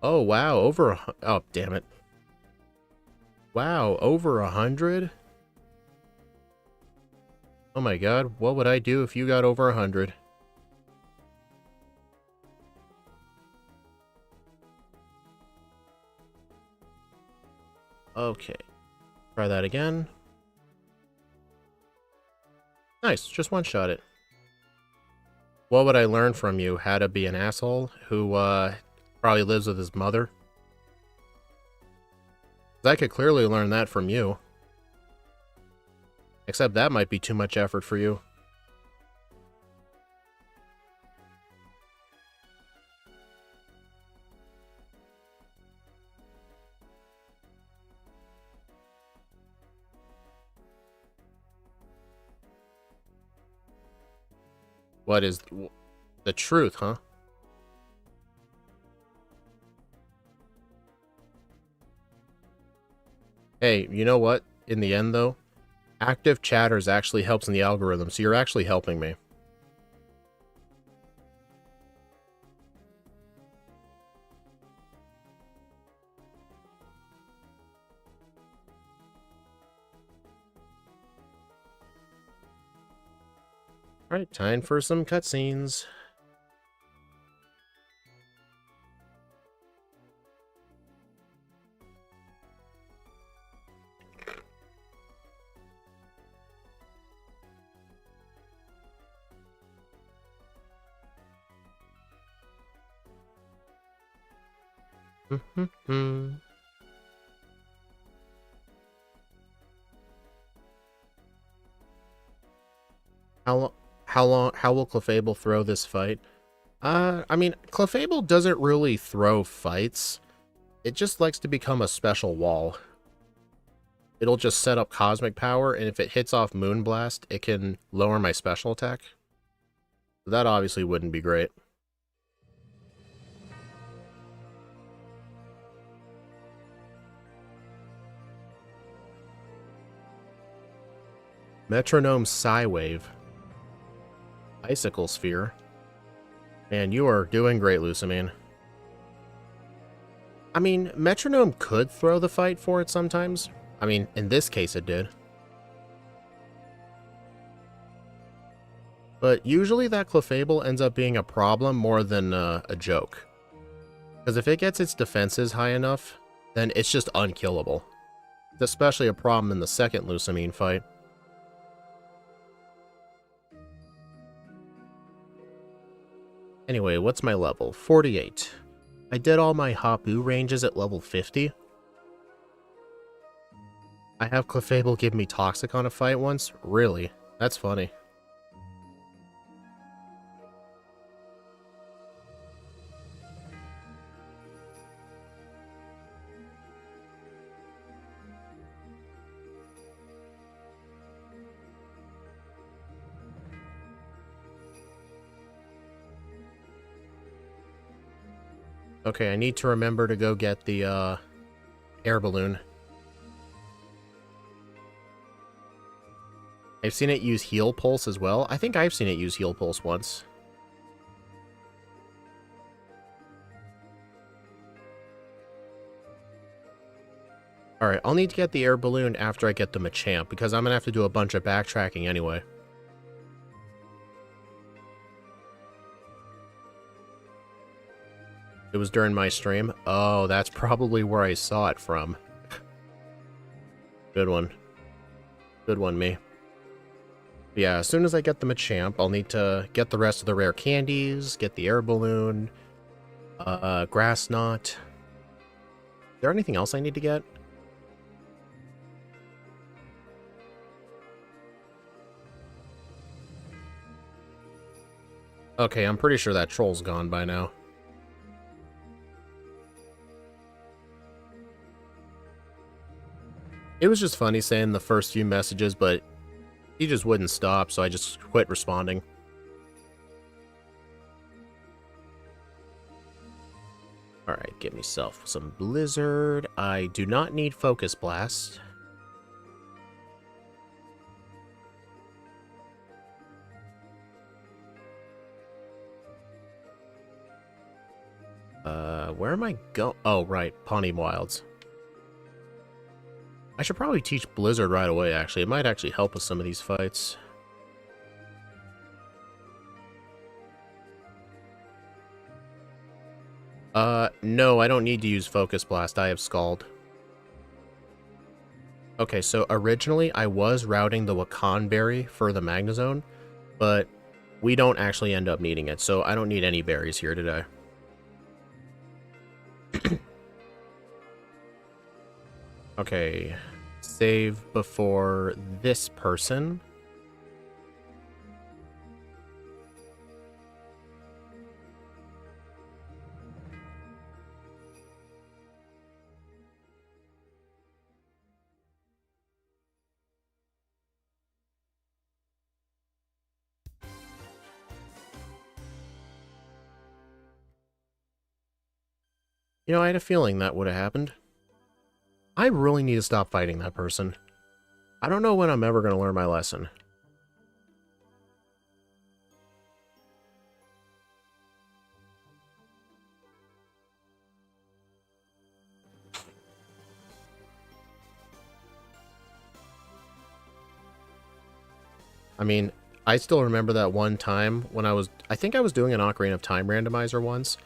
Oh, wow. Oh, damn it. Wow, over 100? Oh my god, what would I do if you got over 100? Okay. Try that again. Nice, just one-shot it. What would I learn from you? How to be an asshole who, probably lives with his mother? 'Cause I could clearly learn that from you. Except that might be too much effort for you. What is the truth, huh? Hey, you know what? In the end, though, active chatters actually helps in the algorithm, so you're actually helping me. Alright, time for some cutscenes. How will Clefable throw this fight? I mean, Clefable doesn't really throw fights. It just likes to become a special wall. It'll just set up Cosmic Power, and if it hits off Moonblast, it can lower my special attack. That obviously wouldn't be great. Metronome Psywave. Icicle Sphere. Man, you are doing great, Lucamine. I mean, Metronome could throw the fight for it sometimes. I mean, in this case it did. But usually that Clefable ends up being a problem more than a joke. Because if it gets its defenses high enough, then it's just unkillable. It's especially a problem in the second Lucamine fight. Anyway, what's my level? 48. I did all my Hapu ranges at level 50. I have Clefable give me Toxic on a fight once? Really? That's funny. Okay, I need to remember to go get the, air balloon. I've seen it use Heal Pulse as well. I think I've seen it use Heal Pulse once. Alright, I'll need to get the air balloon after I get the Machamp, because I'm gonna have to do a bunch of backtracking anyway. It was during my stream. Oh, that's probably where I saw it from. Good one. Good one, me. Yeah, as soon as I get the Machamp, I'll need to get the rest of the rare candies, get the air balloon, grass knot. Is there anything else I need to get? Okay, I'm pretty sure that troll's gone by now. It was just funny saying the first few messages, but he just wouldn't stop, so I just quit responding. Alright, get myself some Blizzard. I do not need Focus Blast. Where am I going? Oh, right, Pawnee Wilds. I should probably teach Blizzard right away, actually. It might actually help with some of these fights. No, I don't need to use Focus Blast. I have Scald. Okay, so originally I was routing the Wakan Berry for the Magnezone, but we don't actually end up needing it, so I don't need any berries here today. Okay, save before this person. You know, I had a feeling that would have happened. I really need to stop fighting that person. I don't know when I'm ever going to learn my lesson. I mean, I still remember that one time when I think I was doing an Ocarina of Time randomizer once.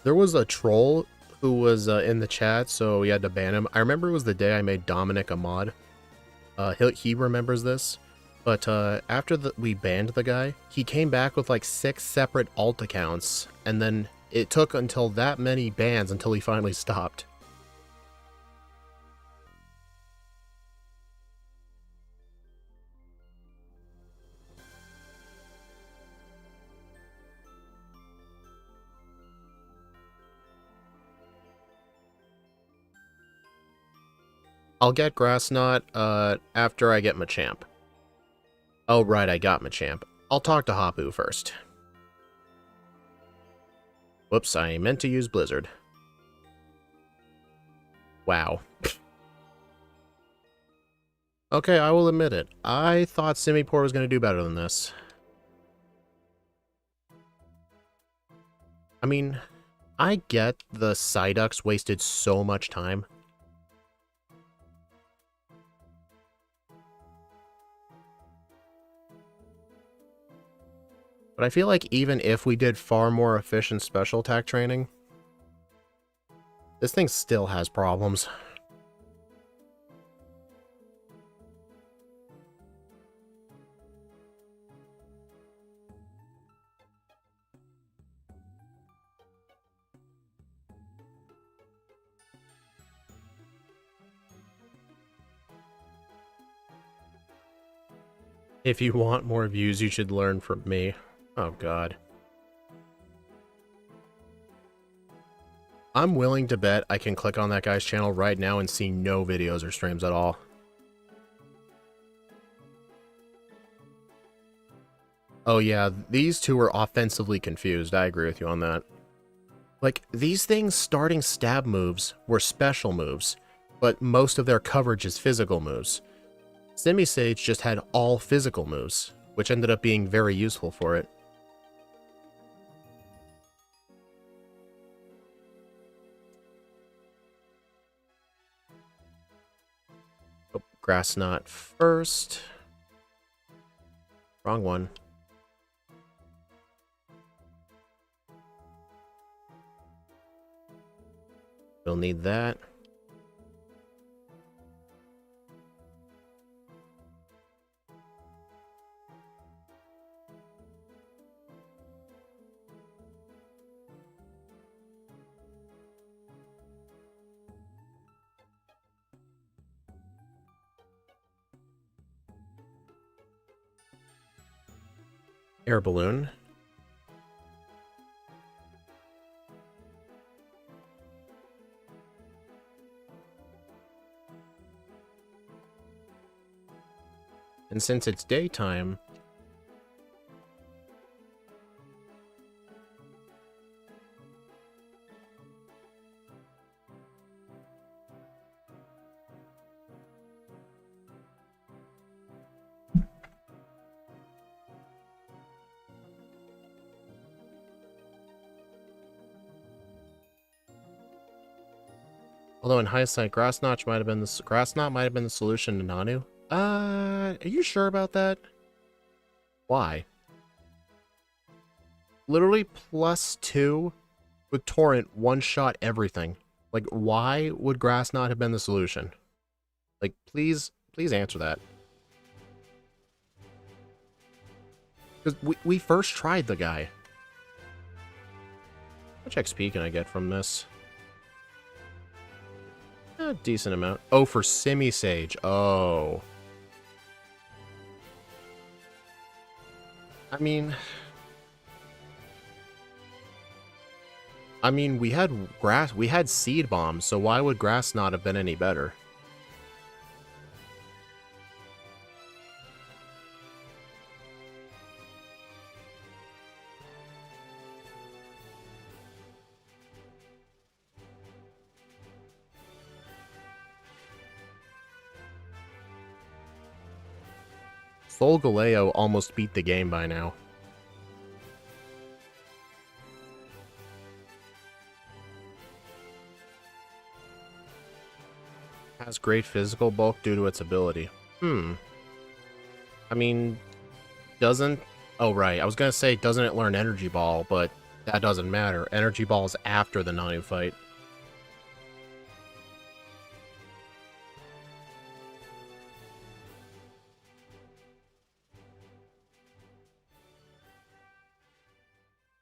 There was a troll who was in the chat, so we had to ban him. I remember it was the day I made Dominic a mod. He remembers this. But after we banned the guy, he came back with like 6 separate alt accounts, and then it took until that many bans until he finally stopped. I'll get Grass Knot after I get Machamp. Oh, right, I got Machamp. I'll talk to Hapu first. Whoops, I meant to use Blizzard. Wow. Okay, I will admit it. I thought Simipour was going to do better than this. I mean, I get the Psyducks wasted so much time. But I feel like even if we did far more efficient special attack training, this thing still has problems. If you want more views, you should learn from me. Oh, God. I'm willing to bet I can click on that guy's channel right now and see no videos or streams at all. Oh yeah, these two are offensively confused. I agree with you on that. Like, these things starting stab moves were special moves, but most of their coverage is physical moves. Simisage just had all physical moves, which ended up being very useful for it. Oh, Grass Knot first. Wrong one. We'll need that. Air balloon. And since it's daytime, although in hindsight, grass knot might have been the solution to Nanu. Are you sure about that? Why? Literally +2 with Torrent one-shot everything. Like, why would grass knot have been the solution? Like, please answer that. Because we first tried the guy. How much XP can I get from this? A decent amount. Oh, for Simisage. Oh. I mean, we had seed bombs, so why would grass not have been any better? Solgaleo almost beat the game by now. Has great physical bulk due to its ability. I mean, doesn't... Oh, right. I was gonna say, doesn't it learn Energy Ball, but that doesn't matter. Energy Ball is after the Nanu fight.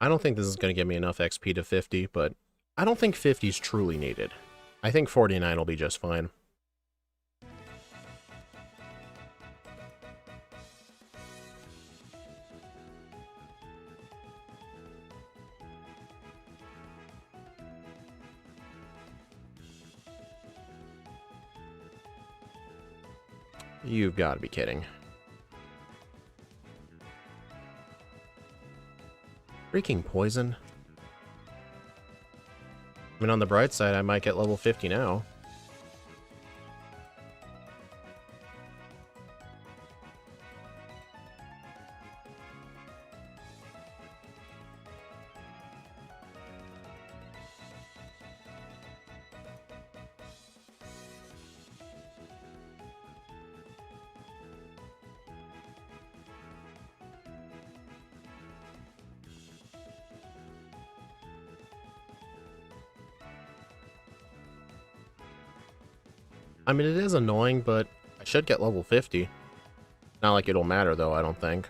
I don't think this is gonna give me enough XP to 50, but I don't think 50 is truly needed. I think 49 will be just fine. You've got to be kidding. Freaking poison. I mean, on the bright side, I might get level 50 now. I mean, it is annoying, but I should get level 50. Not like it'll matter, though, I don't think.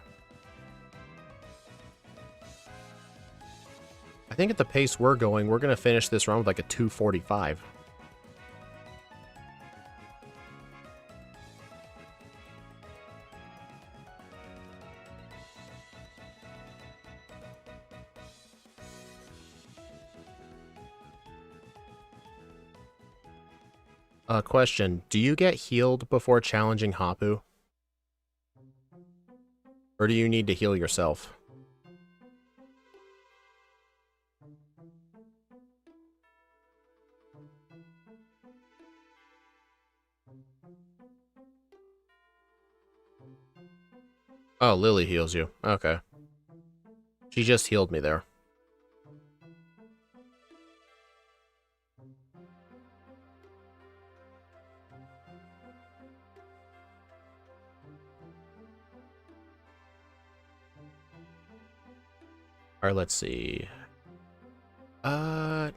I think at the pace we're going, we're going to finish this run with like a 245. Question. Do you get healed before challenging Hapu? Or do you need to heal yourself? Oh, Lily heals you. Okay. She just healed me there. Alright, let's see. What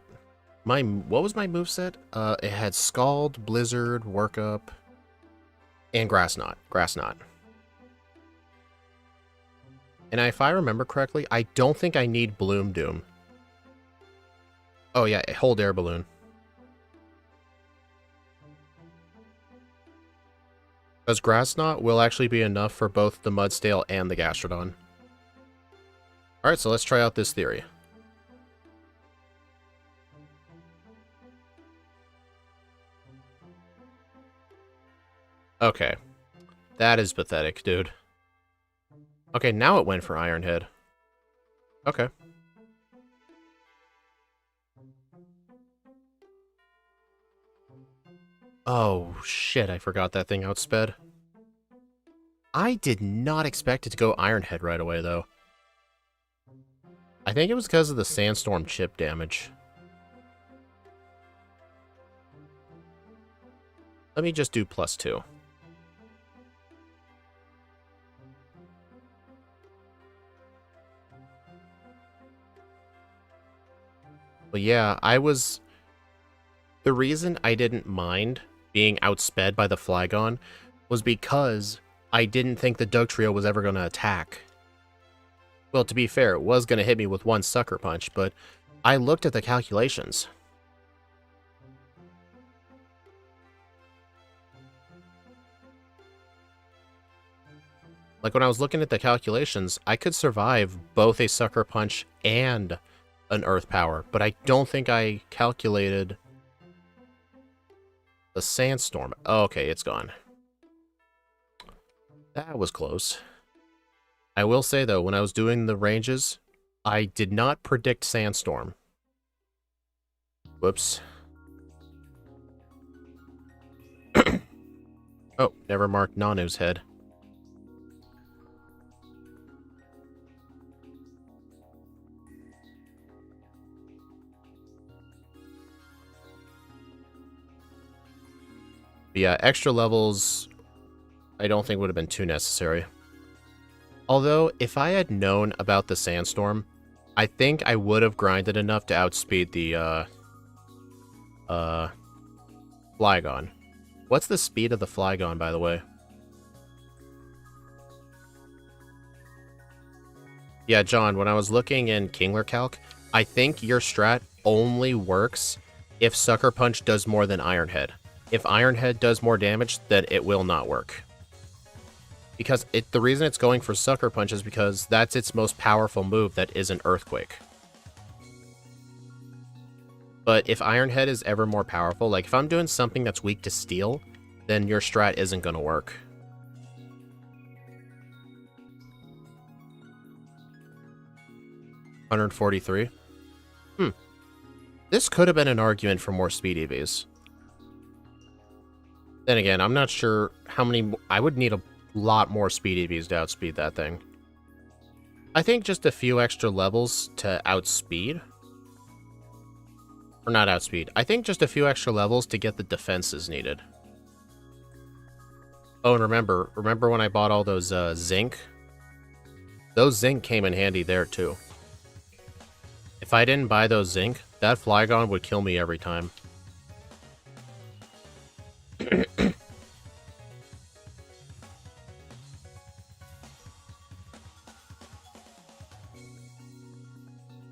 was my moveset? It had Scald, Blizzard, Workup, and Grass Knot. Grass Knot. And if I remember correctly, I don't think I need Bloom Doom. Oh yeah, hold air balloon. Because Grass Knot will actually be enough for both the Mudstale and the Gastrodon. Alright, so let's try out this theory. Okay. That is pathetic, dude. Okay, now it went for Iron Head. Okay. Oh, shit, I forgot that thing outsped. I did not expect it to go Iron Head right away, though. I think it was because of the Sandstorm chip damage. Let me just do +2. But yeah, the reason I didn't mind being outsped by the Flygon was because I didn't think the Dugtrio was ever going to attack. Well, to be fair, it was going to hit me with one Sucker Punch, but I looked at the calculations. Like, when I was looking at the calculations, I could survive both a Sucker Punch and an Earth Power, but I don't think I calculated the Sandstorm. Oh, okay, it's gone. That was close. I will say, though, when I was doing the ranges, I did not predict Sandstorm. Whoops. Oh, never marked Nanu's head. But yeah, extra levels I don't think would have been too necessary. Although, if I had known about the Sandstorm, I think I would have grinded enough to outspeed the, Flygon. What's the speed of the Flygon, by the way? Yeah, John, when I was looking in Kingler Calc, I think your strat only works if Sucker Punch does more than Iron Head. If Iron Head does more damage, then it will not work. Because the reason it's going for Sucker Punch is because that's its most powerful move that isn't Earthquake. But if Iron Head is ever more powerful, like if I'm doing something that's weak to Steel, then your strat isn't going to work. $143. This could have been an argument for more speed EVs. Then again, I'm not sure how many... I would need a lot more speed EVs to outspeed that thing. I think just a few extra levels to outspeed. Or not outspeed. I think just a few extra levels to get the defenses needed. Oh, and remember when I bought all those zinc? Those zinc came in handy there too. If I didn't buy those zinc, that Flygon would kill me every time.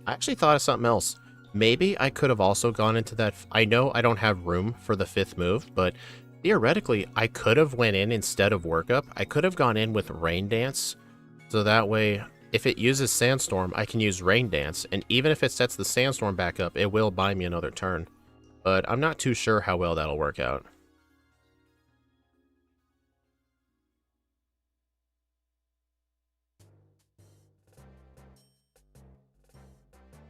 I actually thought of something else. Maybe I could have also gone into that... I know I don't have room for the 5th move, but theoretically, I could have went in instead of Workup. I could have gone in with Rain Dance, so that way, if it uses Sandstorm, I can use Rain Dance, and even if it sets the Sandstorm back up, it will buy me another turn. But I'm not too sure how well that'll work out.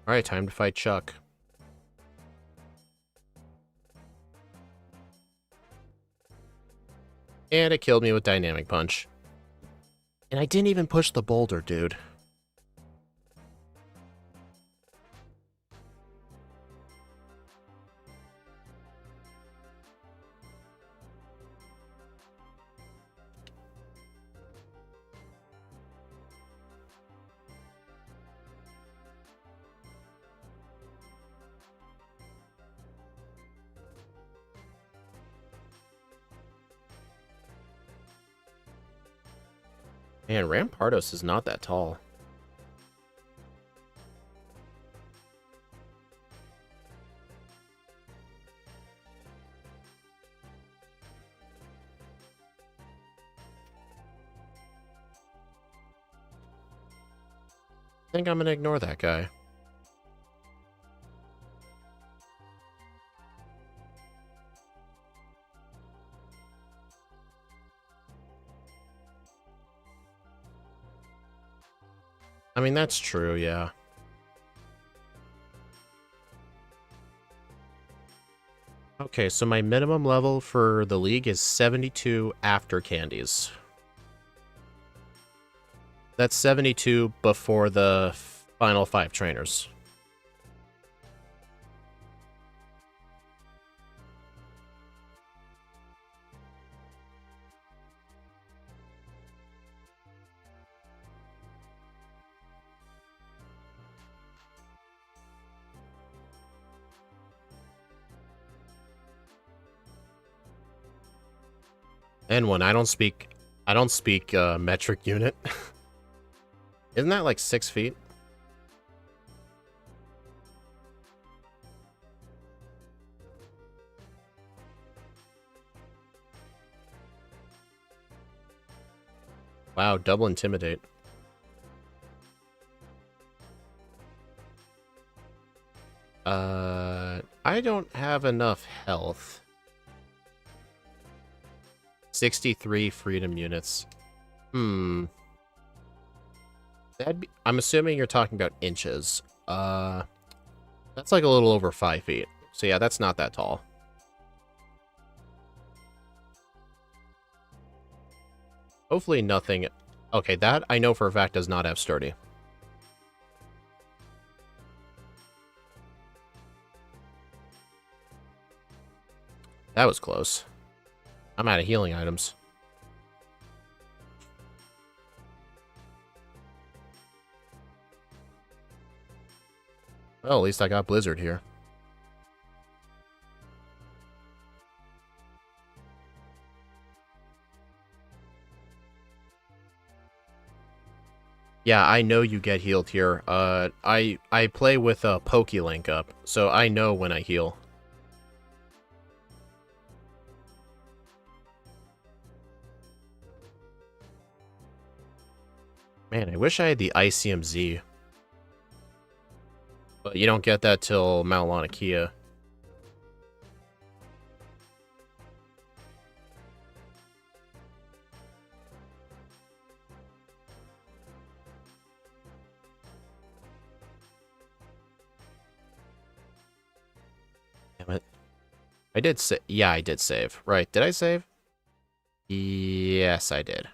Alright, time to fight Chuck. And it killed me with Dynamic Punch. And I didn't even push the boulder, dude. Man, Rampardos is not that tall. think I'm gonna ignore that guy. I mean, that's true, yeah. Okay, so my minimum level for the league is 72 after candies. That's 72 before the final 5 trainers. And when I don't speak metric unit. Isn't that like 6 feet? Wow, double intimidate. I don't have enough health. 63 freedom units. I'm assuming you're talking about inches. That's like a little over 5 feet. So yeah, that's not that tall. Hopefully nothing... Okay, that I know for a fact does not have sturdy. That was close. I'm out of healing items. Well, at least I got Blizzard here. Yeah, I know you get healed here. I play with a Pokelink up, so I know when I heal. Man, I wish I had the ICMZ. But you don't get that till Mount Lanakia. Damn it. I did say... Yeah, I did save. Right, did I save? Yes, I did.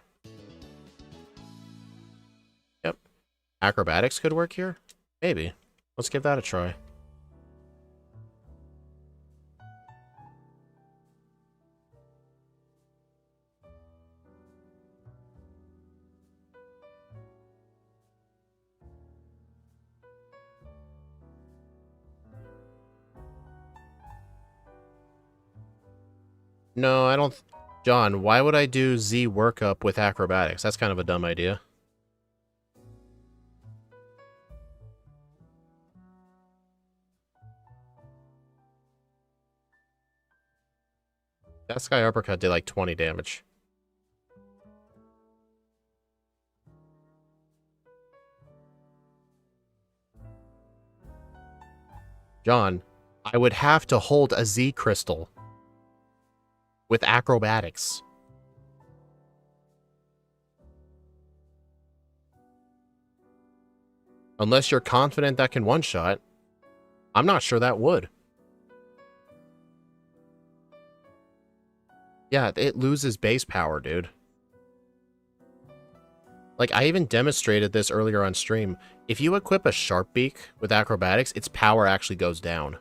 Yep. Acrobatics could work here? Maybe. Let's give that a try. No, I don't... John, why would I do Z workup with acrobatics? That's kind of a dumb idea. That Sky Uppercut did like 20 damage. John, I would have to hold a Z crystal with acrobatics. Unless you're confident that can one-shot. I'm not sure that would. Yeah, it loses base power, dude. Like, I even demonstrated this earlier on stream. If you equip a Sharp Beak with acrobatics, its power actually goes down.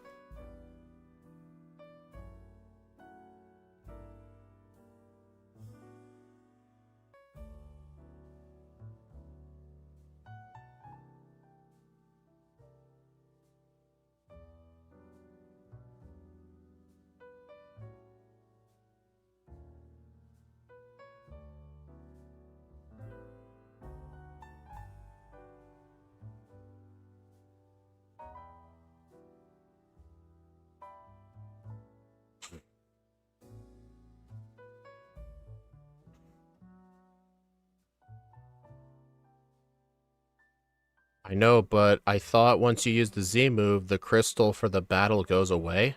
I know, but I thought once you use the Z move, the crystal for the battle goes away.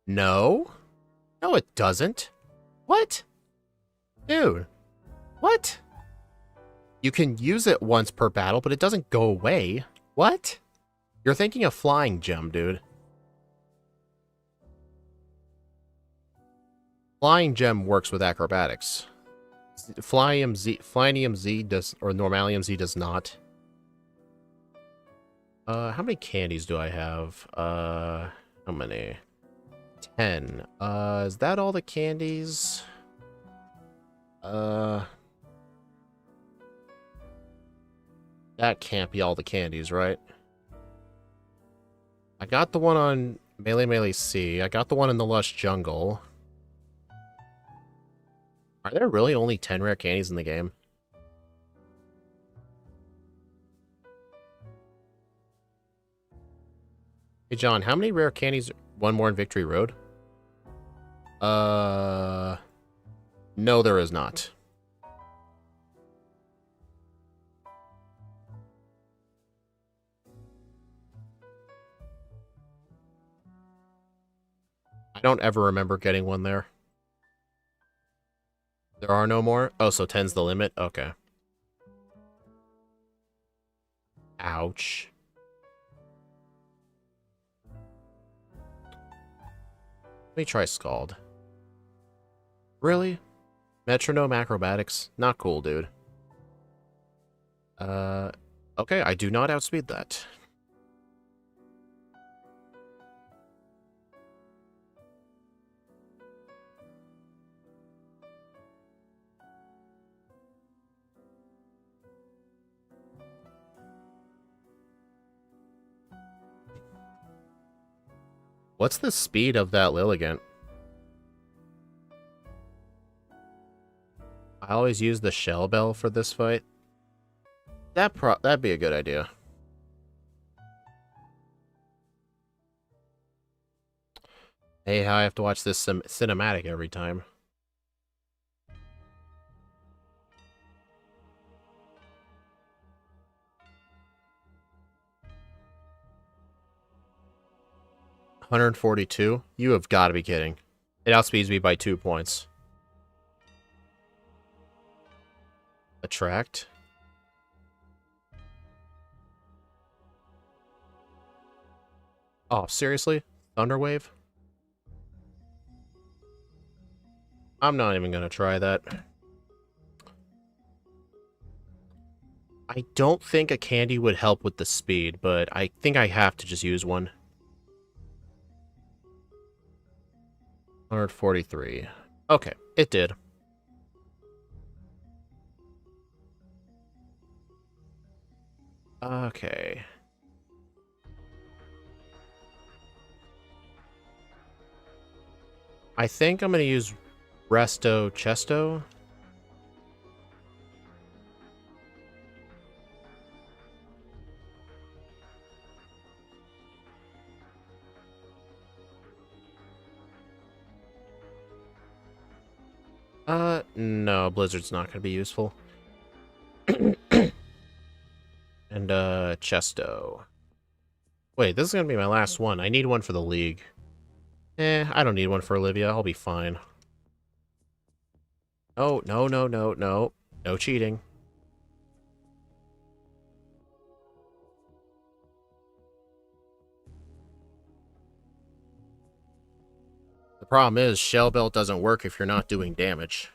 No? No, it doesn't. What? Dude, what? You can use it once per battle, but it doesn't go away. What? You're thinking of Flying Gem, dude. Flying Gem works with acrobatics. Flyinium Z does, or Normalium Z does not. How many candies do I have? How many? 10. Is that all the candies? That can't be all the candies, right? I got the one on Melee C. I got the one in the Lush Jungle. Are there really only 10 rare candies in the game? Hey, John, how many rare candies? One more in Victory Road? No, there is not. I don't ever remember getting one there. There are no more? Oh, so 10's the limit? Okay. Ouch. Let me try Scald. Really? Metronome acrobatics? Not cool, dude. Okay, I do not outspeed that. What's the speed of that Lilligant? I always use the Shell Bell for this fight. That'd be a good idea. Hey, I have to watch this cinematic every time. $142? You have got to be kidding. It outspeeds me by 2 points. Attract? Oh, seriously? Thunderwave? I'm not even gonna try that. I don't think a candy would help with the speed, but I think I have to just use one. 143. Okay, it did. Okay. I think I'm gonna use Resto Chesto. No, Blizzard's not gonna be useful. And, Chesto. Wait, this is gonna be my last one. I need one for the League. I don't need one for Olivia. I'll be fine. Oh, no, no, no, no. No cheating. The problem is, Shell Belt doesn't work if you're not doing damage.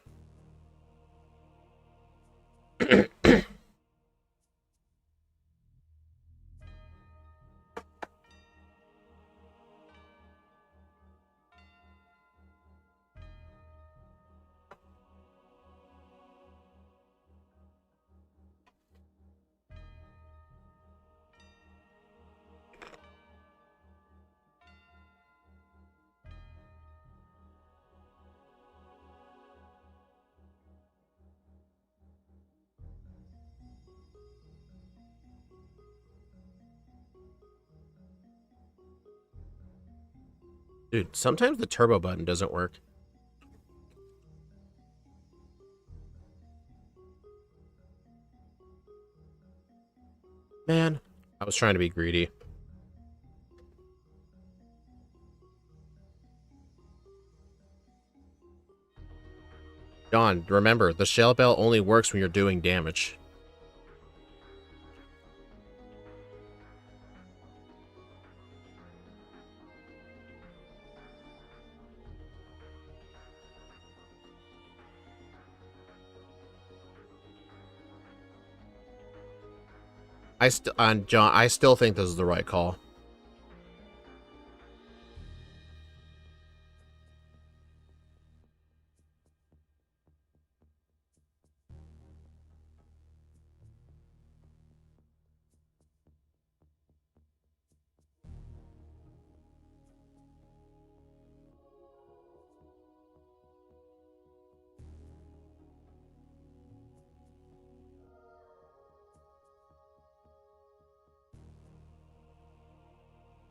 Dude, sometimes the turbo button doesn't work. Man, I was trying to be greedy. John, remember, the shell bell only works when you're doing damage. John, I still think this is the right call.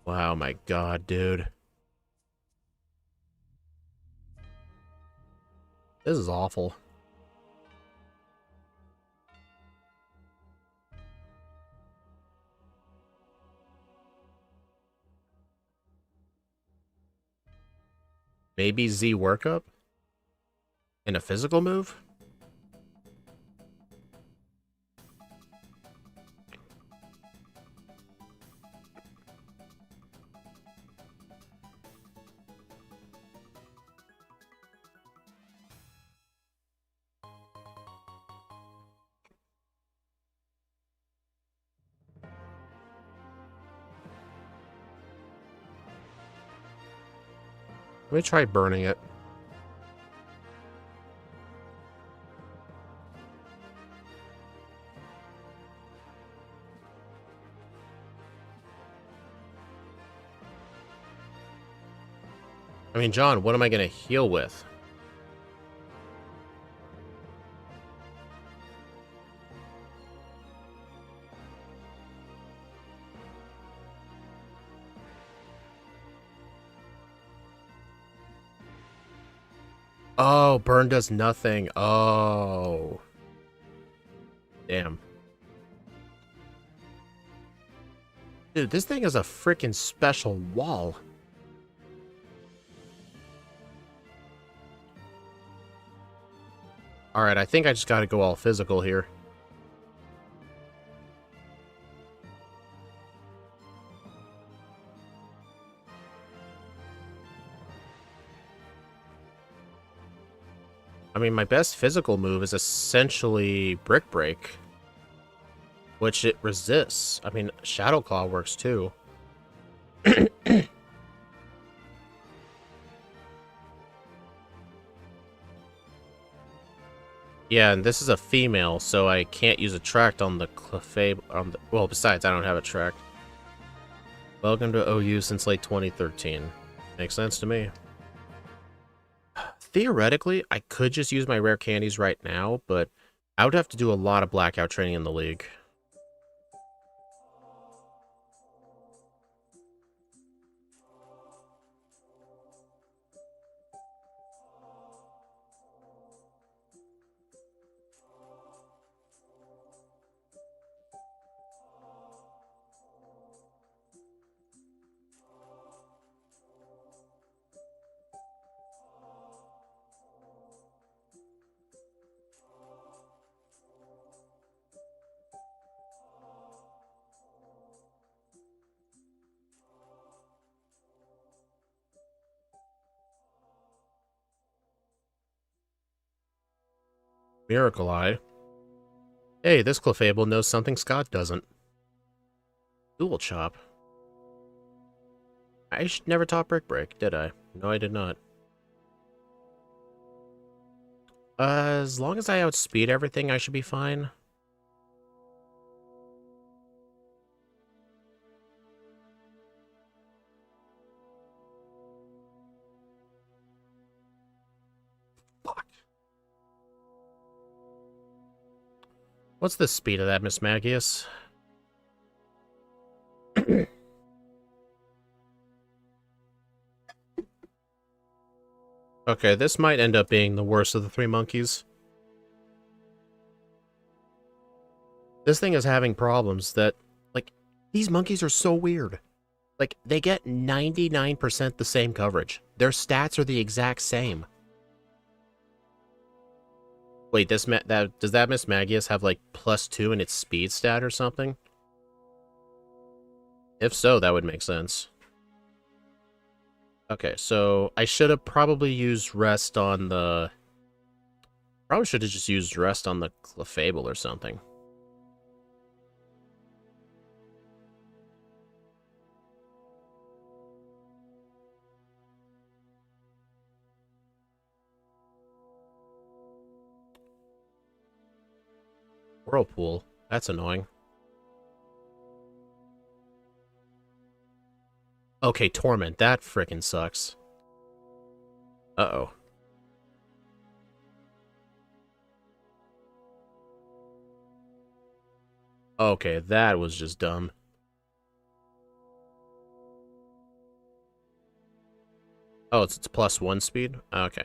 Wow, my God, dude. This is awful. Maybe Z workup? In a physical move? Let me try burning it. I mean, John, what am I going to heal with? Oh, burn does nothing. Oh. Damn. Dude, this thing is a freaking special wall. Alright, I think I just gotta go all physical here. I mean, my best physical move is essentially Brick Break, which it resists. I mean, Shadow Claw works too. Yeah, and this is a female, so I can't use Attract on the Clefable. Well, besides, I don't have Attract. Welcome to OU since late 2013. Makes sense to me. Theoretically, I could just use my rare candies right now, but I would have to do a lot of blackout training in the league. Miracle Eye. Hey, this Clefable knows something Scott doesn't. Dual Chop. I never taught Brick Break, did I? No, I did not. As long as I outspeed everything, I should be fine. Fuck. What's the speed of that, Miss Magius? Okay, this might end up being the worst of the three monkeys. This thing is having problems that, like, These monkeys are so weird. Like, they get 99% the same coverage. Their stats are the exact same. Wait, does that Miss Magius have, like, +2 in its speed stat or something? If so, that would make sense. Okay, so I should have probably used rest on the... Probably should have just used rest on the Clefable or something. Whirlpool. That's annoying. Okay, Torment. That frickin' sucks. Uh-oh. Okay, that was just dumb. Oh, it's +1 speed? Okay.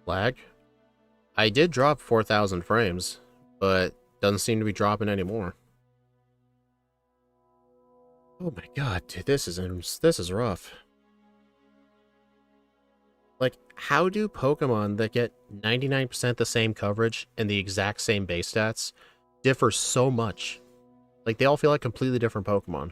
Lag? I did drop 4,000 frames, but doesn't seem to be dropping anymore. Oh my god, dude, this is rough. Like, how do Pokemon that get 99% the same coverage and the exact same base stats differ so much? Like, they all feel like completely different Pokemon.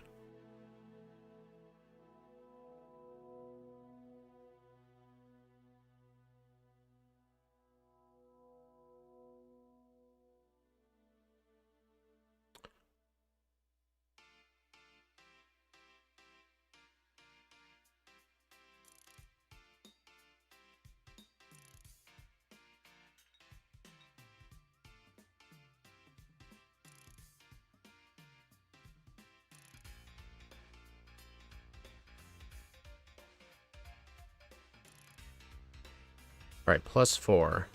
Alright, +4.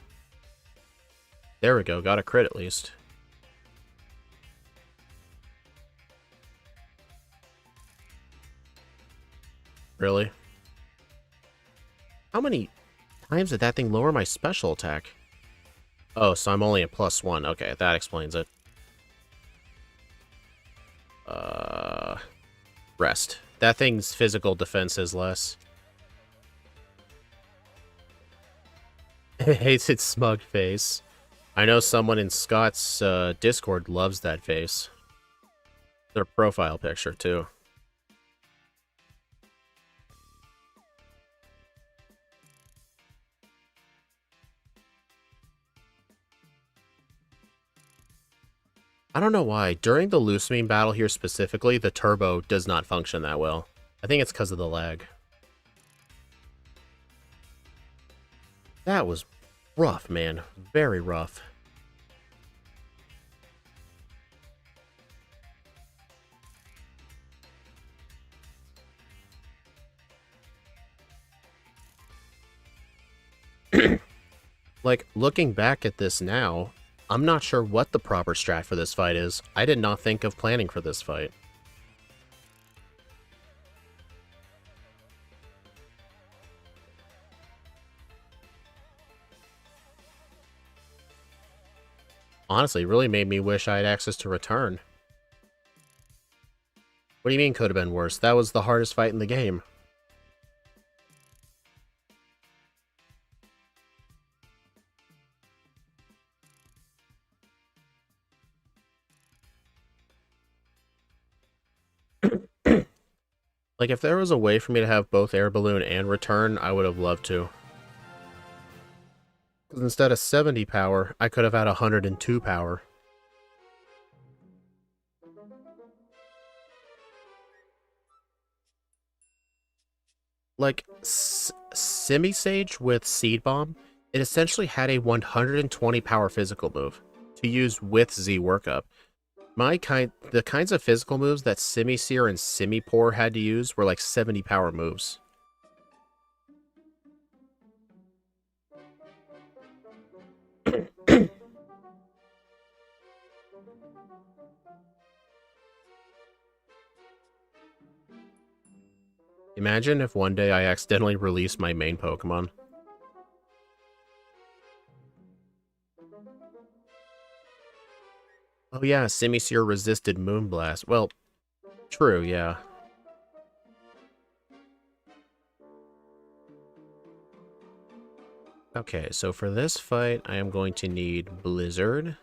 There we go, got a crit at least. Really? How many times did that thing lower my special attack? Oh, so I'm only at +1. Okay, that explains it. Rest. That thing's physical defense is less. It hates its smug face. I know someone in Scott's Discord loves that face. Their profile picture, too. I don't know why. During the Lusamine battle here specifically, the turbo does not function that well. I think it's because of the lag. That was rough, man. Very rough. Like, looking back at this now, I'm not sure what the proper strat for this fight is. I did not think of planning for this fight. Honestly, it really made me wish I had access to return. What do you mean could have been worse? That was the hardest fight in the game. Like, if there was a way for me to have both Air Balloon and Return, I would have loved to. Because instead of 70 power, I could have had 102 power. Like, Simisage with Seed Bomb, it essentially had a 120 power physical move to use with Z Workup. The kinds of physical moves that Simisear and Simipour had to use were like 70 power moves. Imagine if one day I accidentally released my main Pokemon. Oh yeah, Simipour resisted Moonblast. Well, true, yeah. Okay, so for this fight, I am going to need Blizzard.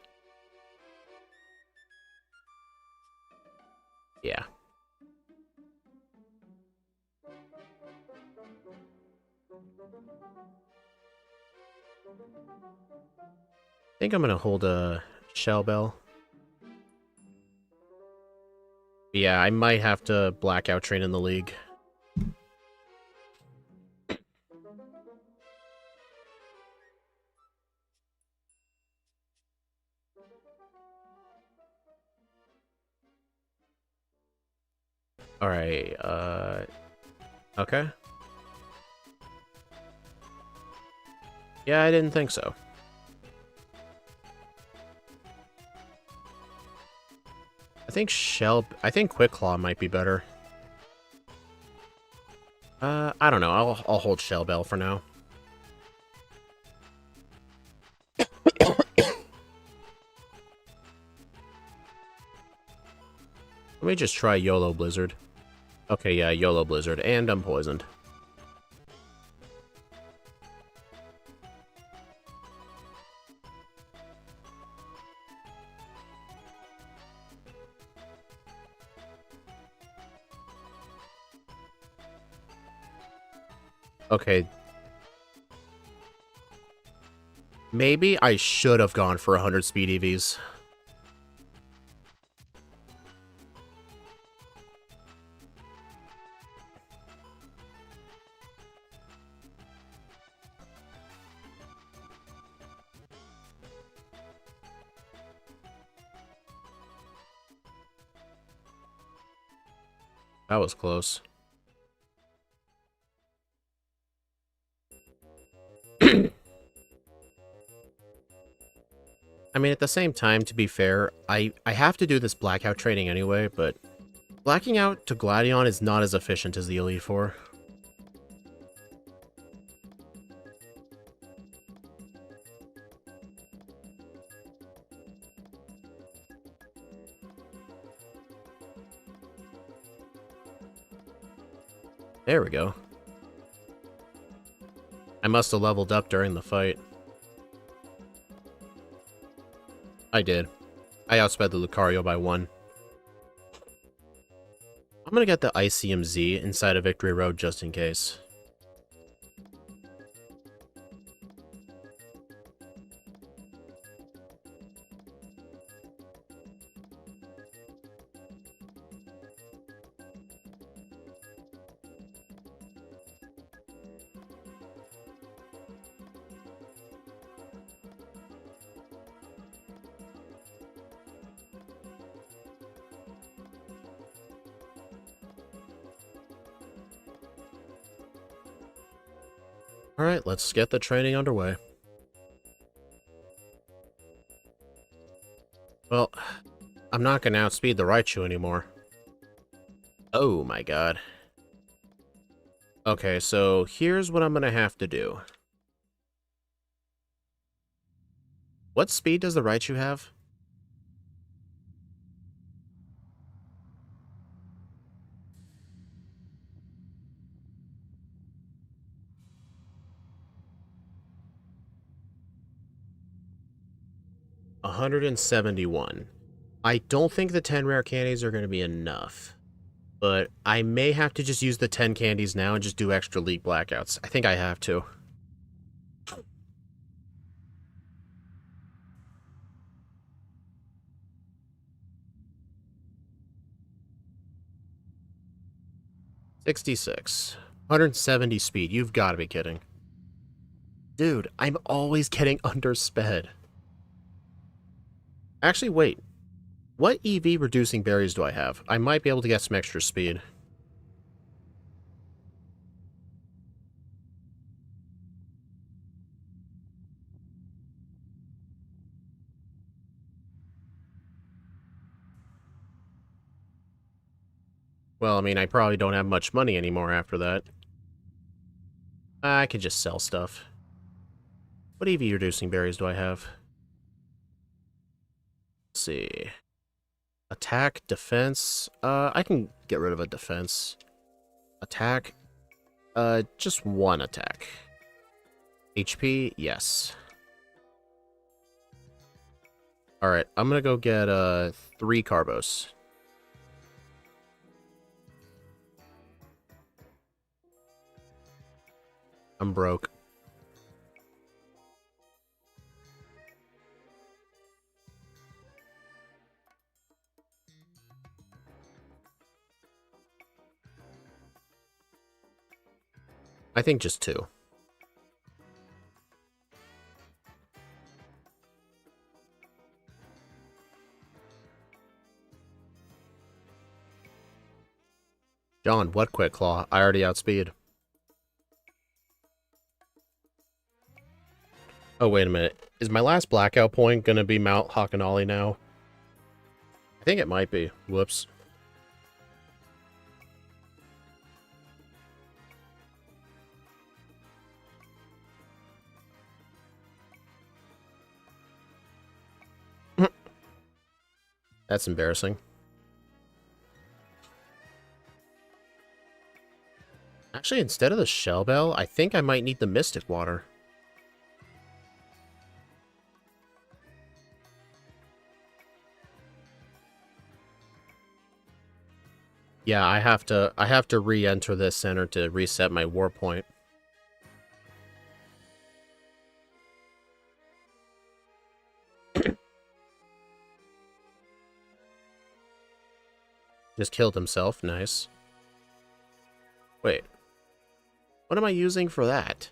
Yeah. I think I'm gonna hold a Shell Bell. Yeah, I might have to Blackout Train in the league. Alright, okay. Yeah, I didn't think so. I think Quick Claw might be better. I don't know. I'll hold Shell Bell for now. Let me just try YOLO Blizzard. Okay, yeah, YOLO Blizzard, and I'm poisoned. Okay. Maybe I should have gone for 100 speed EVs. That was close. I mean, at the same time, to be fair, I have to do this blackout training anyway, but blacking out to Gladion is not as efficient as the Elite Four. There we go. I must have leveled up during the fight. I did. I outsped the Lucario by 1. I'm gonna get the ICMZ inside of Victory Road just in case. Alright, let's get the training underway. Well, I'm not gonna outspeed the Raichu anymore. Oh my god. Okay, so here's what I'm gonna have to do. What speed does the Raichu have? $171. I don't think the 10 rare candies are going to be enough, but I may have to just use the 10 candies now and just do extra league blackouts. I think I have to. $66. 170 speed. You've got to be kidding. Dude, I'm always getting undersped. Actually, wait. What EV reducing berries do I have? I might be able to get some extra speed. Well, I mean, I probably don't have much money anymore after that. I could just sell stuff. What EV reducing berries do I have? Let's see. Attack, defense. I can get rid of a defense. Attack. Just one attack. HP, yes. Alright, I'm gonna go get 3 carbos. I'm broke. I think just 2. John, what Quick Claw? I already outspeed. Oh, wait a minute. Is my last blackout point gonna be Mount Hakanali now? I think it might be. Whoops. That's embarrassing. Actually, instead of the Shell Bell, I think I might need the Mystic Water. Yeah, I have to re-enter this center to reset my war point. Just killed himself, nice. Wait. What am I using for that?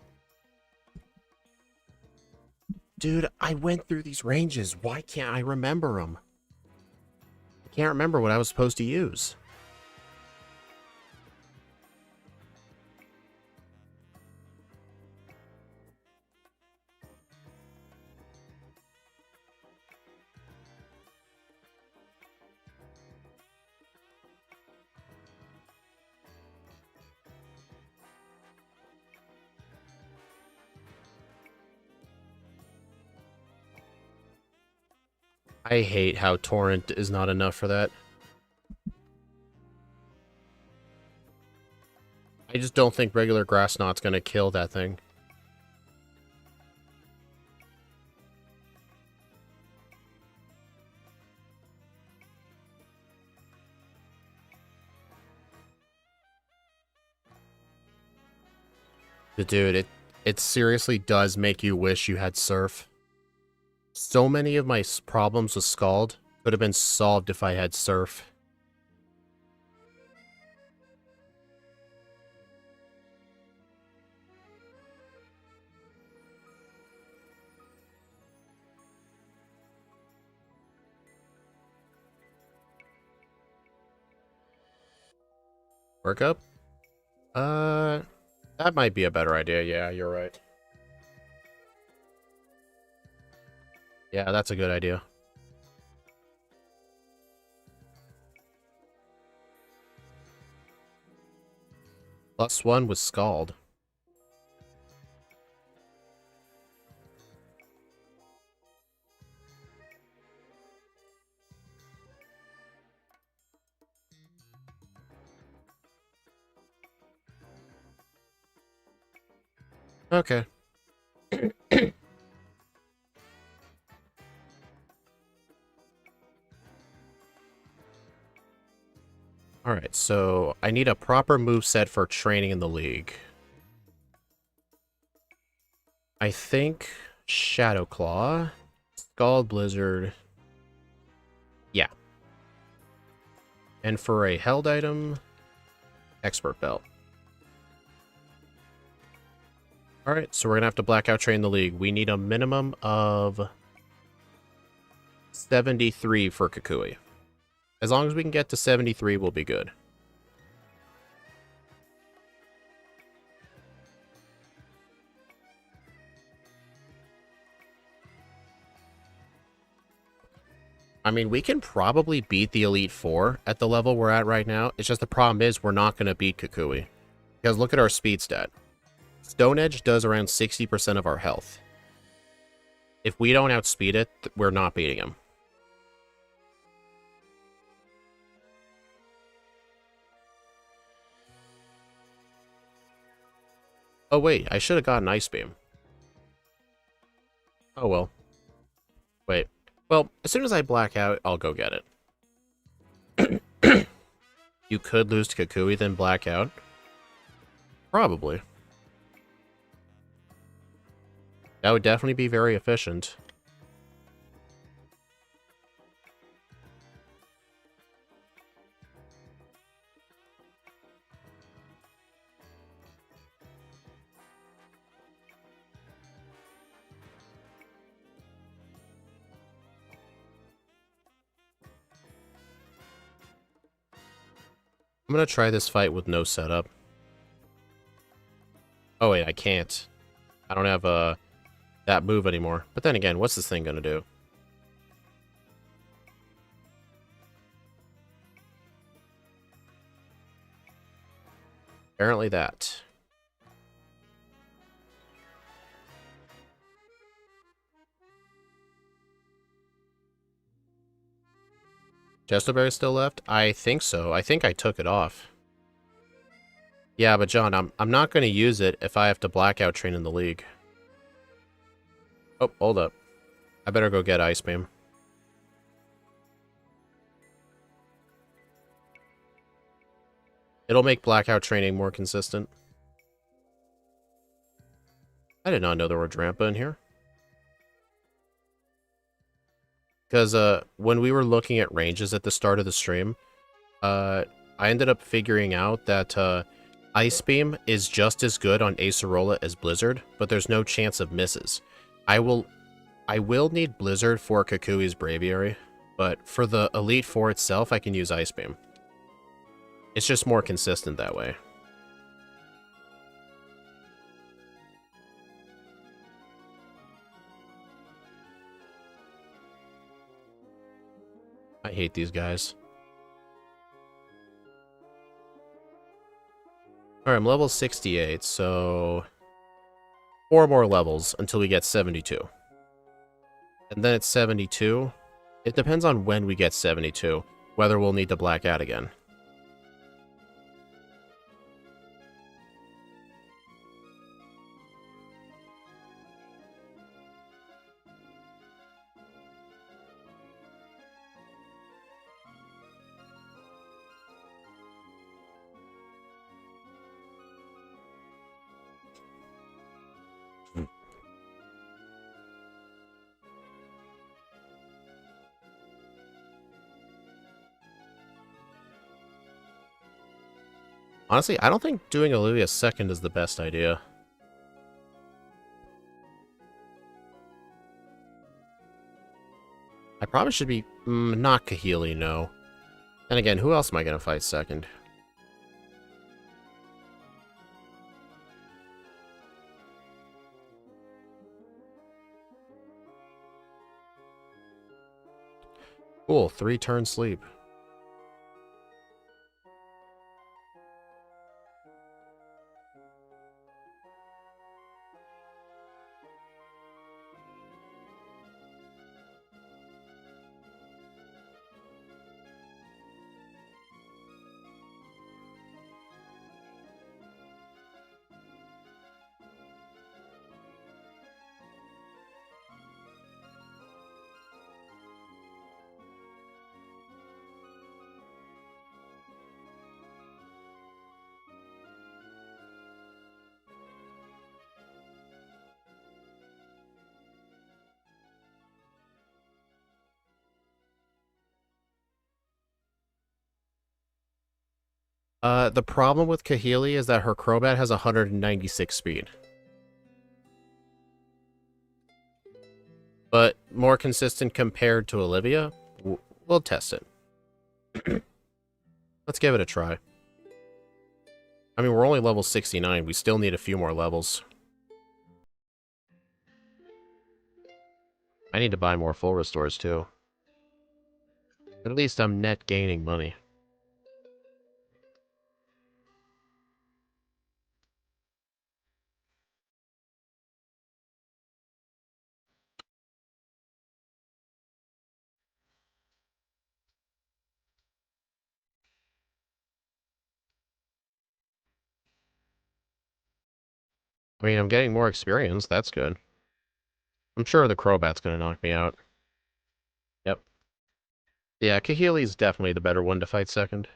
Dude, I went through these ranges. Why can't I remember them? I can't remember what I was supposed to use. I hate how Torrent is not enough for that. I just don't think regular Grass Knot's gonna kill that thing. But dude, it seriously does make you wish you had Surf. So many of my problems with Scald could have been solved if I had Surf. Work up? That might be a better idea. Yeah, you're right. Yeah, that's a good idea. +1 with Scald. Okay. Alright, so I need a proper moveset for training in the league. I think Shadow Claw, Scald Blizzard. Yeah. And for a held item, Expert Belt. Alright, so we're gonna have to blackout train the league. We need a minimum of 73 for Kukui. As long as we can get to 73, we'll be good. I mean, we can probably beat the Elite Four at the level we're at right now. It's just the problem is we're not going to beat Kukui. Because look at our speed stat. Stone Edge does around 60% of our health. If we don't outspeed it, we're not beating him. Oh, wait. I should have gotten Ice Beam. Oh, well. Wait. Well, as soon as I black out, I'll go get it. You could lose to Kukui, then black out. Probably. That would definitely be very efficient. I'm gonna try this fight with no setup. Oh wait, I can't. I don't have that move anymore. But then again, what's this thing gonna do? Apparently that. Chesterberry still left? I think so. I think I took it off. Yeah, but John, I'm not gonna use it if I have to blackout train in the league. Oh, hold up. I better go get Ice Beam. It'll make blackout training more consistent. I did not know there were Drampa in here. Because when we were looking at ranges at the start of the stream, I ended up figuring out that Ice Beam is just as good on Acerola as Blizzard, but there's no chance of misses. I will need Blizzard for Kukui's Braviary, but for the Elite Four itself, I can use Ice Beam. It's just more consistent that way. I hate these guys. Alright, I'm level 68, so 4 more levels until we get 72. And then at 72, it depends on when we get 72, whether we'll need to black out again. Honestly, I don't think doing Olivia second is the best idea. I probably should be... not Kahili, no. And again, who else am I going to fight second? Cool, 3-turn sleep. The problem with Kahili is that her Crobat has 196 speed. But more consistent compared to Olivia? We'll test it. Let's give it a try. I mean, we're only level 69. We still need a few more levels. I need to buy more full restores, too. At least I'm net gaining money. I mean, I'm getting more experience. That's good. I'm sure the Crobat's gonna knock me out. Yep. Yeah, Kahili's definitely the better one to fight second.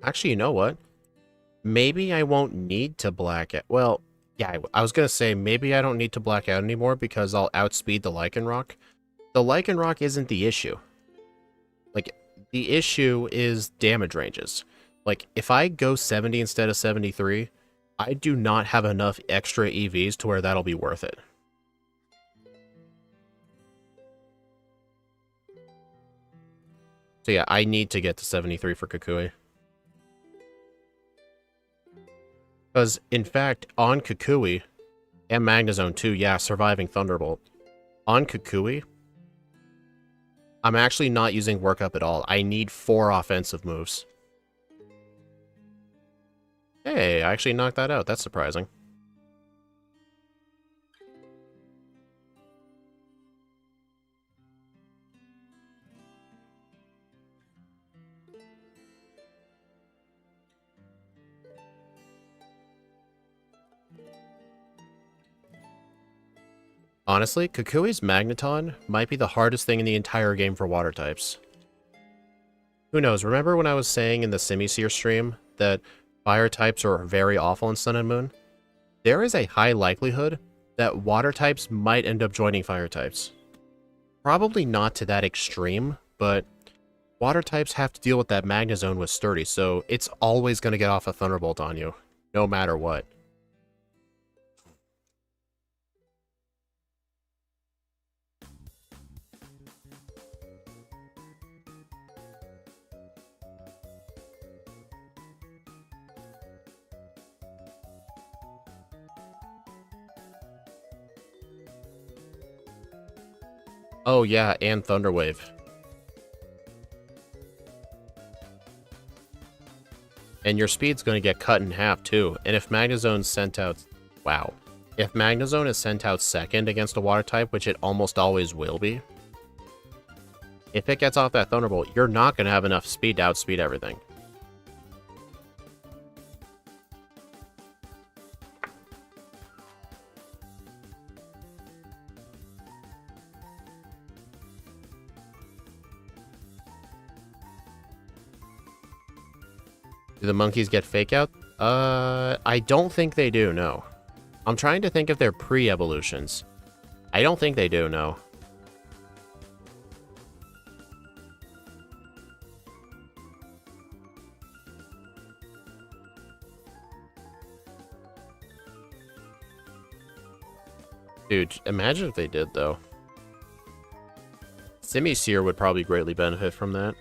Actually, you know what? Maybe I won't need to black out. Well, yeah, I was gonna say maybe I don't need to black out anymore because I'll outspeed the Lycanroc. The Lycanroc isn't the issue. Like, the issue is damage ranges. Like, if I go 70 instead of 73, I do not have enough extra EVs to where that'll be worth it. So yeah, I need to get to 73 for Kukui. Because, in fact, on Kukui, and Magnezone too, yeah, surviving Thunderbolt. On Kukui, I'm actually not using Work Up at all. I need 4 offensive moves. Hey, I actually knocked that out. That's surprising. Honestly, Kukui's Magneton might be the hardest thing in the entire game for water types. Who knows? Remember when I was saying in the Simisear stream that fire types are very awful in Sun and Moon? There is a high likelihood that water types might end up joining fire types. Probably not to that extreme, but water types have to deal with that Magnezone with Sturdy, so it's always going to get off a Thunderbolt on you, no matter what. Oh yeah, and Thunderwave. And your speed's going to get cut in half too, and if Magnezone's sent out... Wow. If Magnezone is sent out second against a water type, which it almost always will be, if it gets off that Thunderbolt, you're not going to have enough speed to outspeed everything. Do the monkeys get fake out? I don't think they do, no. I'm trying to think if they're pre-evolutions. I don't think they do, no. Dude, imagine if they did, though. Simisear would probably greatly benefit from that.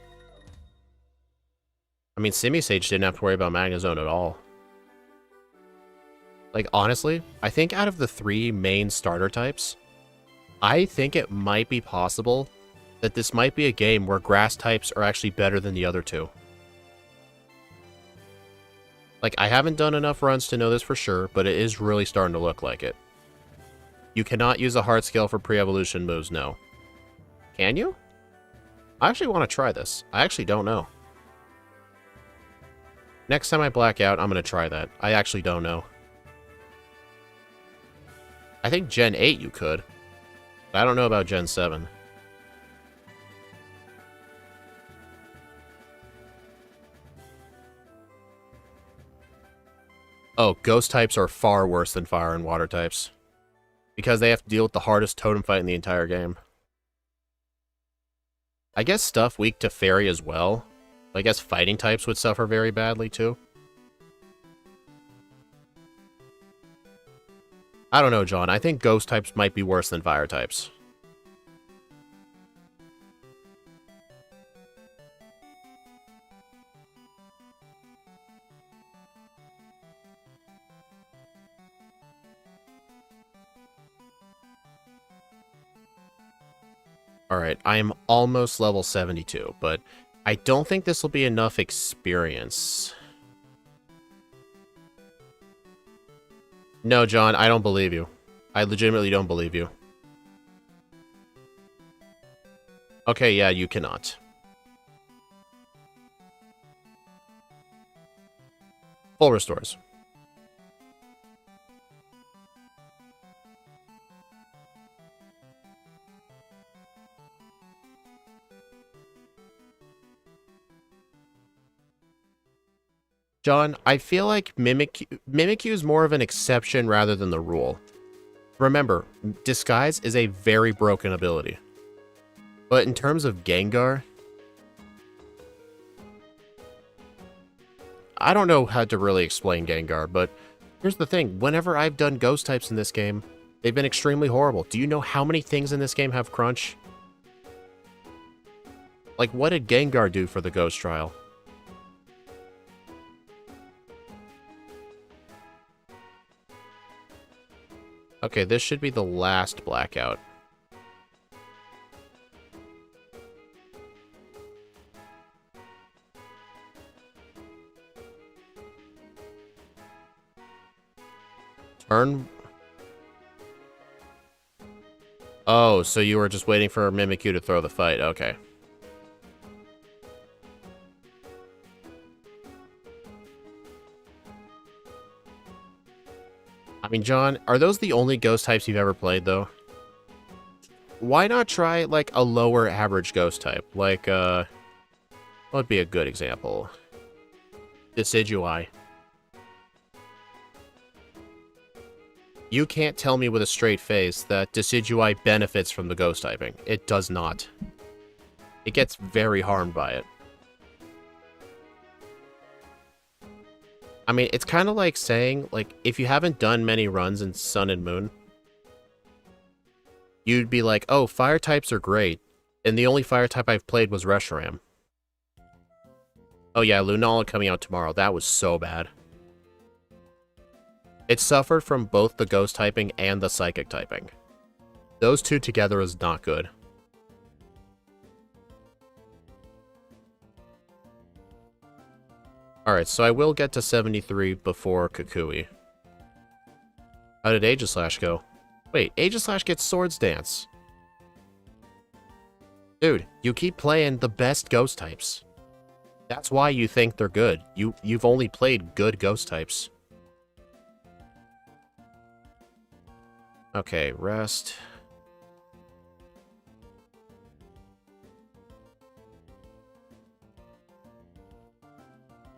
I mean, Simisage didn't have to worry about Magnezone at all. Like, honestly, I think out of the 3 main starter types, I think it might be possible that this might be a game where grass types are actually better than the other 2. Like, I haven't done enough runs to know this for sure, but it is really starting to look like it. You cannot use a hard scale for pre-evolution moves, no. Can you? I actually want to try this. I actually don't know. Next time I black out, I'm going to try that. I actually don't know. I think Gen 8 you could. But I don't know about Gen 7. Oh, ghost types are far worse than fire and water types. Because they have to deal with the hardest totem fight in the entire game. I guess stuff weak to fairy as well. I guess fighting types would suffer very badly too. I don't know, John. I think ghost types might be worse than fire types. Alright, I am almost level 72, but I don't think this will be enough experience. No, John, I don't believe you. I legitimately don't believe you. Okay, yeah, you cannot. Full restores. John, I feel like Mimikyu is more of an exception rather than the rule. Remember, Disguise is a very broken ability. But in terms of Gengar, I don't know how to really explain Gengar, but here's the thing. Whenever I've done Ghost types in this game, they've been extremely horrible. Do you know how many things in this game have Crunch? Like, what did Gengar do for the Ghost trial? Okay, this should be the last Blackout. Turn... Oh, so you were just waiting for Mimikyu to throw the fight. Okay. I mean, John, are those the only ghost types you've ever played, though? Why not try, like, a lower average ghost type? Like, what would be a good example? Decidueye. You can't tell me with a straight face that Decidueye benefits from the ghost typing. It does not. It gets very harmed by it. I mean, it's kind of like saying, like, if you haven't done many runs in Sun and Moon, you'd be like, oh, fire types are great, and the only fire type I've played was Reshiram. Oh yeah, Lunala coming out tomorrow. That was so bad. It suffered from both the ghost typing and the psychic typing. Those two together is not good. Alright, so I will get to 73 before Kukui. How did Aegislash go? Wait, Aegislash gets Swords Dance. Dude, you keep playing the best ghost types. That's why you think they're good. You've only played good ghost types. Okay, rest.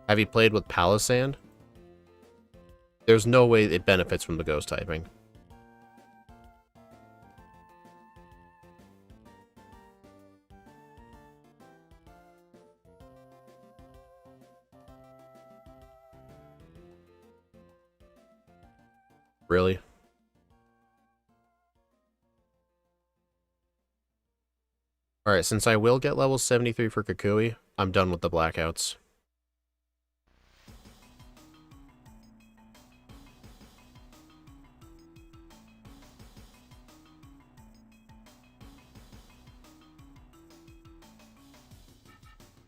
Have you played with Palisand? There's no way it benefits from the ghost typing. Really? Alright, since I will get level 73 for Kukui, I'm done with the blackouts.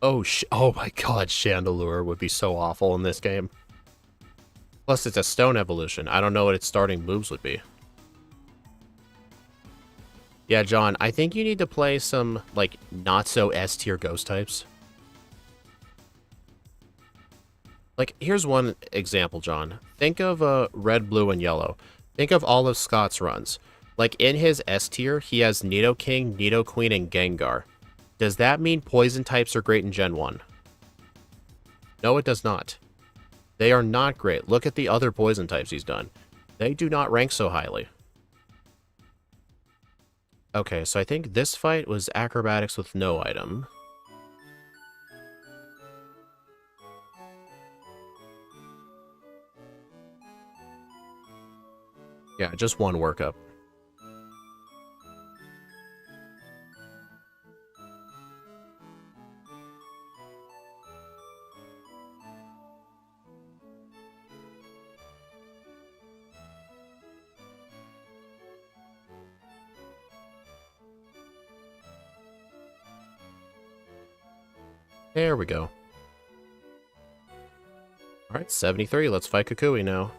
Oh my god, Chandelure would be so awful in this game. Plus, it's a stone evolution. I don't know what its starting moves would be. Yeah, John, I think you need to play some, like, not-so S-tier ghost types. Like, here's one example, John. Think of red, blue, and yellow. Think of all of Scott's runs. Like, in his S-tier, he has Nidoking, Nidoqueen, and Gengar. Does that mean poison types are great in Gen 1? No, it does not. They are not great. Look at the other poison types he's done. They do not rank so highly. Okay, so I think this fight was acrobatics with no item. Yeah, just one workup. There we go. Alright, 73. Let's fight Kukui now.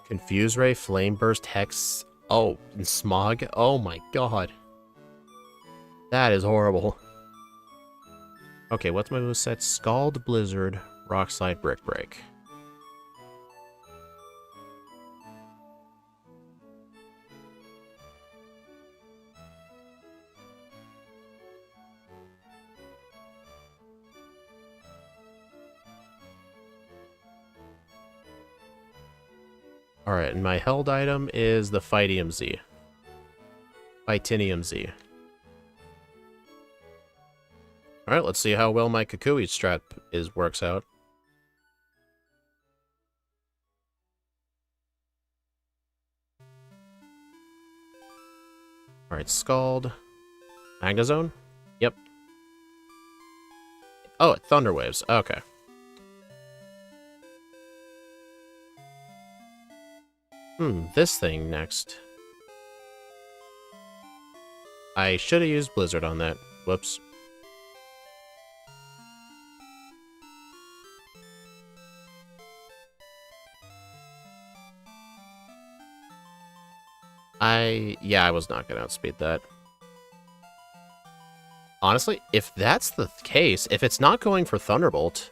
Confuse Ray, Flame Burst, Hex. Oh, and Smog. Oh my god. That is horrible. Okay, what's my moveset? Scald, Blizzard, Rock Slide, Brick Break. Alright, and my held item is the Fightium Z. Fightinium Z. Alright, let's see how well my Kukui strat works out. Alright, Scald. Magnezone? Yep. Oh, Thunder Waves. Okay. This thing next. I should have used Blizzard on that. Whoops. Yeah, I was not going to outspeed that. Honestly, if that's the case, if it's not going for Thunderbolt,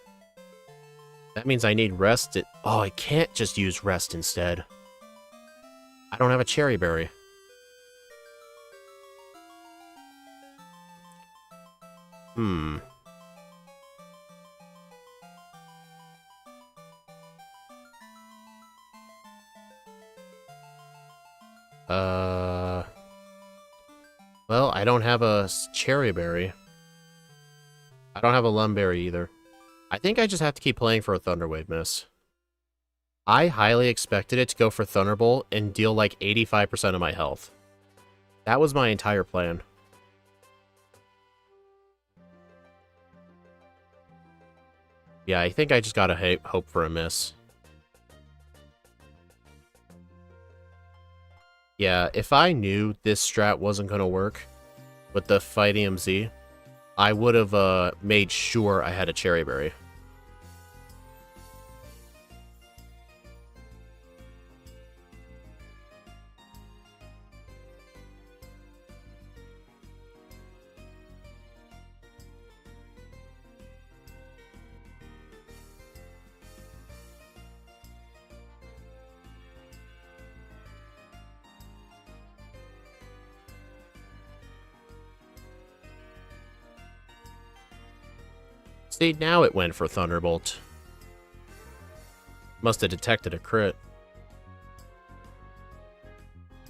that means I need Rest. Oh, I can't just use Rest instead. I don't have a Cherry Berry. Well, I don't have a Cherry Berry. I don't have a Lumberry either. I think I just have to keep playing for a Thunder Wave miss. I highly expected it to go for Thunderbolt and deal like 85% of my health. That was my entire plan. Yeah, I think I just gotta hope for a miss. Yeah, if I knew this strat wasn't gonna work with the Fightium Z, I would have made sure I had a Cherry Berry. See, now it went for Thunderbolt. Must have detected a crit.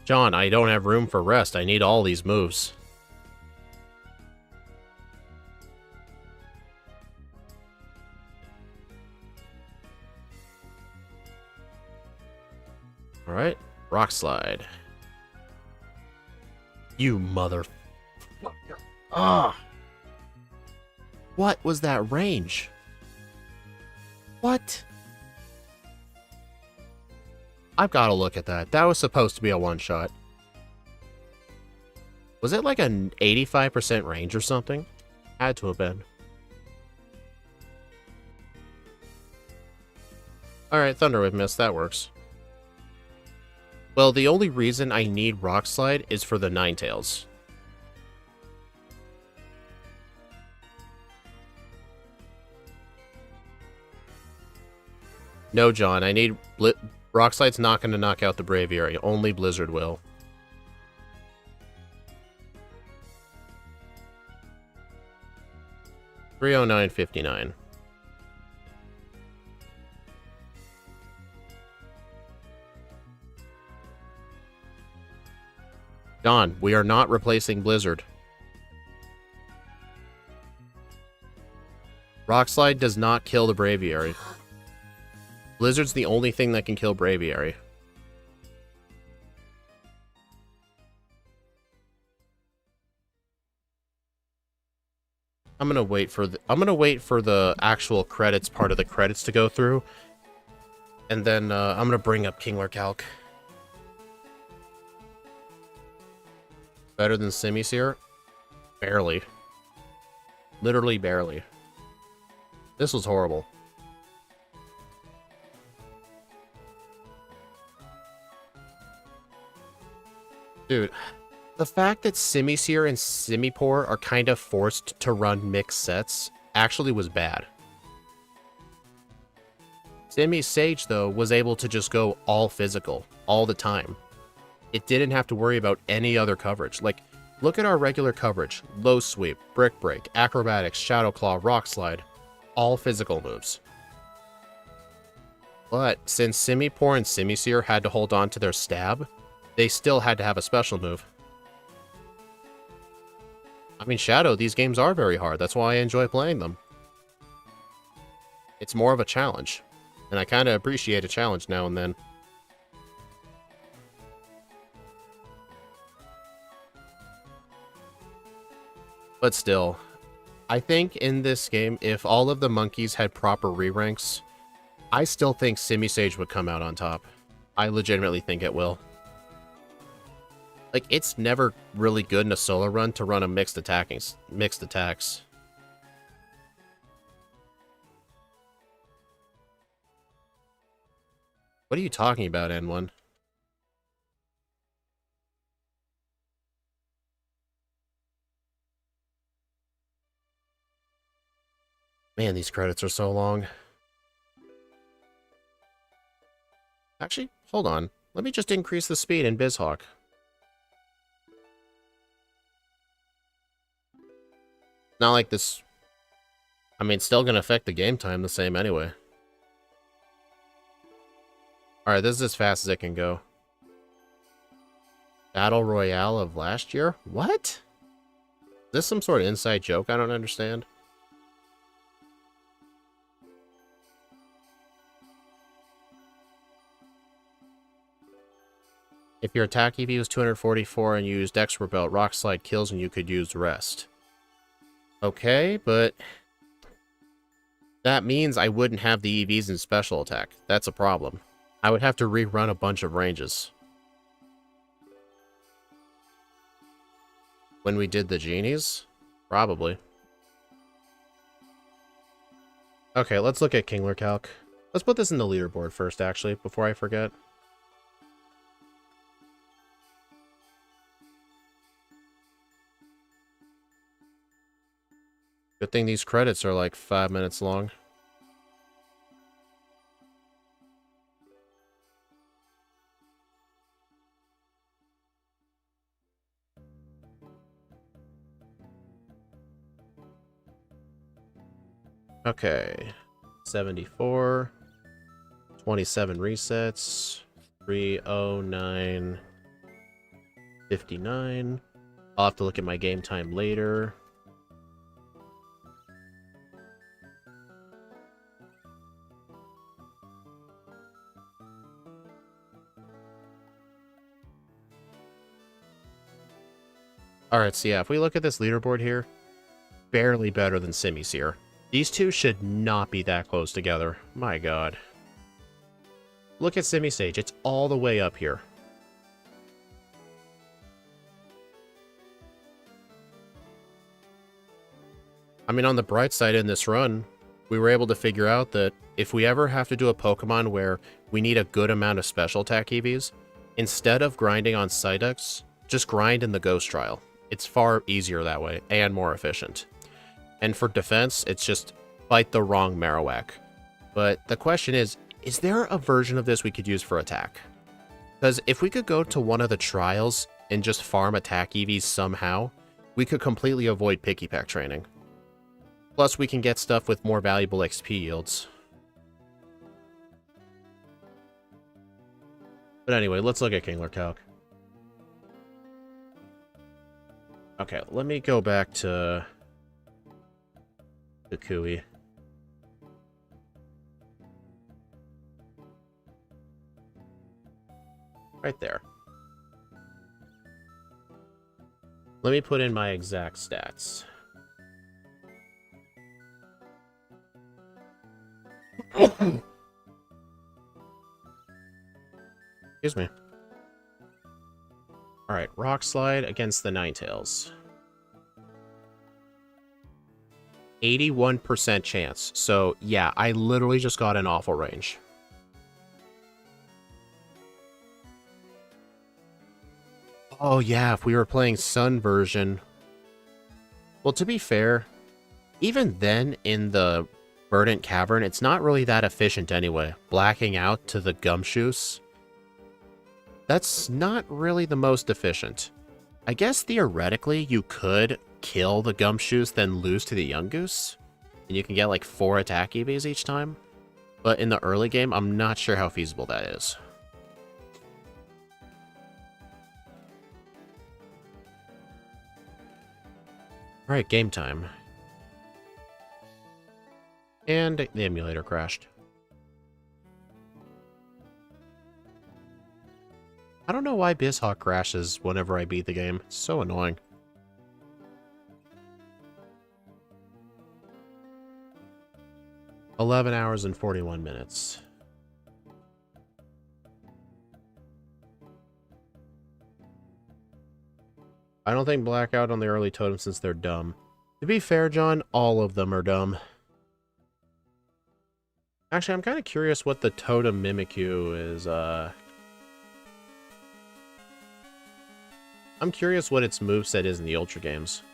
John, I don't have room for Rest. I need all these moves. Alright, Rock Slide. You mother... Ah! What was that range? What? I've got to look at that. That was supposed to be a one-shot. Was it like an 85% range or something? Had to have been. Alright, Thunderwave miss. That works. Well, the only reason I need Rock Slide is for the Ninetales. No, John, I need... Rock Slide's not going to knock out the Braviary. Only Blizzard will. $309.59. Don, we are not replacing Blizzard. Rock Slide does not kill the Braviary. Blizzard's the only thing that can kill Braviary. I'm gonna wait for the actual credits part of the credits to go through, and then I'm gonna bring up Kingler Calc. Better than Simipour? Barely. Literally barely. This was horrible. Dude, the fact that Simipour and Simipour are kind of forced to run mixed sets actually was bad. Sage, though, was able to just go all physical, all the time. It didn't have to worry about any other coverage. Like, look at our regular coverage. Low Sweep, Brick Break, Acrobatics, Shadow Claw, Rock Slide. All physical moves. But since Simipour and Simipour had to hold on to their stab, they still had to have a special move. I mean, Shadow, these games are very hard. That's why I enjoy playing them. It's more of a challenge. And I kind of appreciate a challenge now and then. But still, I think in this game, if all of the monkeys had proper re-ranks, I still think Simisage would come out on top. I legitimately think it will. Like, it's never really good in a solo run to run a mixed attacks. What are you talking about, N1? Man, these credits are so long. Actually, hold on. Let me just increase the speed in BizHawk. Not like this... I mean, it's still gonna affect the game time the same anyway. Alright, this is as fast as it can go. Battle Royale of last year? What? Is this some sort of inside joke I don't understand? If your attack EV was 244 and you used Expert Belt, Rock Slide kills and you could use Rest. Okay, but... that means I wouldn't have the EVs in Special Attack. That's a problem. I would have to rerun a bunch of ranges. When we did the genies? Probably. Okay, let's look at Kingler Calc. Let's put this in the leaderboard first, actually, before I forget. Good thing these credits are like 5 minutes long. Okay, 74, 27 resets, 309, 59. I'll have to look at my game time later. Alright, so yeah, if we look at this leaderboard here, barely better than Simipour. These two should not be that close together. My god. Look at Simisage. It's all the way up here. I mean, on the bright side in this run, we were able to figure out that if we ever have to do a Pokemon where we need a good amount of special attack EVs, instead of grinding on Psyducks, just grind in the Ghost Trial. It's far easier that way, and more efficient. And for defense, it's just fight the wrong Marowak. But the question is there a version of this we could use for attack? Because if we could go to one of the trials and just farm attack EVs somehow, we could completely avoid Picky Pack training. Plus, we can get stuff with more valuable XP yields. But anyway, let's look at Kingler Calc. Okay, let me go back to Kui. Right there. Let me put in my exact stats. Excuse me. Alright, Rock Slide against the Ninetales. 81% chance. So, yeah, I literally just got an awful range. Oh, yeah, if we were playing Sun version. Well, to be fair, even then, in the Verdant Cavern, it's not really that efficient anyway. Blacking out to the Gumshoos. That's not really the most efficient. I guess theoretically, you could kill the Gumshoos, then lose to the Yungoos. And you can get like 4 attack EVs each time. But in the early game, I'm not sure how feasible that is. Alright, game time. And the emulator crashed. I don't know why BizHawk crashes whenever I beat the game. It's so annoying. $11 hours and 41 minutes. I don't think blackout on the early totem since they're dumb. To be fair, John, all of them are dumb. Actually, I'm kind of curious what the totem Mimikyu is, I'm curious what its moveset is in the Ultra games.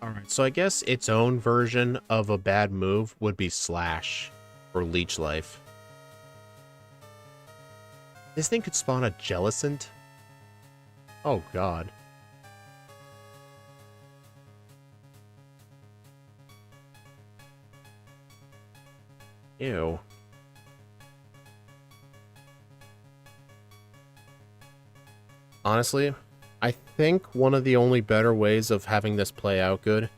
Alright, so I guess its own version of a bad move would be Slash, or Leech Life. This thing could spawn a Jellicent? Oh god. Ew. Honestly, I think one of the only better ways of having this play out good,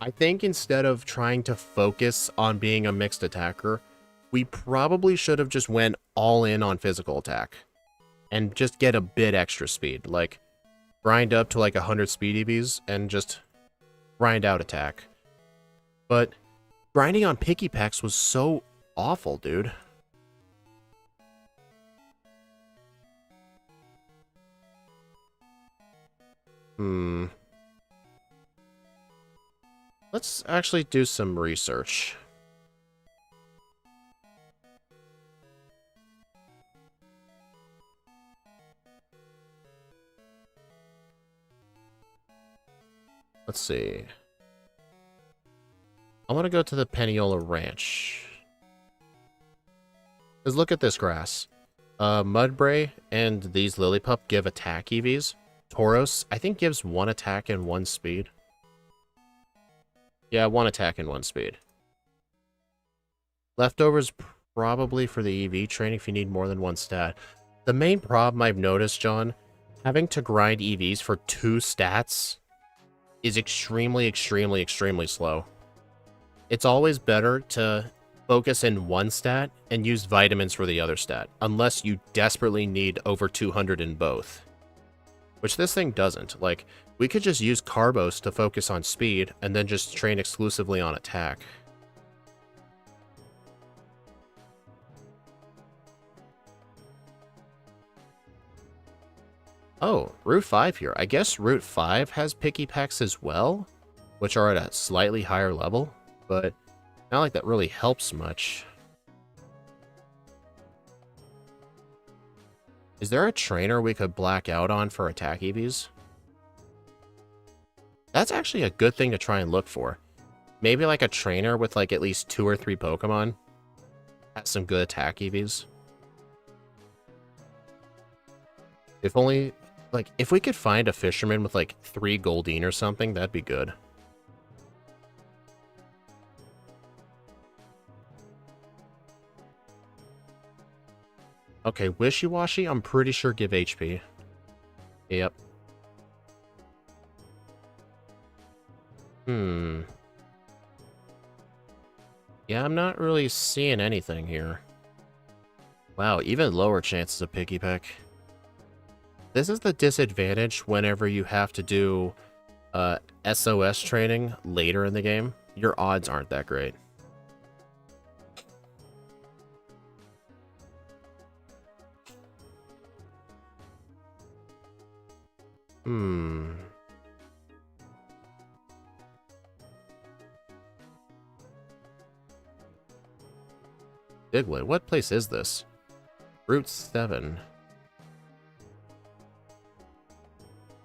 I think instead of trying to focus on being a mixed attacker, we probably should have just went all in on physical attack. And just get a bit extra speed, like grind up to like 100 speed EVs and just grind out attack. But grinding on Picky Packs was so awful, dude. Let's actually do some research. Let's see. I want to go to the Peniola Ranch. Because look at this grass. Mudbray and these Lillipup give attack EVs. Tauros, I think, gives 1 attack and 1 speed. Yeah, 1 attack and 1 speed. Leftovers probably for the EV training if you need more than 1 stat. The main problem I've noticed, John, having to grind EVs for 2 stats is extremely, extremely, extremely slow. It's always better to focus in 1 stat and use vitamins for the other stat, unless you desperately need over 200 in both. Which this thing doesn't. Like, we could just use Carbos to focus on speed, and then just train exclusively on attack. Oh, Route 5 here. I guess Route 5 has Picky Packs as well, which are at a slightly higher level, but not like that really helps much. Is there a trainer we could black out on for attack EVs? That's actually a good thing to try and look for. Maybe like a trainer with like at least 2 or 3 Pokemon. Has some good attack EVs. If only, like, if we could find a fisherman with like 3 Goldeen or something, that'd be good. Okay, Wishy-Washy, I'm pretty sure give HP. Yep. Hmm. Yeah, I'm not really seeing anything here. Wow, even lower chances of Picky Peck. This is the disadvantage whenever you have to do SOS training later in the game. Your odds aren't that great. Hmm. Diglett, what place is this? Route 7.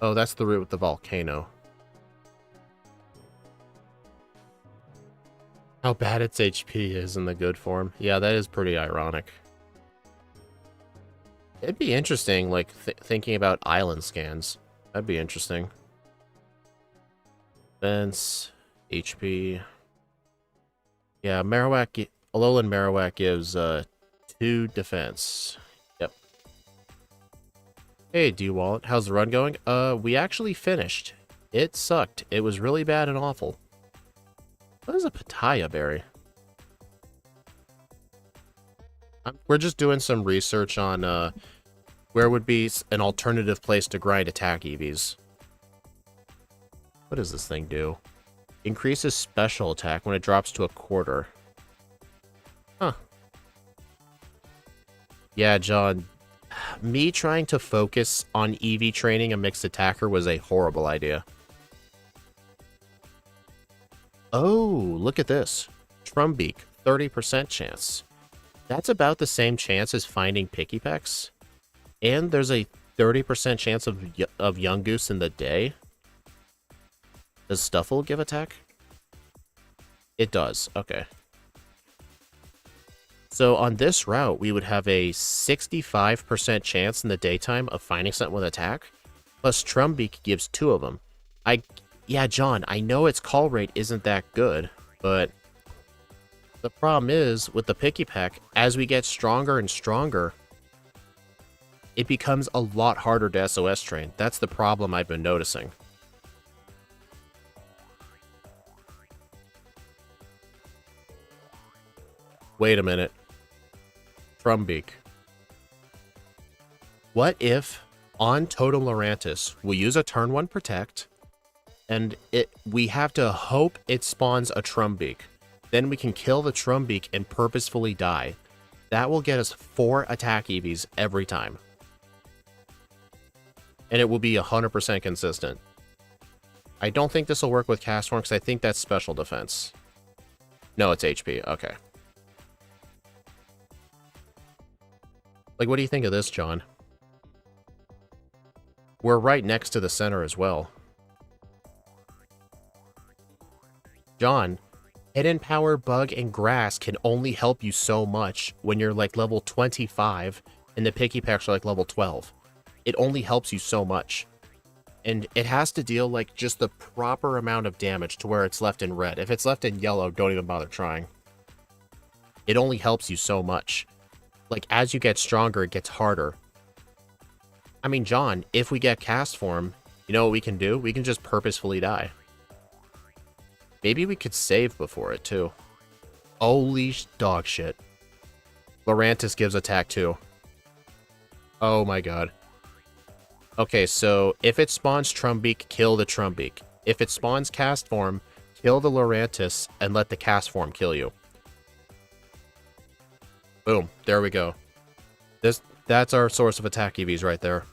Oh, that's the route with the volcano. How bad its HP is in the good form. Yeah, that is pretty ironic. It'd be interesting, like, thinking about island scans. That'd be interesting. Defense, HP. Yeah, Marowak, Alolan Marowak gives 2 defense. Yep. Hey, D-Wallet, how's the run going? We actually finished. It sucked. It was really bad and awful. What is a Pitaya berry? We're just doing some research on where would be an alternative place to grind attack EVs. What does this thing do? Increases special attack when it drops to a quarter. Huh. Yeah, John. Me trying to focus on EV training a mixed attacker was a horrible idea. Oh, look at this. Trumbeak, 30% chance. That's about the same chance as finding Picky Pecks. And there's a 30% chance of Yungoos in the day. Does Stuffle give attack? It does. Okay. So on this route, we would have a 65% chance in the daytime of finding something with attack. Plus Trumbeak gives 2 of them. Yeah, John, I know its call rate isn't that good, but the problem is, with the Picky Peck, as we get stronger and stronger, it becomes a lot harder to SOS train. That's the problem I've been noticing. Wait a minute. Trumbeak. What if, on Totem Lurantis, we use a turn 1 Protect, and we have to hope it spawns a Trumbeak. Then we can kill the Trumbeak and purposefully die. That will get us 4 attack EVs every time. And it will be 100% consistent. I don't think this will work with Castform because I think that's special defense. No, it's HP. Okay. Like, what do you think of this, John? We're right next to the center as well. John, Hidden Power, Bug, and Grass can only help you so much when you're like level 25 and the Picky Pecks are like level 12. It only helps you so much. And it has to deal like just the proper amount of damage to where it's left in red. If it's left in yellow, don't even bother trying. It only helps you so much. Like, as you get stronger, it gets harder. I mean, John, if we get cast form, you know what we can do? We can just purposefully die. Maybe we could save before it, too. Holy dog shit. Lurantis gives attack, too. Oh my god. Okay, so if it spawns Trumbeak, kill the Trumbeak. If it spawns cast form, kill the Lurantis and let the cast form kill you. Boom. There we go. That's our source of attack EVs right there.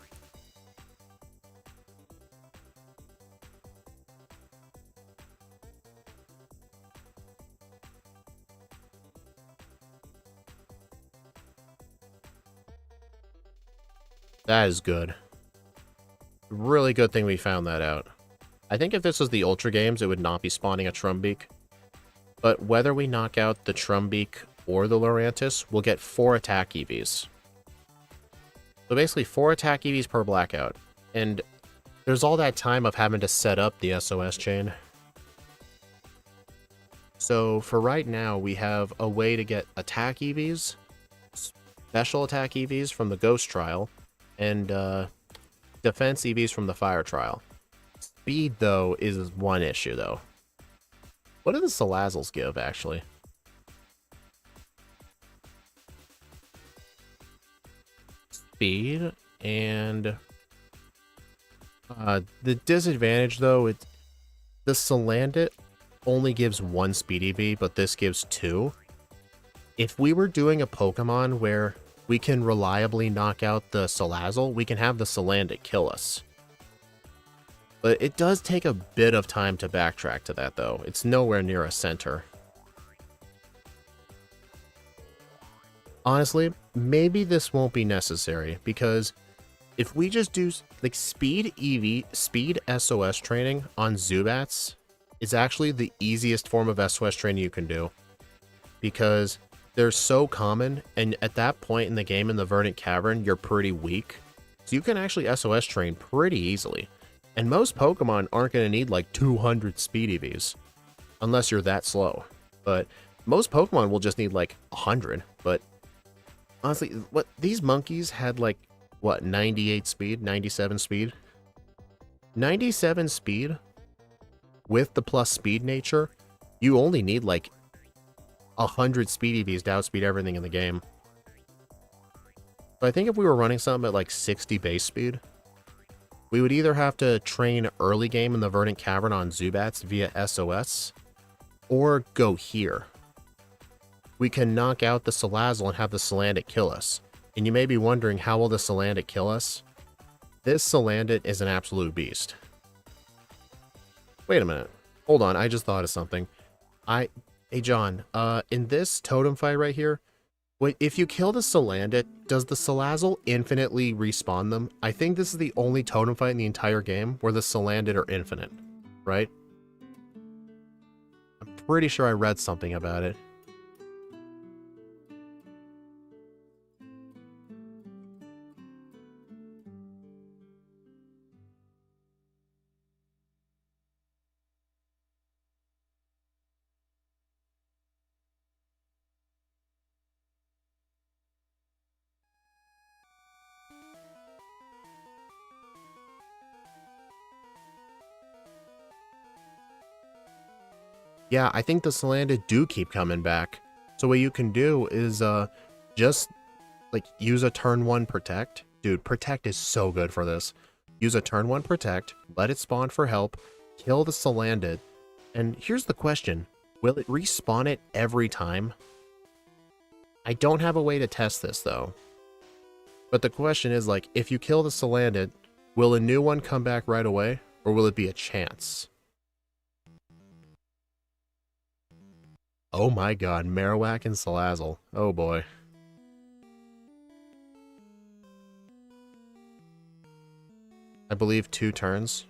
That is good. Really good thing we found that out. I think if this was the Ultra Games, it would not be spawning a Trumbeak. But whether we knock out the Trumbeak or the Lurantis, we'll get 4 attack EVs. So basically 4 attack EVs per blackout. And there's all that time of having to set up the SOS chain. So for right now, we have a way to get attack EVs, special attack EVs from the Ghost Trial, and defense EVs from the Fire Trial. Speed, though, is one issue, though. What do the Salazzles give, actually? Speed, and the disadvantage, though, the Salandit only gives 1 speed EV, but this gives 2. If we were doing a Pokemon where we can reliably knock out the Salazzle, we can have the Salandit kill us. But it does take a bit of time to backtrack to that, though. It's nowhere near a center. Honestly, maybe this won't be necessary, because if we just do, like, speed EV, speed SOS training on Zubats is actually the easiest form of SOS training you can do. Because they're so common, and at that point in the game in the Verdant Cavern, you're pretty weak. So you can actually SOS train pretty easily. And most Pokemon aren't going to need like 200 speed EVs, unless you're that slow. But most Pokemon will just need like 100. But honestly, what these monkeys had like, what, 98 speed, 97 speed? 97 speed with the plus speed nature, you only need like 100 speed EVs to outspeed everything in the game. So I think if we were running something at like 60 base speed, we would either have to train early game in the Verdant Cavern on Zubats via SOS, or go here. We can knock out the Salazzle and have the Salandit kill us. And you may be wondering, how will the Salandit kill us? This Salandit is an absolute beast. Wait a minute. Hold on, I just thought of something. Hey John, in this totem fight right here, wait, if you kill the Salandit, does the Salazzle infinitely respawn them? I think this is the only totem fight in the entire game where the Salandit are infinite, right? I'm pretty sure I read something about it. Yeah, I think the Salandit do keep coming back. So what you can do is just like use a turn 1 protect. Dude, protect is so good for this. Use a turn 1 protect, let it spawn for help, kill the Salandit. And here's the question. Will it respawn it every time? I don't have a way to test this though. But the question is, like, if you kill the Salandit, will a new one come back right away? Or will it be a chance? Oh my god, Marowak and Salazzle. Oh boy. I believe 2 turns.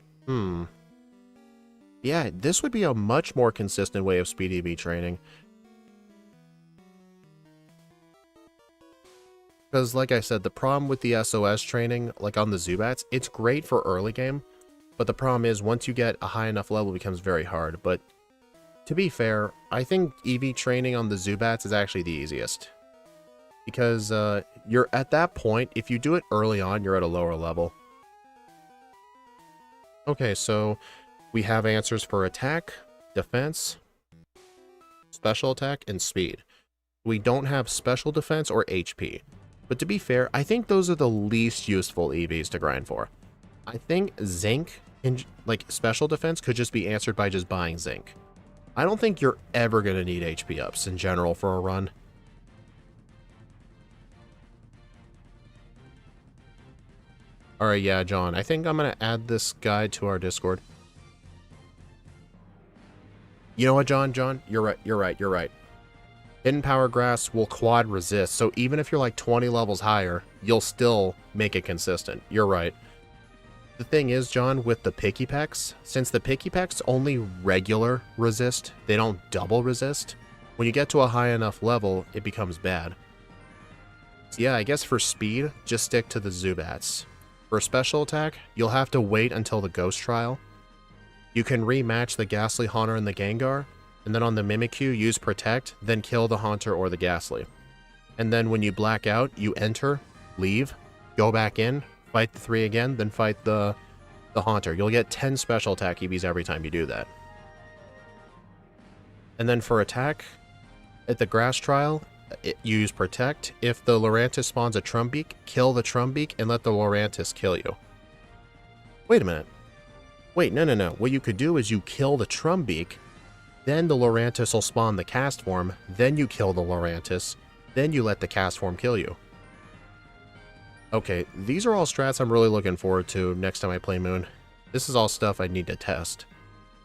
Yeah, this would be a much more consistent way of speed EV training. Because, like I said, the problem with the SOS training, like on the Zubats, it's great for early game, but the problem is once you get a high enough level, it becomes very hard. But to be fair, I think EV training on the Zubats is actually the easiest. Because you're at that point, if you do it early on, you're at a lower level. Okay, so we have answers for attack, defense, special attack, and speed. We don't have special defense or HP. But to be fair, I think those are the least useful EVs to grind for. I think Zinc, like special defense, could just be answered by just buying Zinc. I don't think you're ever going to need HP ups in general for a run. Alright, yeah, John, I think I'm going to add this guide to our Discord. You know what, John, you're right. Hidden Power Grass will quad resist, so even if you're like 20 levels higher, you'll still make it consistent. You're right. The thing is, John, with the Pikipeks, since the Pikipeks only regular resist, they don't double resist, when you get to a high enough level, it becomes bad. So yeah, I guess for speed, just stick to the Zubats. For special attack, you'll have to wait until the Ghost Trial. You can rematch the Ghastly Haunter and the Gengar, and then on the Mimikyu, use Protect, then kill the Haunter or the Ghastly. And then when you black out, you enter, leave, go back in, fight the 3 again, then fight the Haunter. You'll get 10 special attack EVs every time you do that. And then for attack, at the Grass Trial, use Protect. If the Lurantis spawns a Trumbeak, kill the Trumbeak and let the Lurantis kill you. Wait a minute. Wait, no. What you could do is you kill the Trumbeak, then the Lurantis will spawn the cast form, then you kill the Lurantis, then you let the cast form kill you. Okay, these are all strats I'm really looking forward to next time I play Moon. This is all stuff I need to test.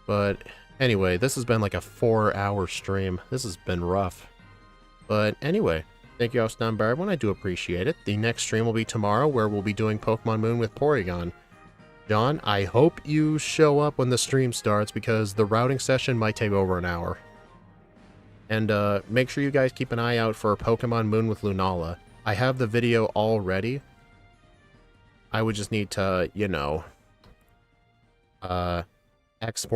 But anyway, this has been like a 4-hour stream. This has been rough. But anyway, thank you all for stopping by, everyone. I do appreciate it. The next stream will be tomorrow, where we'll be doing Pokemon Moon with Porygon. John, I hope you show up when the stream starts, because the routing session might take over an hour. And make sure you guys keep an eye out for Pokemon Moon with Lunala. I have the video all ready. I would just need to, you know, export